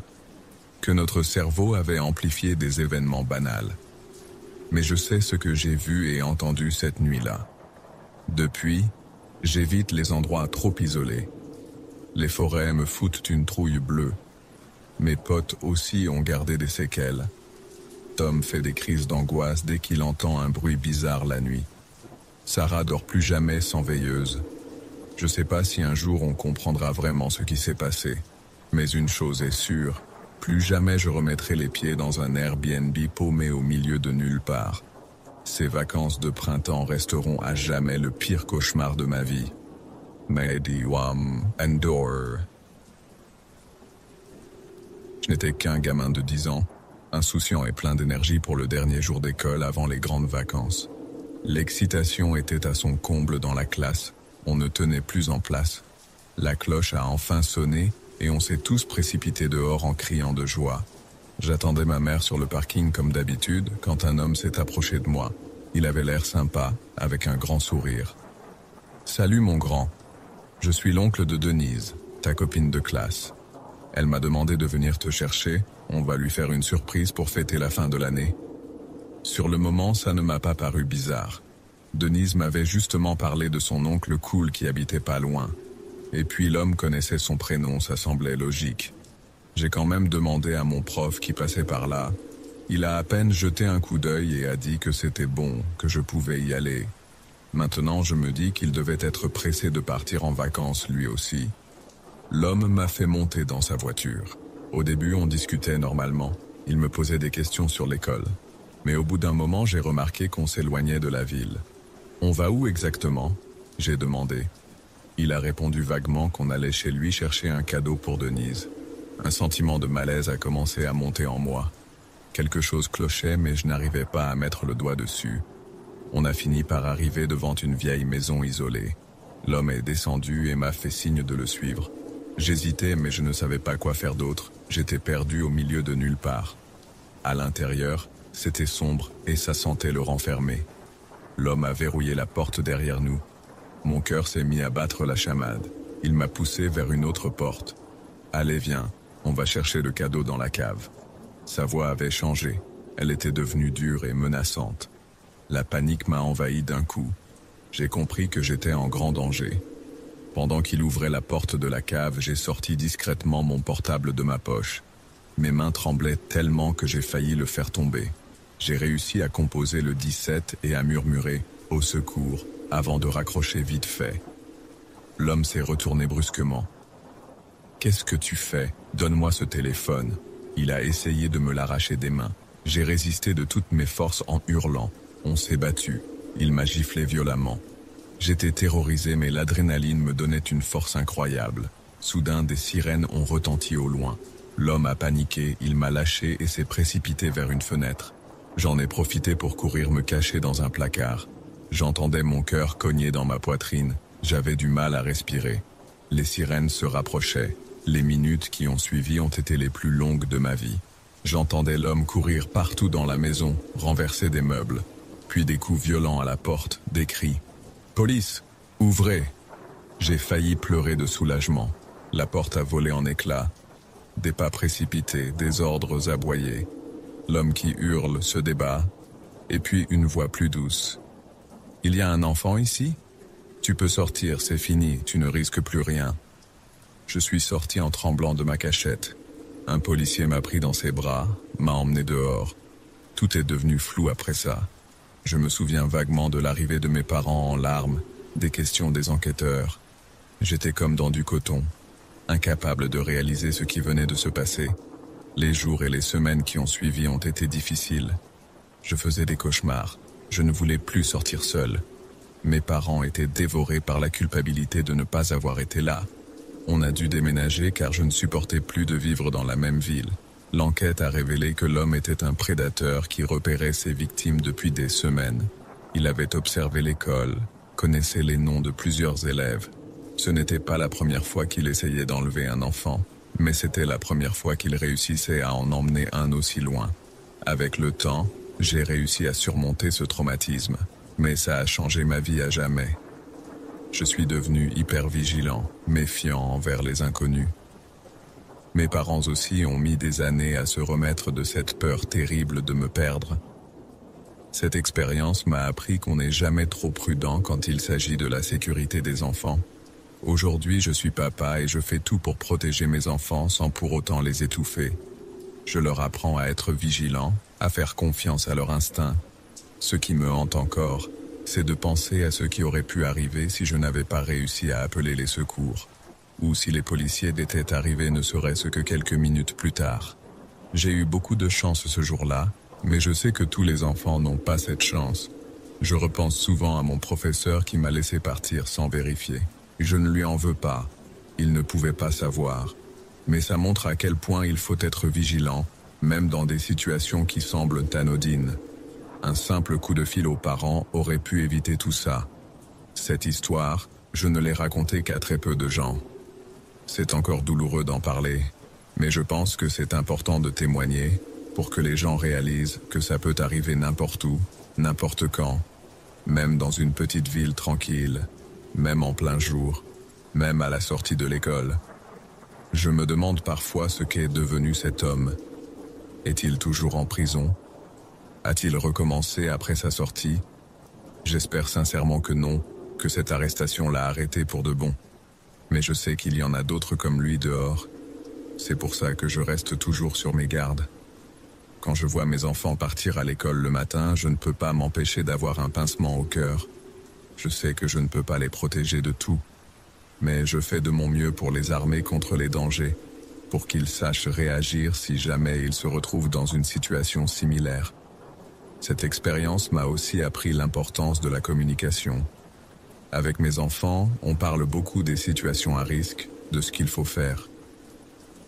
Que notre cerveau avait amplifié des événements banals. Mais je sais ce que j'ai vu et entendu cette nuit-là. Depuis, j'évite les endroits trop isolés. Les forêts me foutent une trouille bleue. Mes potes aussi ont gardé des séquelles. Tom fait des crises d'angoisse dès qu'il entend un bruit bizarre la nuit. Sarah dort plus jamais sans veilleuse. Je sais pas si un jour on comprendra vraiment ce qui s'est passé. Mais une chose est sûre, plus jamais je remettrai les pieds dans un Airbnb paumé au milieu de nulle part. Ces vacances de printemps resteront à jamais le pire cauchemar de ma vie. Mediwam Endor. Je n'étais qu'un gamin de 10 ans, insouciant et plein d'énergie pour le dernier jour d'école avant les grandes vacances. L'excitation était à son comble dans la classe, on ne tenait plus en place. La cloche a enfin sonné et on s'est tous précipités dehors en criant de joie. J'attendais ma mère sur le parking comme d'habitude quand un homme s'est approché de moi. Il avait l'air sympa, avec un grand sourire. « Salut mon grand, je suis l'oncle de Denise, ta copine de classe. Elle m'a demandé de venir te chercher, on va lui faire une surprise pour fêter la fin de l'année. » Sur le moment, ça ne m'a pas paru bizarre. Denise m'avait justement parlé de son oncle cool qui habitait pas loin. Et puis l'homme connaissait son prénom, ça semblait logique. J'ai quand même demandé à mon prof qui passait par là. Il a à peine jeté un coup d'œil et a dit que c'était bon, que je pouvais y aller. Maintenant, je me dis qu'il devait être pressé de partir en vacances lui aussi. L'homme m'a fait monter dans sa voiture. Au début, on discutait normalement. Il me posait des questions sur l'école. Mais au bout d'un moment, j'ai remarqué qu'on s'éloignait de la ville. « On va où exactement ?» j'ai demandé. Il a répondu vaguement qu'on allait chez lui chercher un cadeau pour Denise. Un sentiment de malaise a commencé à monter en moi. Quelque chose clochait, mais je n'arrivais pas à mettre le doigt dessus. On a fini par arriver devant une vieille maison isolée. L'homme est descendu et m'a fait signe de le suivre. J'hésitais, mais je ne savais pas quoi faire d'autre. J'étais perdu au milieu de nulle part. À l'intérieur, C'était sombre et ça sentait le renfermer. L'homme a verrouillé la porte derrière nous. Mon cœur s'est mis à battre la chamade. Il m'a poussé vers une autre porte. « Allez, viens, on va chercher le cadeau dans la cave. » Sa voix avait changé. Elle était devenue dure et menaçante. La panique m'a envahi d'un coup. J'ai compris que j'étais en grand danger. Pendant qu'il ouvrait la porte de la cave, j'ai sorti discrètement mon portable de ma poche. Mes mains tremblaient tellement que j'ai failli le faire tomber. J'ai réussi à composer le 17 et à murmurer « Au secours » avant de raccrocher vite fait. L'homme s'est retourné brusquement. « Qu'est-ce que tu fais? Donne-moi ce téléphone. » Il a essayé de me l'arracher des mains. J'ai résisté de toutes mes forces en hurlant. On s'est battu. Il m'a giflé violemment. J'étais terrorisé, mais l'adrénaline me donnait une force incroyable. Soudain, des sirènes ont retenti au loin. L'homme a paniqué, il m'a lâché et s'est précipité vers une fenêtre. J'en ai profité pour courir me cacher dans un placard. J'entendais mon cœur cogner dans ma poitrine. J'avais du mal à respirer. Les sirènes se rapprochaient. Les minutes qui ont suivi ont été les plus longues de ma vie. J'entendais l'homme courir partout dans la maison, renverser des meubles. Puis des coups violents à la porte, des cris. « Police, ouvrez !» J'ai failli pleurer de soulagement. La porte a volé en éclats. Des pas précipités, des ordres aboyés. L'homme qui hurle se débat. Et puis une voix plus douce. « Il y a un enfant ici ? Tu peux sortir, c'est fini, tu ne risques plus rien. » Je suis sorti en tremblant de ma cachette. Un policier m'a pris dans ses bras, m'a emmené dehors. Tout est devenu flou après ça. Je me souviens vaguement de l'arrivée de mes parents en larmes, des questions des enquêteurs. J'étais comme dans du coton, incapable de réaliser ce qui venait de se passer. Les jours et les semaines qui ont suivi ont été difficiles. Je faisais des cauchemars. Je ne voulais plus sortir seul. Mes parents étaient dévorés par la culpabilité de ne pas avoir été là. On a dû déménager car je ne supportais plus de vivre dans la même ville. L'enquête a révélé que l'homme était un prédateur qui repérait ses victimes depuis des semaines. Il avait observé l'école, connaissait les noms de plusieurs élèves. Ce n'était pas la première fois qu'il essayait d'enlever un enfant, mais c'était la première fois qu'il réussissait à en emmener un aussi loin. Avec le temps, j'ai réussi à surmonter ce traumatisme, mais ça a changé ma vie à jamais. Je suis devenu hyper vigilant, méfiant envers les inconnus. Mes parents aussi ont mis des années à se remettre de cette peur terrible de me perdre. Cette expérience m'a appris qu'on n'est jamais trop prudent quand il s'agit de la sécurité des enfants. Aujourd'hui, je suis papa et je fais tout pour protéger mes enfants sans pour autant les étouffer. Je leur apprends à être vigilants, à faire confiance à leur instinct. Ce qui me hante encore, c'est de penser à ce qui aurait pu arriver si je n'avais pas réussi à appeler les secours. Ou si les policiers étaient arrivés ne serait-ce que quelques minutes plus tard. J'ai eu beaucoup de chance ce jour-là, mais je sais que tous les enfants n'ont pas cette chance. Je repense souvent à mon professeur qui m'a laissé partir sans vérifier. Je ne lui en veux pas. Il ne pouvait pas savoir. Mais ça montre à quel point il faut être vigilant, même dans des situations qui semblent anodines. Un simple coup de fil aux parents aurait pu éviter tout ça. Cette histoire, je ne l'ai racontée qu'à très peu de gens. C'est encore douloureux d'en parler, mais je pense que c'est important de témoigner pour que les gens réalisent que ça peut arriver n'importe où, n'importe quand, même dans une petite ville tranquille, même en plein jour, même à la sortie de l'école. Je me demande parfois ce qu'est devenu cet homme. Est-il toujours en prison ? A-t-il recommencé après sa sortie ? J'espère sincèrement que non, que cette arrestation l'a arrêté pour de bon. Mais je sais qu'il y en a d'autres comme lui dehors. C'est pour ça que je reste toujours sur mes gardes. Quand je vois mes enfants partir à l'école le matin, je ne peux pas m'empêcher d'avoir un pincement au cœur. Je sais que je ne peux pas les protéger de tout, mais je fais de mon mieux pour les armer contre les dangers, pour qu'ils sachent réagir si jamais ils se retrouvent dans une situation similaire. Cette expérience m'a aussi appris l'importance de la communication. Avec mes enfants, on parle beaucoup des situations à risque, de ce qu'il faut faire.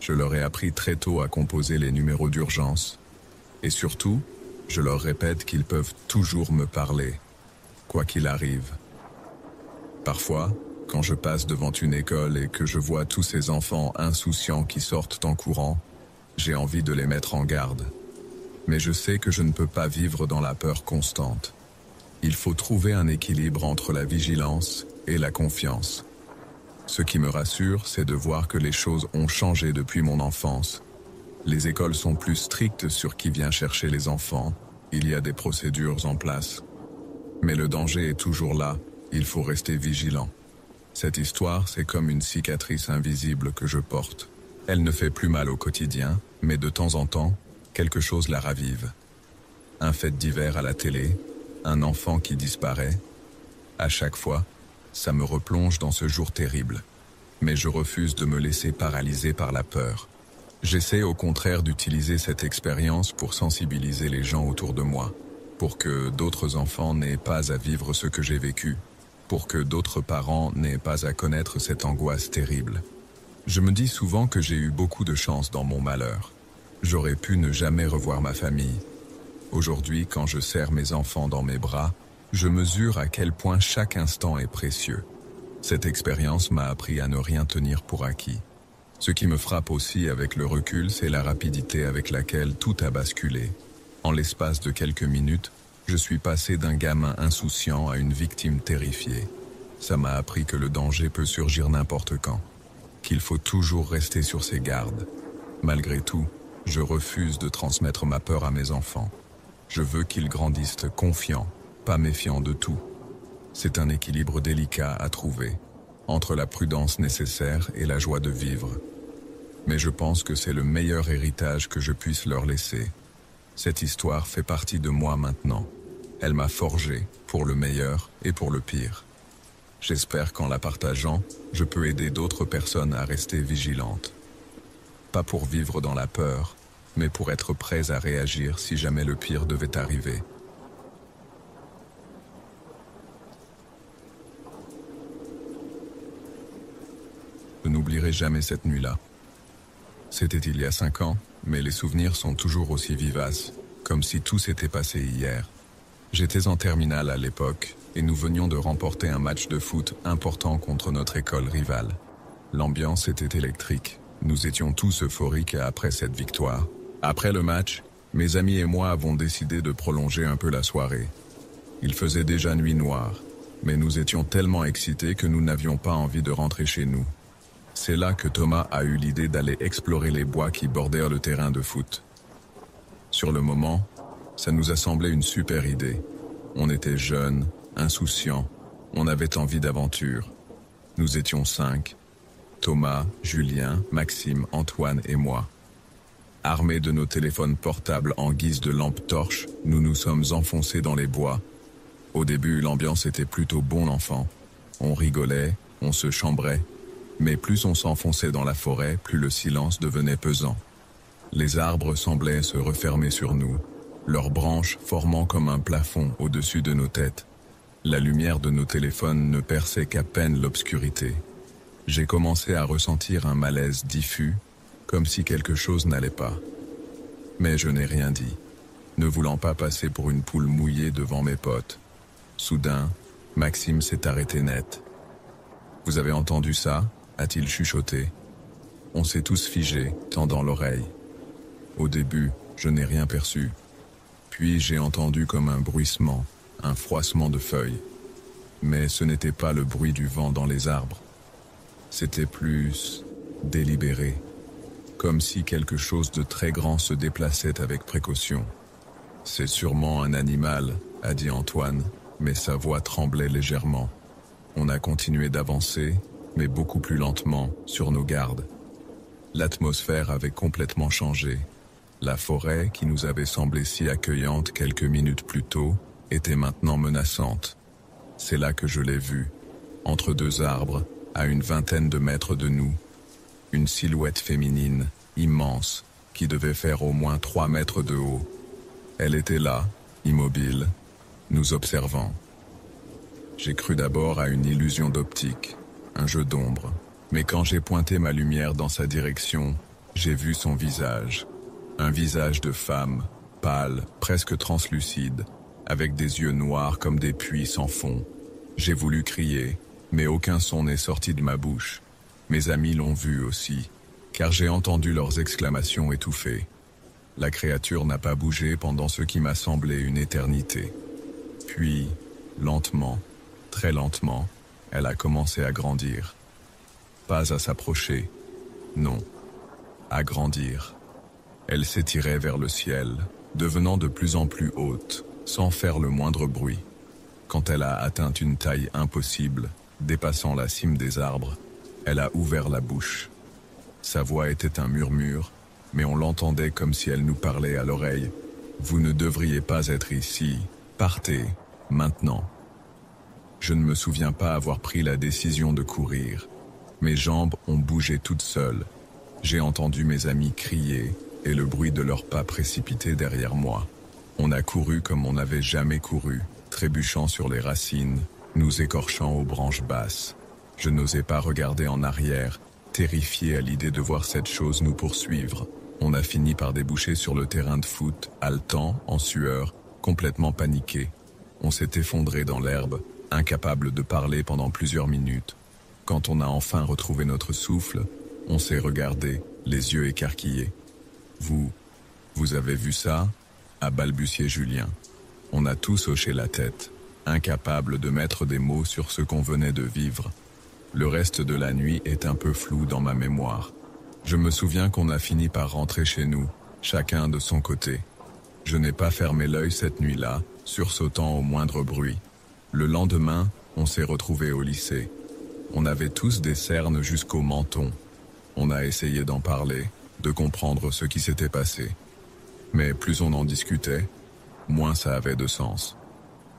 Je leur ai appris très tôt à composer les numéros d'urgence. Et surtout, je leur répète qu'ils peuvent toujours me parler, quoi qu'il arrive. Parfois, quand je passe devant une école et que je vois tous ces enfants insouciants qui sortent en courant, j'ai envie de les mettre en garde. Mais je sais que je ne peux pas vivre dans la peur constante. Il faut trouver un équilibre entre la vigilance et la confiance. Ce qui me rassure, c'est de voir que les choses ont changé depuis mon enfance. Les écoles sont plus strictes sur qui vient chercher les enfants. Il y a des procédures en place. Mais le danger est toujours là. Il faut rester vigilant. Cette histoire, c'est comme une cicatrice invisible que je porte. Elle ne fait plus mal au quotidien, mais de temps en temps, quelque chose la ravive. Un fait divers à la télé, un enfant qui disparaît. À chaque fois, ça me replonge dans ce jour terrible. Mais je refuse de me laisser paralyser par la peur. J'essaie au contraire d'utiliser cette expérience pour sensibiliser les gens autour de moi, pour que d'autres enfants n'aient pas à vivre ce que j'ai vécu, pour que d'autres parents n'aient pas à connaître cette angoisse terrible. Je me dis souvent que j'ai eu beaucoup de chance dans mon malheur. J'aurais pu ne jamais revoir ma famille. Aujourd'hui, quand je serre mes enfants dans mes bras, je mesure à quel point chaque instant est précieux. Cette expérience m'a appris à ne rien tenir pour acquis. Ce qui me frappe aussi avec le recul, c'est la rapidité avec laquelle tout a basculé. En l'espace de quelques minutes, je suis passé d'un gamin insouciant à une victime terrifiée. Ça m'a appris que le danger peut surgir n'importe quand, qu'il faut toujours rester sur ses gardes. Malgré tout, je refuse de transmettre ma peur à mes enfants. Je veux qu'ils grandissent confiants, pas méfiants de tout. C'est un équilibre délicat à trouver, entre la prudence nécessaire et la joie de vivre. Mais je pense que c'est le meilleur héritage que je puisse leur laisser. Cette histoire fait partie de moi maintenant. Elle m'a forgé, pour le meilleur et pour le pire. J'espère qu'en la partageant, je peux aider d'autres personnes à rester vigilantes. Pas pour vivre dans la peur, mais pour être prêts à réagir si jamais le pire devait arriver. Je n'oublierai jamais cette nuit-là. C'était il y a 5 ans, mais les souvenirs sont toujours aussi vivaces, comme si tout s'était passé hier. J'étais en terminale à l'époque, et nous venions de remporter un match de foot important contre notre école rivale. L'ambiance était électrique. Nous étions tous euphoriques après cette victoire. Après le match, mes amis et moi avons décidé de prolonger un peu la soirée. Il faisait déjà nuit noire, mais nous étions tellement excités que nous n'avions pas envie de rentrer chez nous. C'est là que Thomas a eu l'idée d'aller explorer les bois qui bordèrent le terrain de foot. Sur le moment, ça nous a semblé une super idée. On était jeunes, insouciants, on avait envie d'aventure. Nous étions 5, Thomas, Julien, Maxime, Antoine et moi. Armés de nos téléphones portables en guise de lampe torche, nous nous sommes enfoncés dans les bois. Au début, l'ambiance était plutôt bon enfant. On rigolait, on se chambrait. Mais plus on s'enfonçait dans la forêt, plus le silence devenait pesant. Les arbres semblaient se refermer sur nous, leurs branches formant comme un plafond au-dessus de nos têtes. La lumière de nos téléphones ne perçait qu'à peine l'obscurité. J'ai commencé à ressentir un malaise diffus, comme si quelque chose n'allait pas. Mais je n'ai rien dit, ne voulant pas passer pour une poule mouillée devant mes potes. Soudain, Maxime s'est arrêté net. « Vous avez entendu ça ?» a-t-il chuchoté. On s'est tous figés, tendant l'oreille. Au début, je n'ai rien perçu. Puis j'ai entendu comme un bruissement, un froissement de feuilles. Mais ce n'était pas le bruit du vent dans les arbres. C'était plus délibéré, comme si quelque chose de très grand se déplaçait avec précaution. « C'est sûrement un animal », a dit Antoine, mais sa voix tremblait légèrement. On a continué d'avancer, mais beaucoup plus lentement, sur nos gardes. L'atmosphère avait complètement changé. La forêt, qui nous avait semblé si accueillante quelques minutes plus tôt, était maintenant menaçante. C'est là que je l'ai vue, entre 2 arbres, à une vingtaine de mètres de nous. Une silhouette féminine, immense, qui devait faire au moins 3 mètres de haut. Elle était là, immobile, nous observant. J'ai cru d'abord à une illusion d'optique, un jeu d'ombre. Mais quand j'ai pointé ma lumière dans sa direction, j'ai vu son visage. Un visage de femme, pâle, presque translucide, avec des yeux noirs comme des puits sans fond. J'ai voulu crier, mais aucun son n'est sorti de ma bouche. Mes amis l'ont vu aussi, car j'ai entendu leurs exclamations étouffées. La créature n'a pas bougé pendant ce qui m'a semblé une éternité. Puis, lentement, très lentement, elle a commencé à grandir. Pas à s'approcher, non, à grandir. Elle s'étirait vers le ciel, devenant de plus en plus haute, sans faire le moindre bruit. Quand elle a atteint une taille impossible, dépassant la cime des arbres, elle a ouvert la bouche. Sa voix était un murmure, mais on l'entendait comme si elle nous parlait à l'oreille. « Vous ne devriez pas être ici, partez, maintenant ». Je ne me souviens pas avoir pris la décision de courir. Mes jambes ont bougé toutes seules. J'ai entendu mes amis crier et le bruit de leurs pas précipités derrière moi. On a couru comme on n'avait jamais couru, trébuchant sur les racines, nous écorchant aux branches basses. Je n'osais pas regarder en arrière, terrifié à l'idée de voir cette chose nous poursuivre. On a fini par déboucher sur le terrain de foot, haletant, en sueur, complètement paniqué. On s'est effondré dans l'herbe, incapable de parler pendant plusieurs minutes. Quand on a enfin retrouvé notre souffle, on s'est regardé, les yeux écarquillés. « Vous avez vu ça ?» a balbutié Julien. On a tous hoché la tête, incapables de mettre des mots sur ce qu'on venait de vivre. Le reste de la nuit est un peu flou dans ma mémoire. Je me souviens qu'on a fini par rentrer chez nous, chacun de son côté. Je n'ai pas fermé l'œil cette nuit-là, sursautant au moindre bruit. Le lendemain, on s'est retrouvés au lycée. On avait tous des cernes jusqu'au menton. On a essayé d'en parler, de comprendre ce qui s'était passé. Mais plus on en discutait, moins ça avait de sens.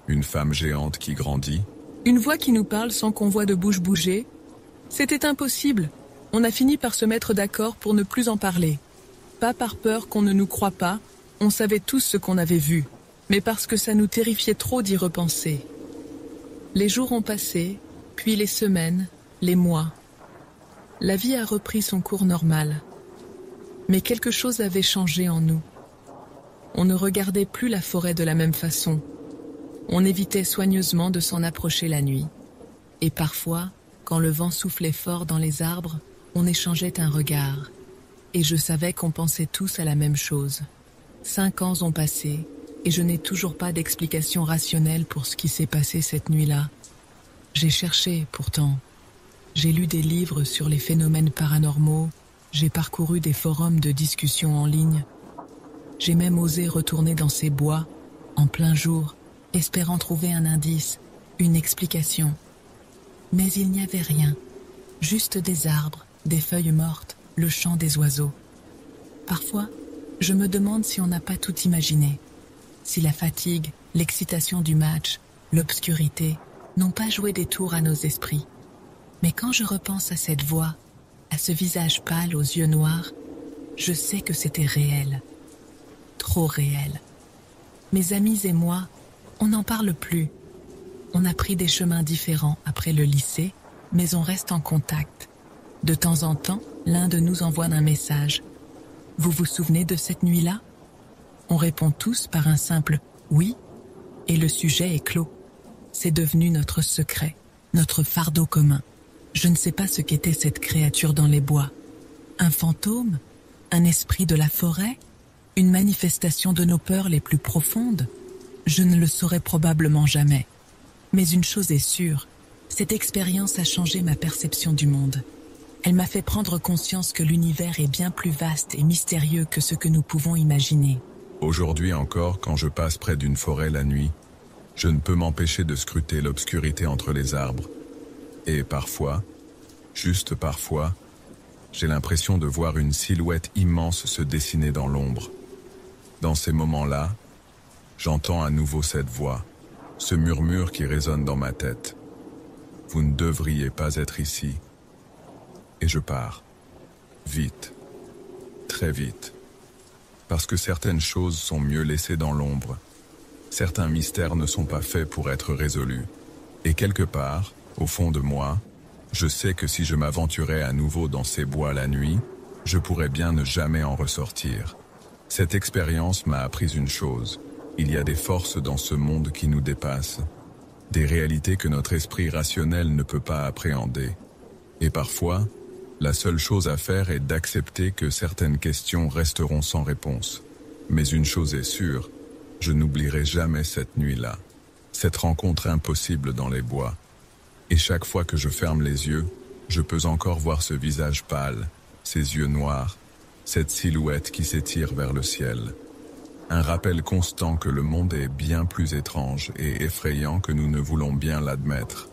Une femme géante qui grandit. Une voix qui nous parle sans qu'on voie de bouche bouger. C'était impossible. On a fini par se mettre d'accord pour ne plus en parler. Pas par peur qu'on ne nous croie pas, on savait tous ce qu'on avait vu, mais parce que ça nous terrifiait trop d'y repenser. Les jours ont passé, puis les semaines, les mois. La vie a repris son cours normal. Mais quelque chose avait changé en nous. On ne regardait plus la forêt de la même façon. On évitait soigneusement de s'en approcher la nuit. Et parfois, quand le vent soufflait fort dans les arbres, on échangeait un regard. Et je savais qu'on pensait tous à la même chose. 5 ans ont passé, et je n'ai toujours pas d'explication rationnelle pour ce qui s'est passé cette nuit-là. J'ai cherché, pourtant. J'ai lu des livres sur les phénomènes paranormaux, j'ai parcouru des forums de discussion en ligne. J'ai même osé retourner dans ces bois, en plein jour, espérant trouver un indice, une explication. Mais il n'y avait rien, juste des arbres, des feuilles mortes, le chant des oiseaux. Parfois, je me demande si on n'a pas tout imaginé, si la fatigue, l'excitation du match, l'obscurité n'ont pas joué des tours à nos esprits. Mais quand je repense à cette voix, à ce visage pâle aux yeux noirs, je sais que c'était réel, trop réel. Mes amis et moi, on n'en parle plus. On a pris des chemins différents après le lycée, mais on reste en contact. De temps en temps, l'un de nous envoie un message. « Vous vous souvenez de cette nuit-là » On répond tous par un simple « oui » et le sujet est clos. C'est devenu notre secret, notre fardeau commun. Je ne sais pas ce qu'était cette créature dans les bois. Un fantôme ? Un esprit de la forêt ? Une manifestation de nos peurs les plus profondes ? Je ne le saurai probablement jamais. Mais une chose est sûre, cette expérience a changé ma perception du monde. Elle m'a fait prendre conscience que l'univers est bien plus vaste et mystérieux que ce que nous pouvons imaginer. Aujourd'hui encore, quand je passe près d'une forêt la nuit, je ne peux m'empêcher de scruter l'obscurité entre les arbres. Et parfois, juste parfois, j'ai l'impression de voir une silhouette immense se dessiner dans l'ombre. Dans ces moments-là, j'entends à nouveau cette voix, ce murmure qui résonne dans ma tête. Vous ne devriez pas être ici. Et je pars. Vite. Très vite. Parce que certaines choses sont mieux laissées dans l'ombre. Certains mystères ne sont pas faits pour être résolus. Et quelque part, au fond de moi, je sais que si je m'aventurais à nouveau dans ces bois la nuit, je pourrais bien ne jamais en ressortir. Cette expérience m'a appris une chose. Il y a des forces dans ce monde qui nous dépassent. Des réalités que notre esprit rationnel ne peut pas appréhender. Et parfois, la seule chose à faire est d'accepter que certaines questions resteront sans réponse. Mais une chose est sûre, je n'oublierai jamais cette nuit-là, cette rencontre impossible dans les bois. Et chaque fois que je ferme les yeux, je peux encore voir ce visage pâle, ces yeux noirs, cette silhouette qui s'étire vers le ciel. Un rappel constant que le monde est bien plus étrange et effrayant que nous ne voulons bien l'admettre.